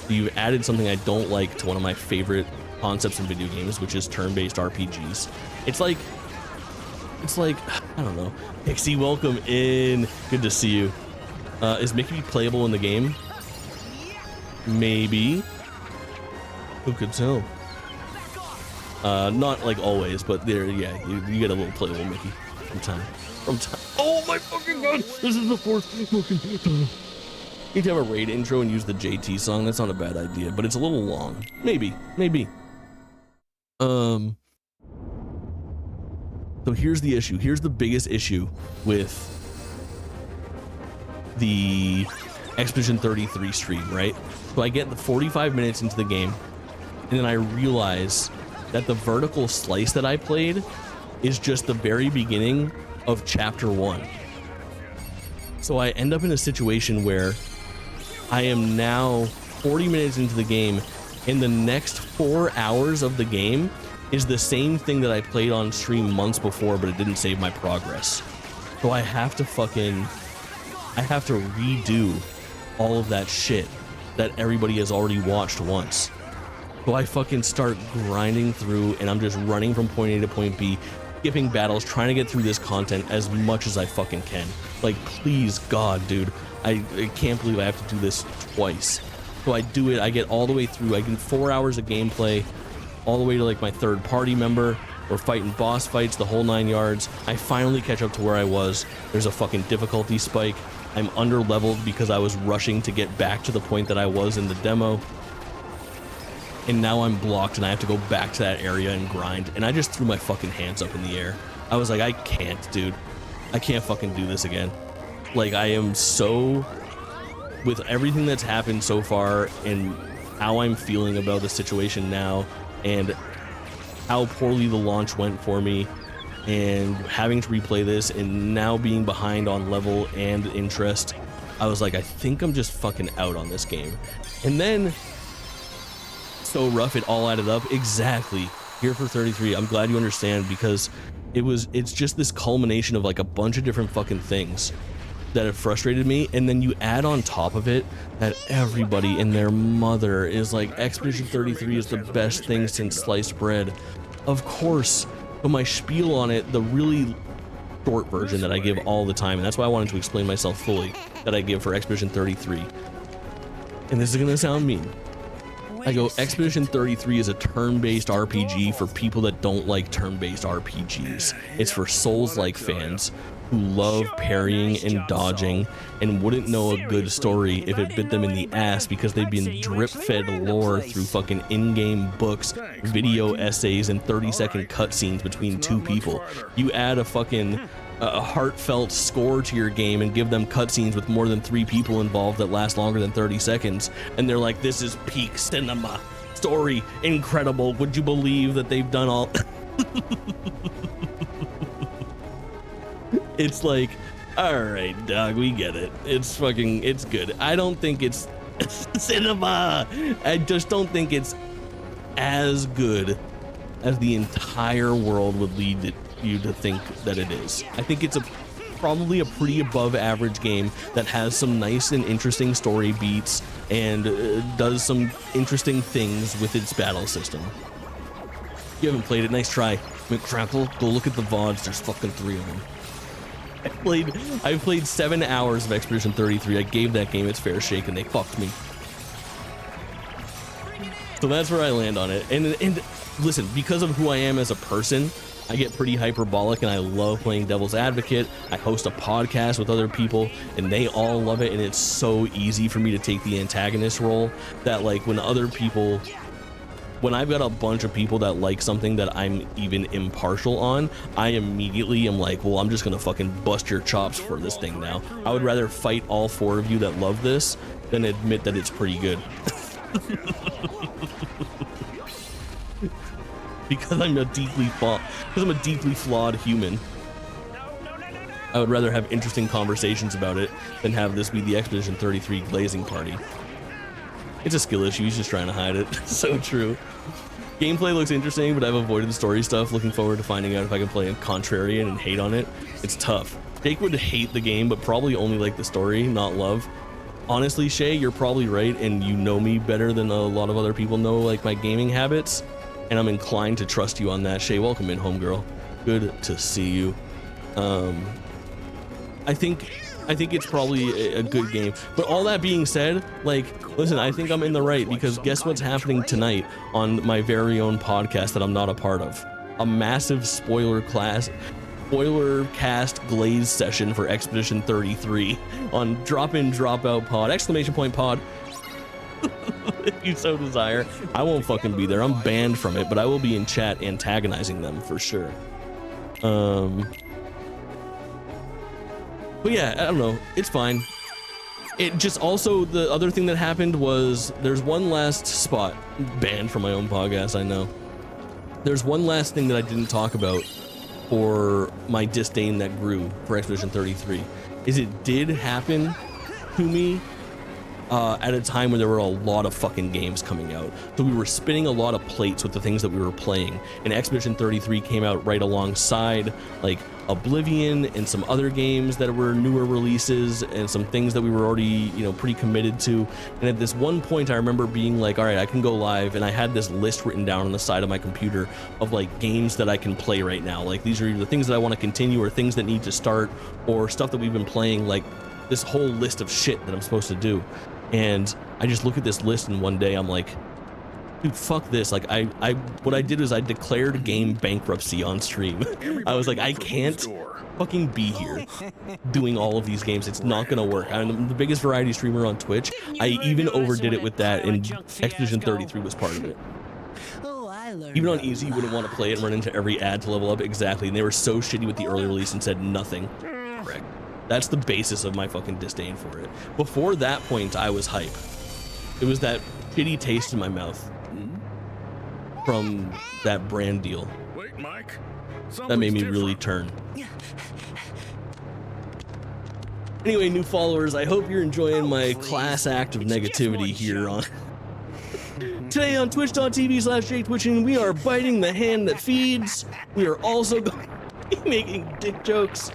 Speaker 1: You've added something I don't like to one of my favorite concepts in video games, which is turn-based RPGs. It's like I don't know. Pixie, welcome in. Good to see you. Is Mickey playable in the game? Maybe. Who could tell? Not like always, but there, yeah, you get a little playable Mickey from time. Oh my fucking god! This is the fourth fucking time. You need to have a raid intro and use the JT song. That's not a bad idea, but it's a little long. Maybe. So here's the issue. Here's the biggest issue with the Expedition 33 stream, right? So I get the 45 minutes into the game, and then I realize that the vertical slice that I played is just the very beginning of chapter 1. So I end up in a situation where I am now 40 minutes into the game, and the next 4 hours of the game is the same thing that I played on stream months before, but it didn't save my progress. So I have to redo all of that shit that everybody has already watched once. So I fucking start grinding through, and I'm just running from point A to point B, skipping battles, trying to get through this content as much as I fucking can. Like, please, God, dude, I can't believe I have to do this twice. So I do it, I get all the way through, I get 4 hours of gameplay, all the way to like my third party member. We're fighting boss fights, the whole 9 yards. I finally catch up to where I was. There's a fucking difficulty spike. I'm under leveled because I was rushing to get back to the point that I was in the demo. And now I'm blocked and I have to go back to that area and grind. And I just threw my fucking hands up in the air. I was like, I can't, dude. I can't fucking do this again. Like, I am so, with everything that's happened so far and how I'm feeling about the situation now and how poorly the launch went for me, and having to replay this and now being behind on level and interest, I was like, I think I'm just fucking out on this game. And then so rough, it all added up. Exactly. Here for 33. I'm glad you understand, because it's just this culmination of like a bunch of different fucking things that have frustrated me, and then you add on top of it that everybody and their mother is like, Expedition 33 is the best thing since sliced bread. Of course. But my spiel on it, the really short version that I give all the time, and that's why I wanted to explain myself fully, that I give for Expedition 33, and this is gonna sound mean, I go, Expedition 33 is a turn-based RPG for people that don't like turn-based RPGs. It's for Souls-like fans who love parrying and dodging and wouldn't know a good story if it bit them in the ass because they've been drip-fed lore through fucking in-game books, video essays, and 30-second cutscenes between two people. You add a fucking heartfelt score to your game and give them cutscenes with more than 3 people involved that last longer than 30 seconds, and they're like, this is peak cinema. Story incredible. Would you believe that they've done all... It's like, all right, dog, we get it. It's good. I don't think it's cinema. I just don't think it's as good as the entire world would lead you to think that it is. I think it's probably a pretty above average game that has some nice and interesting story beats and does some interesting things with its battle system. If you haven't played it, nice try. McCrackle, go look at the VODs. There's fucking 3 of them. I played 7 hours of Expedition 33. I gave that game its fair shake and they fucked me. So that's where I land on it. And listen, because of who I am as a person, I get pretty hyperbolic and I love playing devil's advocate. I host a podcast with other people and they all love it, and it's so easy for me to take the antagonist role that, like, when I've got a bunch of people that like something that I'm even impartial on, I immediately am like, well, I'm just gonna fucking bust your chops for this thing now. I would rather fight all 4 of you that love this than admit that it's pretty good. Because I'm a deeply flawed human. I would rather have interesting conversations about it than have this be the Expedition 33 glazing party. It's a skill issue, he's just trying to hide it. So true. Gameplay looks interesting, but I've avoided the story stuff. Looking forward to finding out if I can play a Contrarian and hate on it. It's tough. Jake would hate the game, but probably only like the story, not love. Honestly, Shay, you're probably right, and you know me better than a lot of other people know, like, my gaming habits. and I'm inclined to trust you on that. Shay, welcome in, homegirl. Good to see you. I think it's probably a good game. But all that being said, like, listen, I think I'm in the right, because guess what's happening tonight on my very own podcast that I'm not a part of? A massive spoiler cast glaze session for Expedition 33 on Drop In Drop Out Pod, !pod. If you so desire. I won't fucking be there. I'm banned from it, but I will be in chat antagonizing them for sure. But yeah, I don't know. It's fine. It just also, the other thing that happened was there's one last spot, banned from my own podcast, I know. There's one last thing that I didn't talk about for my disdain that grew for Expedition 33, is it did happen to me at a time when there were a lot of fucking games coming out. So we were spinning a lot of plates with the things that we were playing, and Expedition 33 came out right alongside like Oblivion and some other games that were newer releases and some things that we were already, you know, pretty committed to. And at this one point I remember being like, all right, I can go live, and I had this list written down on the side of my computer of like games that I can play right now. Like, these are either things that I want to continue or things that need to start or stuff that we've been playing, like this whole list of shit that I'm supposed to do. And I just look at this list, and one day I'm like, dude, fuck this. Like, what I did is I declared game bankruptcy on stream. I was like, I can't fucking be here doing all of these games. It's not gonna work. I'm the biggest variety streamer on Twitch. I even overdid it with that, and Expedition 33 was part of it. Even on easy, you wouldn't want to play it and run into every ad to level up. Exactly. And they were so shitty with the early release and said nothing. Correct. That's the basis of my fucking disdain for it. Before that point, I was hype. It was that shitty taste in my mouth from that brand deal
Speaker 3: Wait, Mike.
Speaker 1: that made me really turn. Anyway, new followers, I hope you're enjoying my class act of negativity here on today on twitch.tv/JakeTwitching. We are biting the hand that feeds. We are also going to be making dick jokes.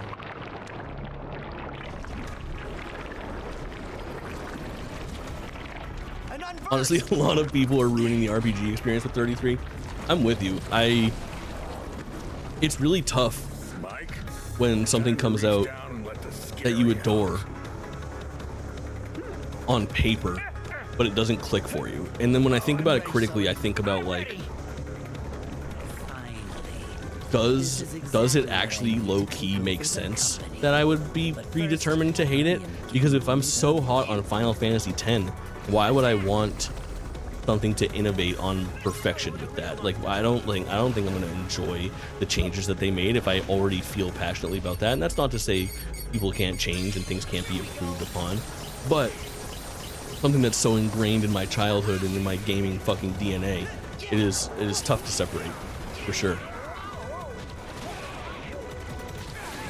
Speaker 1: Honestly, a lot of people are ruining the RPG experience with 33. I'm with you. It's really tough when something comes out that you adore on paper, but it doesn't click for you. And then when I think about it critically, I think about like, does it actually low-key make sense that I would be predetermined to hate it? Because if I'm so hot on Final Fantasy X, why would I want something to innovate on perfection with that? Like, I don't think I'm going to enjoy the changes that they made if I already feel passionately about that. And that's not to say people can't change and things can't be improved upon, but something that's so ingrained in my childhood and in my gaming fucking DNA, it is tough to separate, for sure.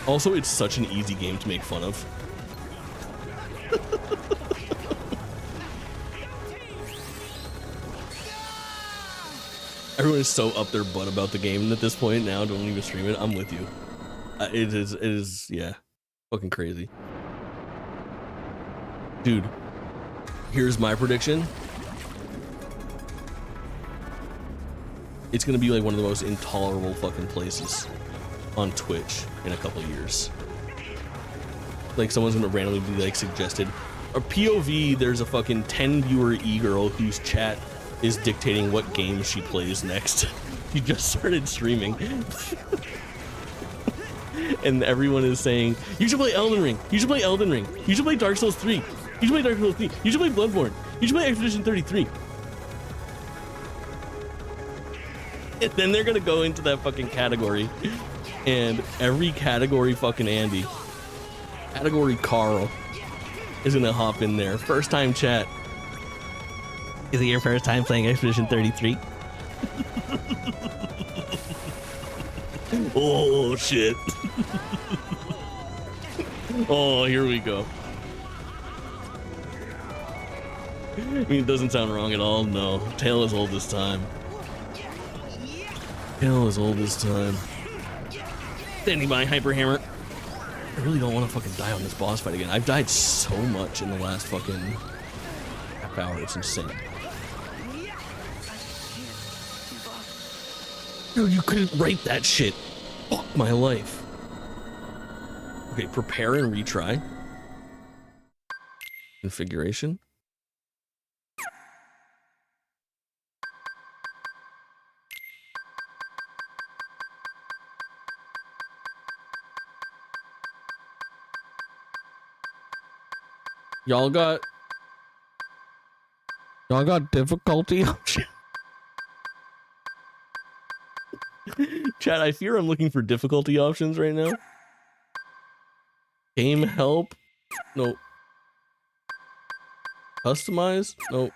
Speaker 1: Also, it's such an easy game to make fun of. Everyone is so up their butt about the game at this point now, don't even stream it. I'm with you. It is, yeah, fucking crazy. Dude, here's my prediction. It's gonna be like one of the most intolerable fucking places on Twitch in a couple years. Like, someone's gonna randomly be like suggested, or POV, there's a fucking 10 viewer e-girl whose chat is dictating what game she plays next. She just started streaming. And everyone is saying, you should play Elden Ring, you should play Elden Ring, you should play Dark Souls 3, you should play Dark Souls 3, you should play Bloodborne, you should play Expedition 33. And then they're gonna go into that fucking category, and every category fucking Andy, category Carl, is gonna hop in there. First time chat. Is it your first time playing Expedition 33? Oh, shit. Oh, here we go. I mean, it doesn't sound wrong at all. No. Tale as old as time. Tale as old as time. Standing by, Hyper Hammer. I really don't want to fucking die on this boss fight again. I've died so much in the last fucking half hour. It's insane. Dude, you couldn't write that shit. Fuck my life. Okay, prepare and retry. Configuration. Y'all got difficulty option. Chat, I fear I'm looking for difficulty options right now. Game help? No. Customize? No.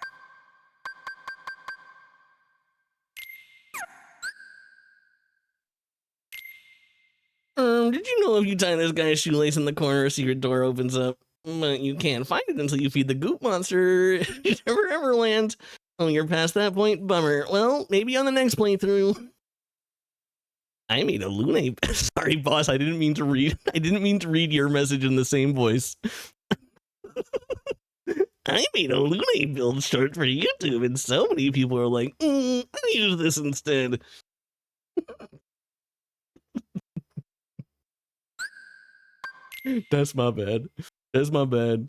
Speaker 1: Did you know if you tie this guy's shoelace in the corner, a secret door opens up? But you can't find it until you feed the goop monster. If you never ever land. Oh, you're past that point? Bummer. Well, maybe on the next playthrough. I made a Lune. Sorry, boss. I didn't mean to read your message in the same voice. I made a Lune build short for YouTube, and so many people are like, I'll use this instead. That's my bad. That's my bad.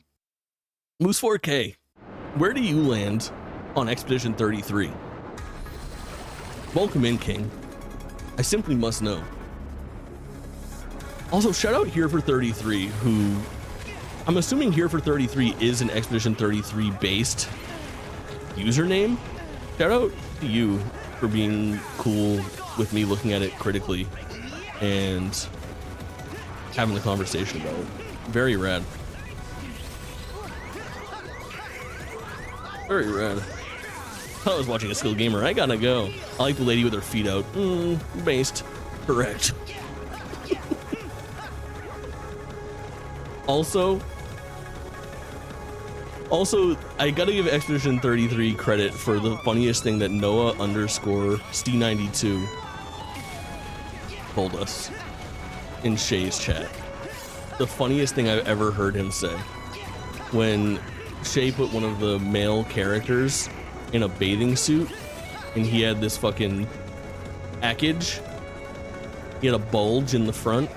Speaker 1: Moose 4K, where do you land on Expedition 33? Welcome in, King. I simply must know. Also, shout out Here for 33, who I'm assuming Here for 33 is an Expedition 33 based username. Shout out to you for being cool with me looking at it critically and having the conversation about it. Very rad. Very rad. I was watching a skill gamer. I gotta go. I like the lady with her feet out. Based. Correct. Also, I gotta give Expedition 33 credit for the funniest thing that Noah _ St92 told us in Shay's chat. The funniest thing I've ever heard him say. When Shay put one of the male characters in a bathing suit and he had this fucking package. He had a bulge in the front.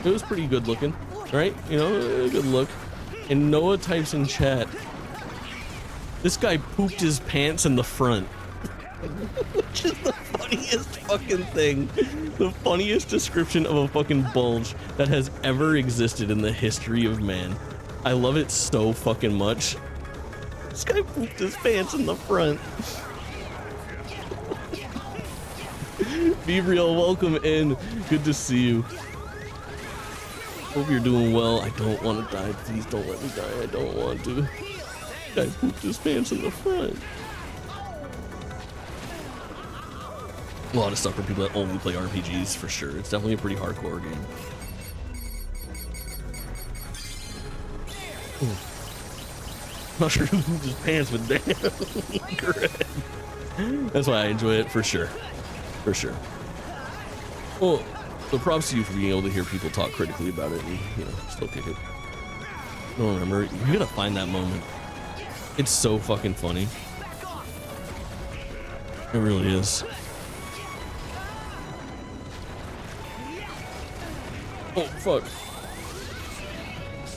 Speaker 1: It was pretty good looking, right? You know, a good look. And Noah types in chat, this guy pooped his pants in the front. Which is the funniest fucking thing. The funniest description of a fucking bulge that has ever existed in the history of man. I love it so fucking much. This guy pooped his pants in the front. Be real, welcome in. Good to see you. Hope you're doing well. I don't want to die. Please don't let me die. I don't want to. Guy pooped his pants in the front. A lot of stuff for people that only play RPGs, for sure. It's definitely a pretty hardcore game. Ooh. Not sure who moved his pants, but damn. Correct. That's why I enjoy it, for sure. For sure. Well, so props to you for being able to hear people talk critically about it and, you know, still kick it. No, remember, you gotta find that moment. It's so fucking funny. It really is. Oh, fuck.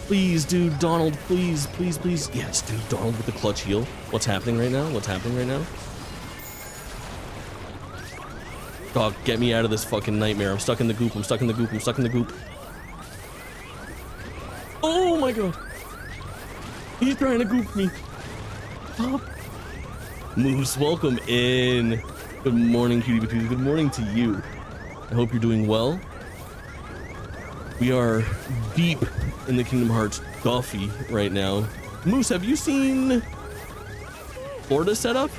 Speaker 1: Please, dude, Donald, please, please, please. Yes, dude, Donald with the clutch heal. What's happening right now? What's happening right now? Dog, get me out of this fucking nightmare. I'm stuck in the goop. I'm stuck in the goop. I'm stuck in the goop. Oh my god. He's trying to goop me. Stop. Moose, welcome in. Good morning, cutie patootie. Good morning to you. I hope you're doing well. We are deep in the Kingdom Hearts Duffy right now. Moose, have you seen Florida setup?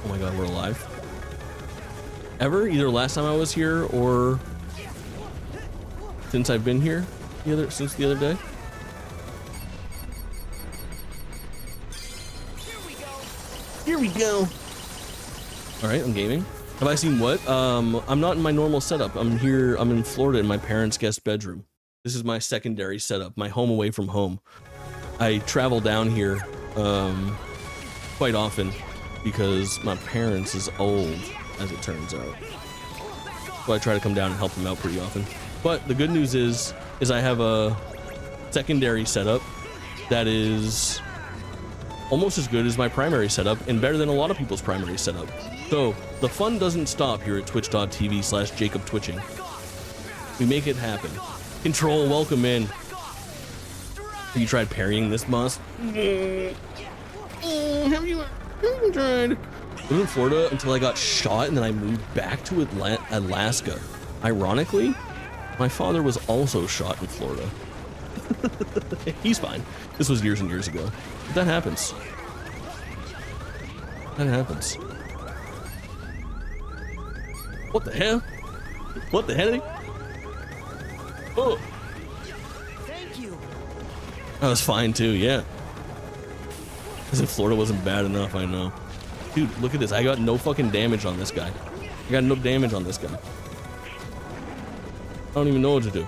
Speaker 1: Oh my god, we're alive. Ever? Either last time I was here or since I've been here since the other day? Here we go. All right, I'm gaming. Have I seen what? I'm not in my normal setup. I'm here. I'm in Florida in my parents' guest bedroom. This is my secondary setup, my home away from home. I travel down here quite often because my parents is old, as it turns out. So I try to come down and help them out pretty often. But the good news is I have a secondary setup that is almost as good as my primary setup and better than a lot of people's primary setup. So the fun doesn't stop here at twitch.tv/Jacob Twitching. We make it happen. Control, welcome in. Have you tried parrying this boss? Have you tried? I lived in Florida until I got shot and then I moved back to Alaska. Ironically, my father was also shot in Florida. He's fine. This was years and years ago. But that happens. That happens. What the hell? What the hell? Oh.
Speaker 8: Thank you.
Speaker 1: That was fine too, yeah. As if Florida wasn't bad enough, I know. Dude, look at this. I got no fucking damage on this guy. I got no damage on this guy. I don't even know what to do.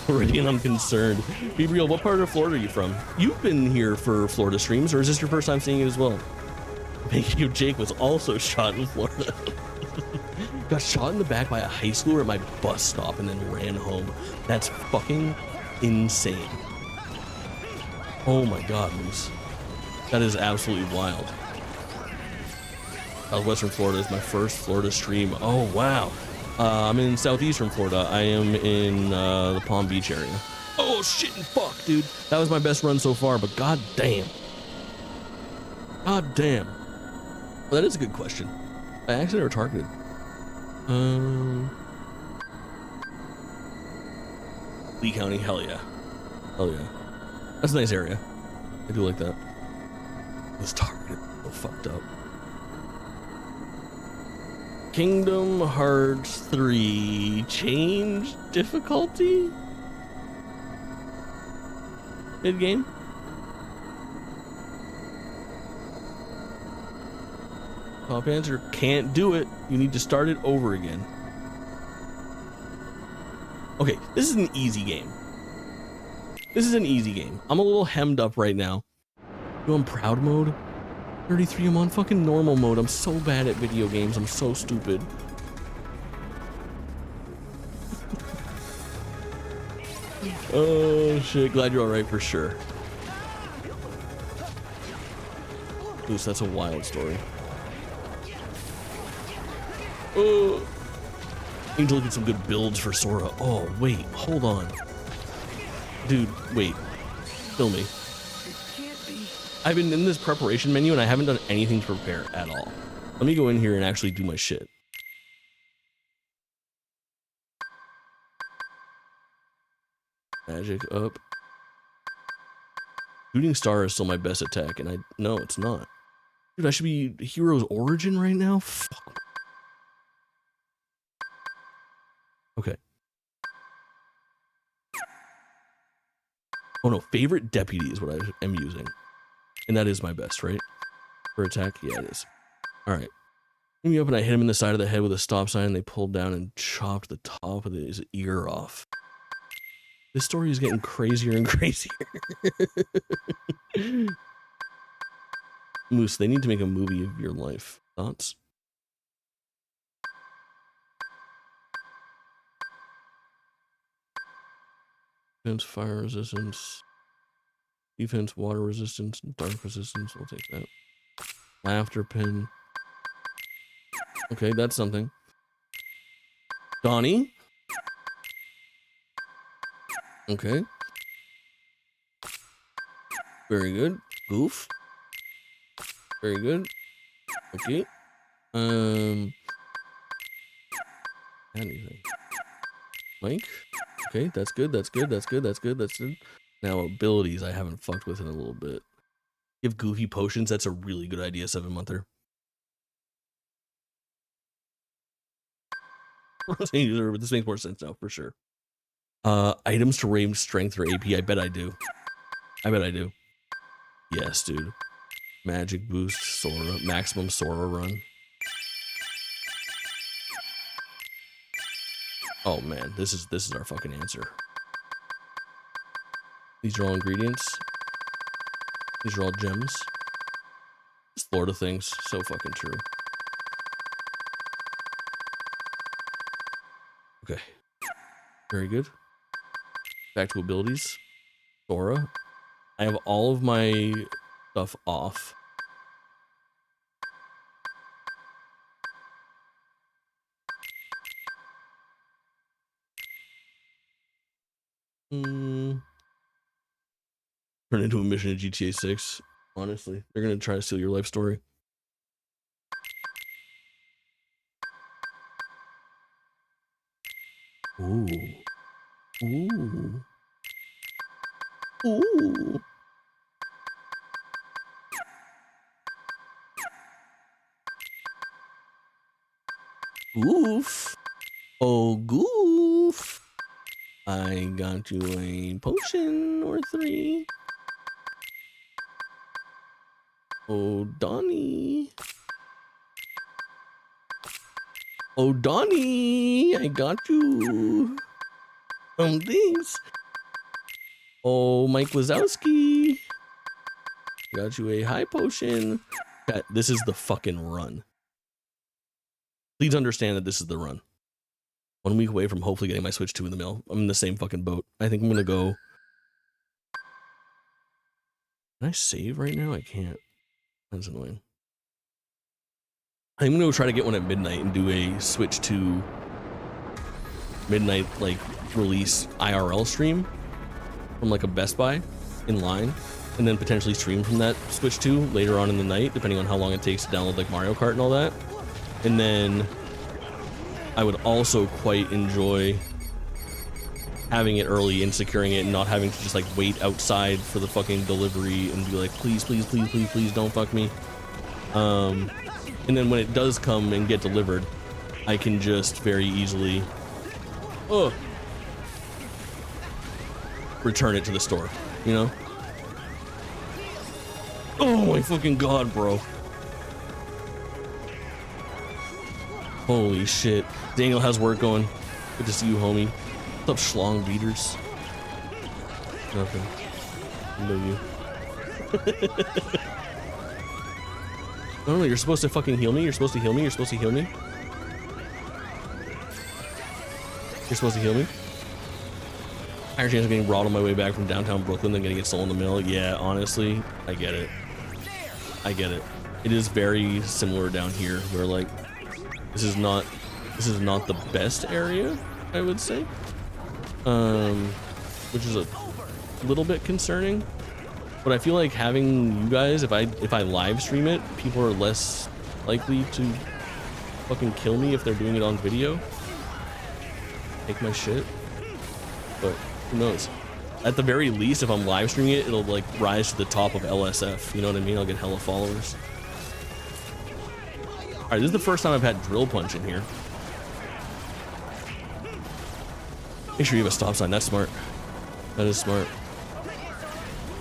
Speaker 1: Already and I'm concerned. Be real, what part of Florida are you from? You've been here for Florida streams, or is this your first time seeing it as well? Thank you, Jake was also shot in Florida. Got shot in the back by a high schooler at my bus stop and then ran home. That's fucking insane. Oh my god, Moose. That is absolutely wild. Southwestern Florida is my first Florida stream. Oh, wow. I'm in southeastern Florida. I am in the Palm Beach area. Oh, shit and fuck, dude. That was my best run so far, but god damn. God damn. Well, that is a good question. I actually never targeted. Lee County, hell yeah. Hell yeah. That's a nice area. I do like that. It was targeted. So fucked up. Kingdom Hearts 3 change difficulty? Mid-game? Top answer, can't do it. You need to start it over again. Okay, this is an easy game. This is an easy game. I'm a little hemmed up right now. You on proud mode? 33, I'm on fucking normal mode. I'm so bad at video games. I'm so stupid. Oh shit, glad you're alright for sure. Goose, that's a wild story. Oh, need to look at some good builds for Sora. Oh, wait, hold on. Dude, wait. Kill me. I've been in this preparation menu and I haven't done anything to prepare at all. Let me go in here and actually do my shit. Magic up. Shooting star is still my best attack, and no, it's not. Dude, I should be Hero's Origin right now? Fuck. Okay. Oh no, favorite deputy is what I am using. And that is my best, right? For attack? Yeah, it is. Alright. Me up and I hit him in the side of the head with a stop sign and they pulled down and chopped the top of his ear off. This story is getting crazier and crazier. Moose, they need to make a movie of your life. Thoughts? Defense, fire resistance. Defense, water resistance, dark resistance. We'll take that. Laughter pin. Okay, that's something. Donnie. Okay. Very good. Goof. Very good. Okay. Anything. Mike. Okay, that's good. That's good. That's good. That's good. That's good. Now abilities I haven't fucked with in a little bit. Give Goofy potions. That's a really good idea, 7-monther. This makes more sense now for sure. Items to range strength or AP. I bet I do. I bet I do. Yes, dude. Magic boost, Sora, maximum Sora run. Oh man, this is our fucking answer. These are all ingredients. These are all gems. It's Florida things. So fucking true. Okay. Very good. Back to abilities. Sora. I have all of my stuff off. Turn into a mission in GTA 6. Honestly, they're gonna try to steal your life story. Ooh. Ooh. Ooh. Goof. Oh, goof. I got you a potion or 3. Oh, Donnie. Oh, Donnie, I got you. Thanks. Oh, Mike Wazowski. Got you a high potion. This is the fucking run. Please understand that this is the run. 1 week away from hopefully getting my Switch 2 in the mail. I'm in the same fucking boat. I think I'm gonna go. Can I save right now? I can't. That's annoying. I'm gonna go try to get one at midnight and do a Switch 2 midnight like release IRL stream from like a Best Buy in line, and then potentially stream from that Switch 2 later on in the night, depending on how long it takes to download like Mario Kart and all that. And then I would also quite enjoy having it early and securing it and not having to just like wait outside for the fucking delivery and be like, please, please, please, please, please don't fuck me. And then when it does come and get delivered, I can just very easily return it to the store, you know? Oh my fucking god, bro. Holy shit. Daniel, how's work going? Good to see you, homie. What's up, schlong beaters? Nothing. I love you. No, you're supposed to fucking heal me. You're supposed to heal me. You're supposed to heal me. You're supposed to heal me. Higher chance of getting robbed on my way back from downtown Brooklyn than getting it stolen in the mail. Yeah, honestly, I get it. I get it. It is very similar down here, where like this is not the best area, I would say, which is a little bit concerning. But I feel like having you guys, if I live stream it, people are less likely to fucking kill me if they're doing it on video. Take my shit. But who knows? At the very least, if I'm live streaming it, it'll like rise to the top of LSF. You know what I mean? I'll get hella followers. All right, this is the first time I've had Drill Punch in here. Make sure you have a stop sign. That's smart. That is smart.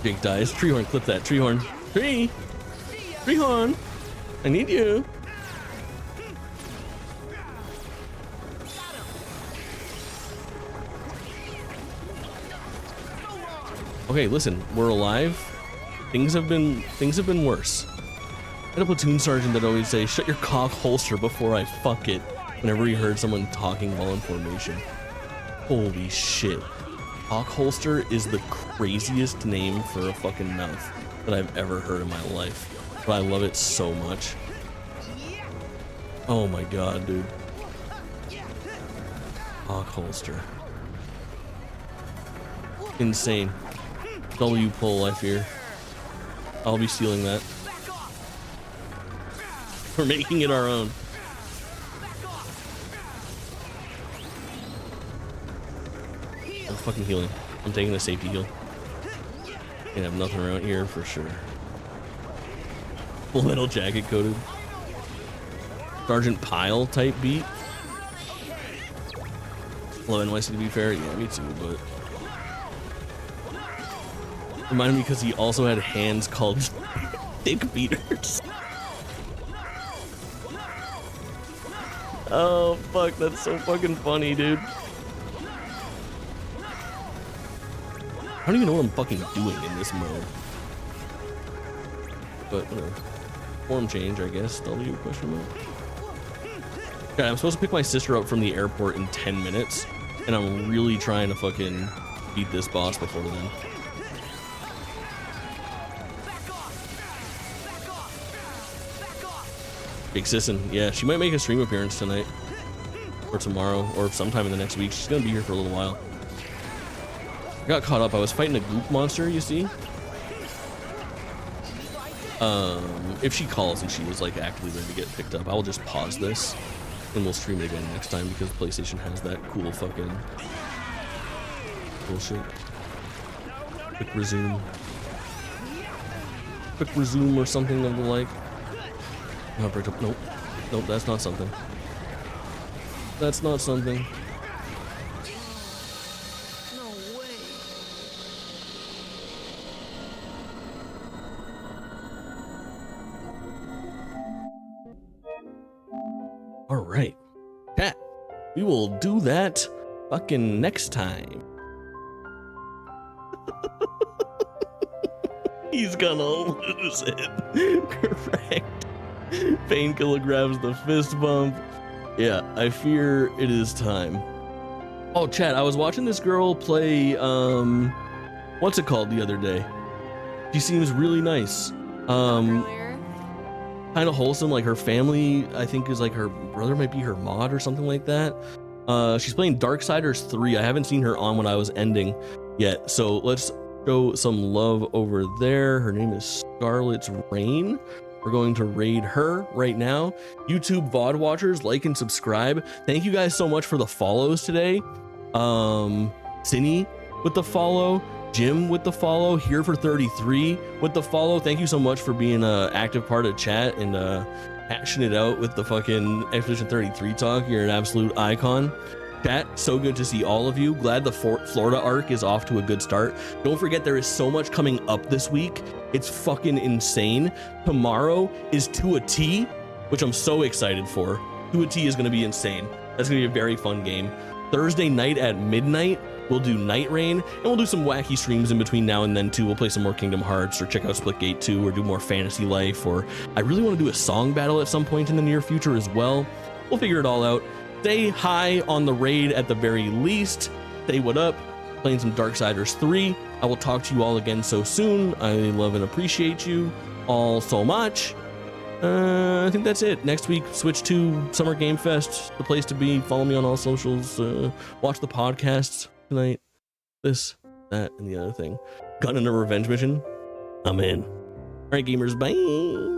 Speaker 1: Jake dies. Treehorn, clip that. Treehorn. Treehorn. I need you. Okay, listen, we're alive. Things have been worse. I had a platoon sergeant that always say, "Shut your cock holster before I fuck it," whenever he heard someone talking while in formation. Holy shit. Cock holster is the craziest name for a fucking mouth that I've ever heard in my life. But I love it so much. Oh my god, dude. Cock holster. Insane. W pull, I fear. I'll be stealing that. We're making it our own. I'm fucking healing. I'm taking a safety heal. Can't have nothing around here for sure. Full Metal Jacket coated. Sergeant Pyle type beat. Love NYC to be fair. Yeah, me too, but reminded me because he also had hands called dick beaters. Oh fuck, that's so fucking funny, dude. I don't even know what I'm fucking doing in this mode. But whatever. Form change, I guess. W question mark. Okay, I'm supposed to pick my sister up from the airport in 10 minutes, and I'm really trying to fucking beat this boss before then. Big Sisson, yeah, she might make a stream appearance tonight, or tomorrow, or sometime in the next week. She's gonna be here for a little while. I got caught up. I was fighting a goop monster, you see. If she calls and she was like actively ready to get picked up, I'll just pause this and we'll stream it again next time because PlayStation has that cool fucking bullshit. Quick resume or something of the like. No, break up. Nope, that's not something. That's not something. All right, chat. We will do that fucking next time. He's gonna lose it. Correct. Painkiller grabs the fist bump. Yeah, I fear it is time. Oh, chat, I was watching this girl play, what's it called the other day? She seems really nice. Kind of wholesome, like her family, I think, is like her brother might be her mod or something like that. She's playing Darksiders 3. I haven't seen her on when I was ending yet, so let's show some love over there. Her name is Scarlet's Rain. We're going to raid her right now. YouTube VOD watchers, like and subscribe. Thank you guys so much for the follows today. Cindy with the follow. Jim with the follow, here for 33 with the follow. Thank you so much for being an active part of chat and hashing it out with the fucking Expedition 33 talk. You're an absolute icon. Chat, so good to see all of you. Glad the Florida arc is off to a good start. Don't forget there is so much coming up this week. It's fucking insane. Tomorrow is To a T, which I'm so excited for. To a T is going to be insane. That's going to be a very fun game. Thursday night at midnight, we'll do Night Rain, and we'll do some wacky streams in between now and then too. We'll play some more Kingdom Hearts or check out Splitgate 2 or do more Fantasy Life, or I really want to do a song battle at some point in the near future as well. We'll figure it all out. Stay high on the raid at the very least. Say what up. Playing some Darksiders 3. I will talk to you all again so soon. I love and appreciate you all so much. I think that's it. Next week, switch to Summer Game Fest, the place to be. Follow me on all socials. Watch the podcasts tonight. This, that, and the other thing. Gun in a revenge mission. I'm in. All right, gamers. Bye.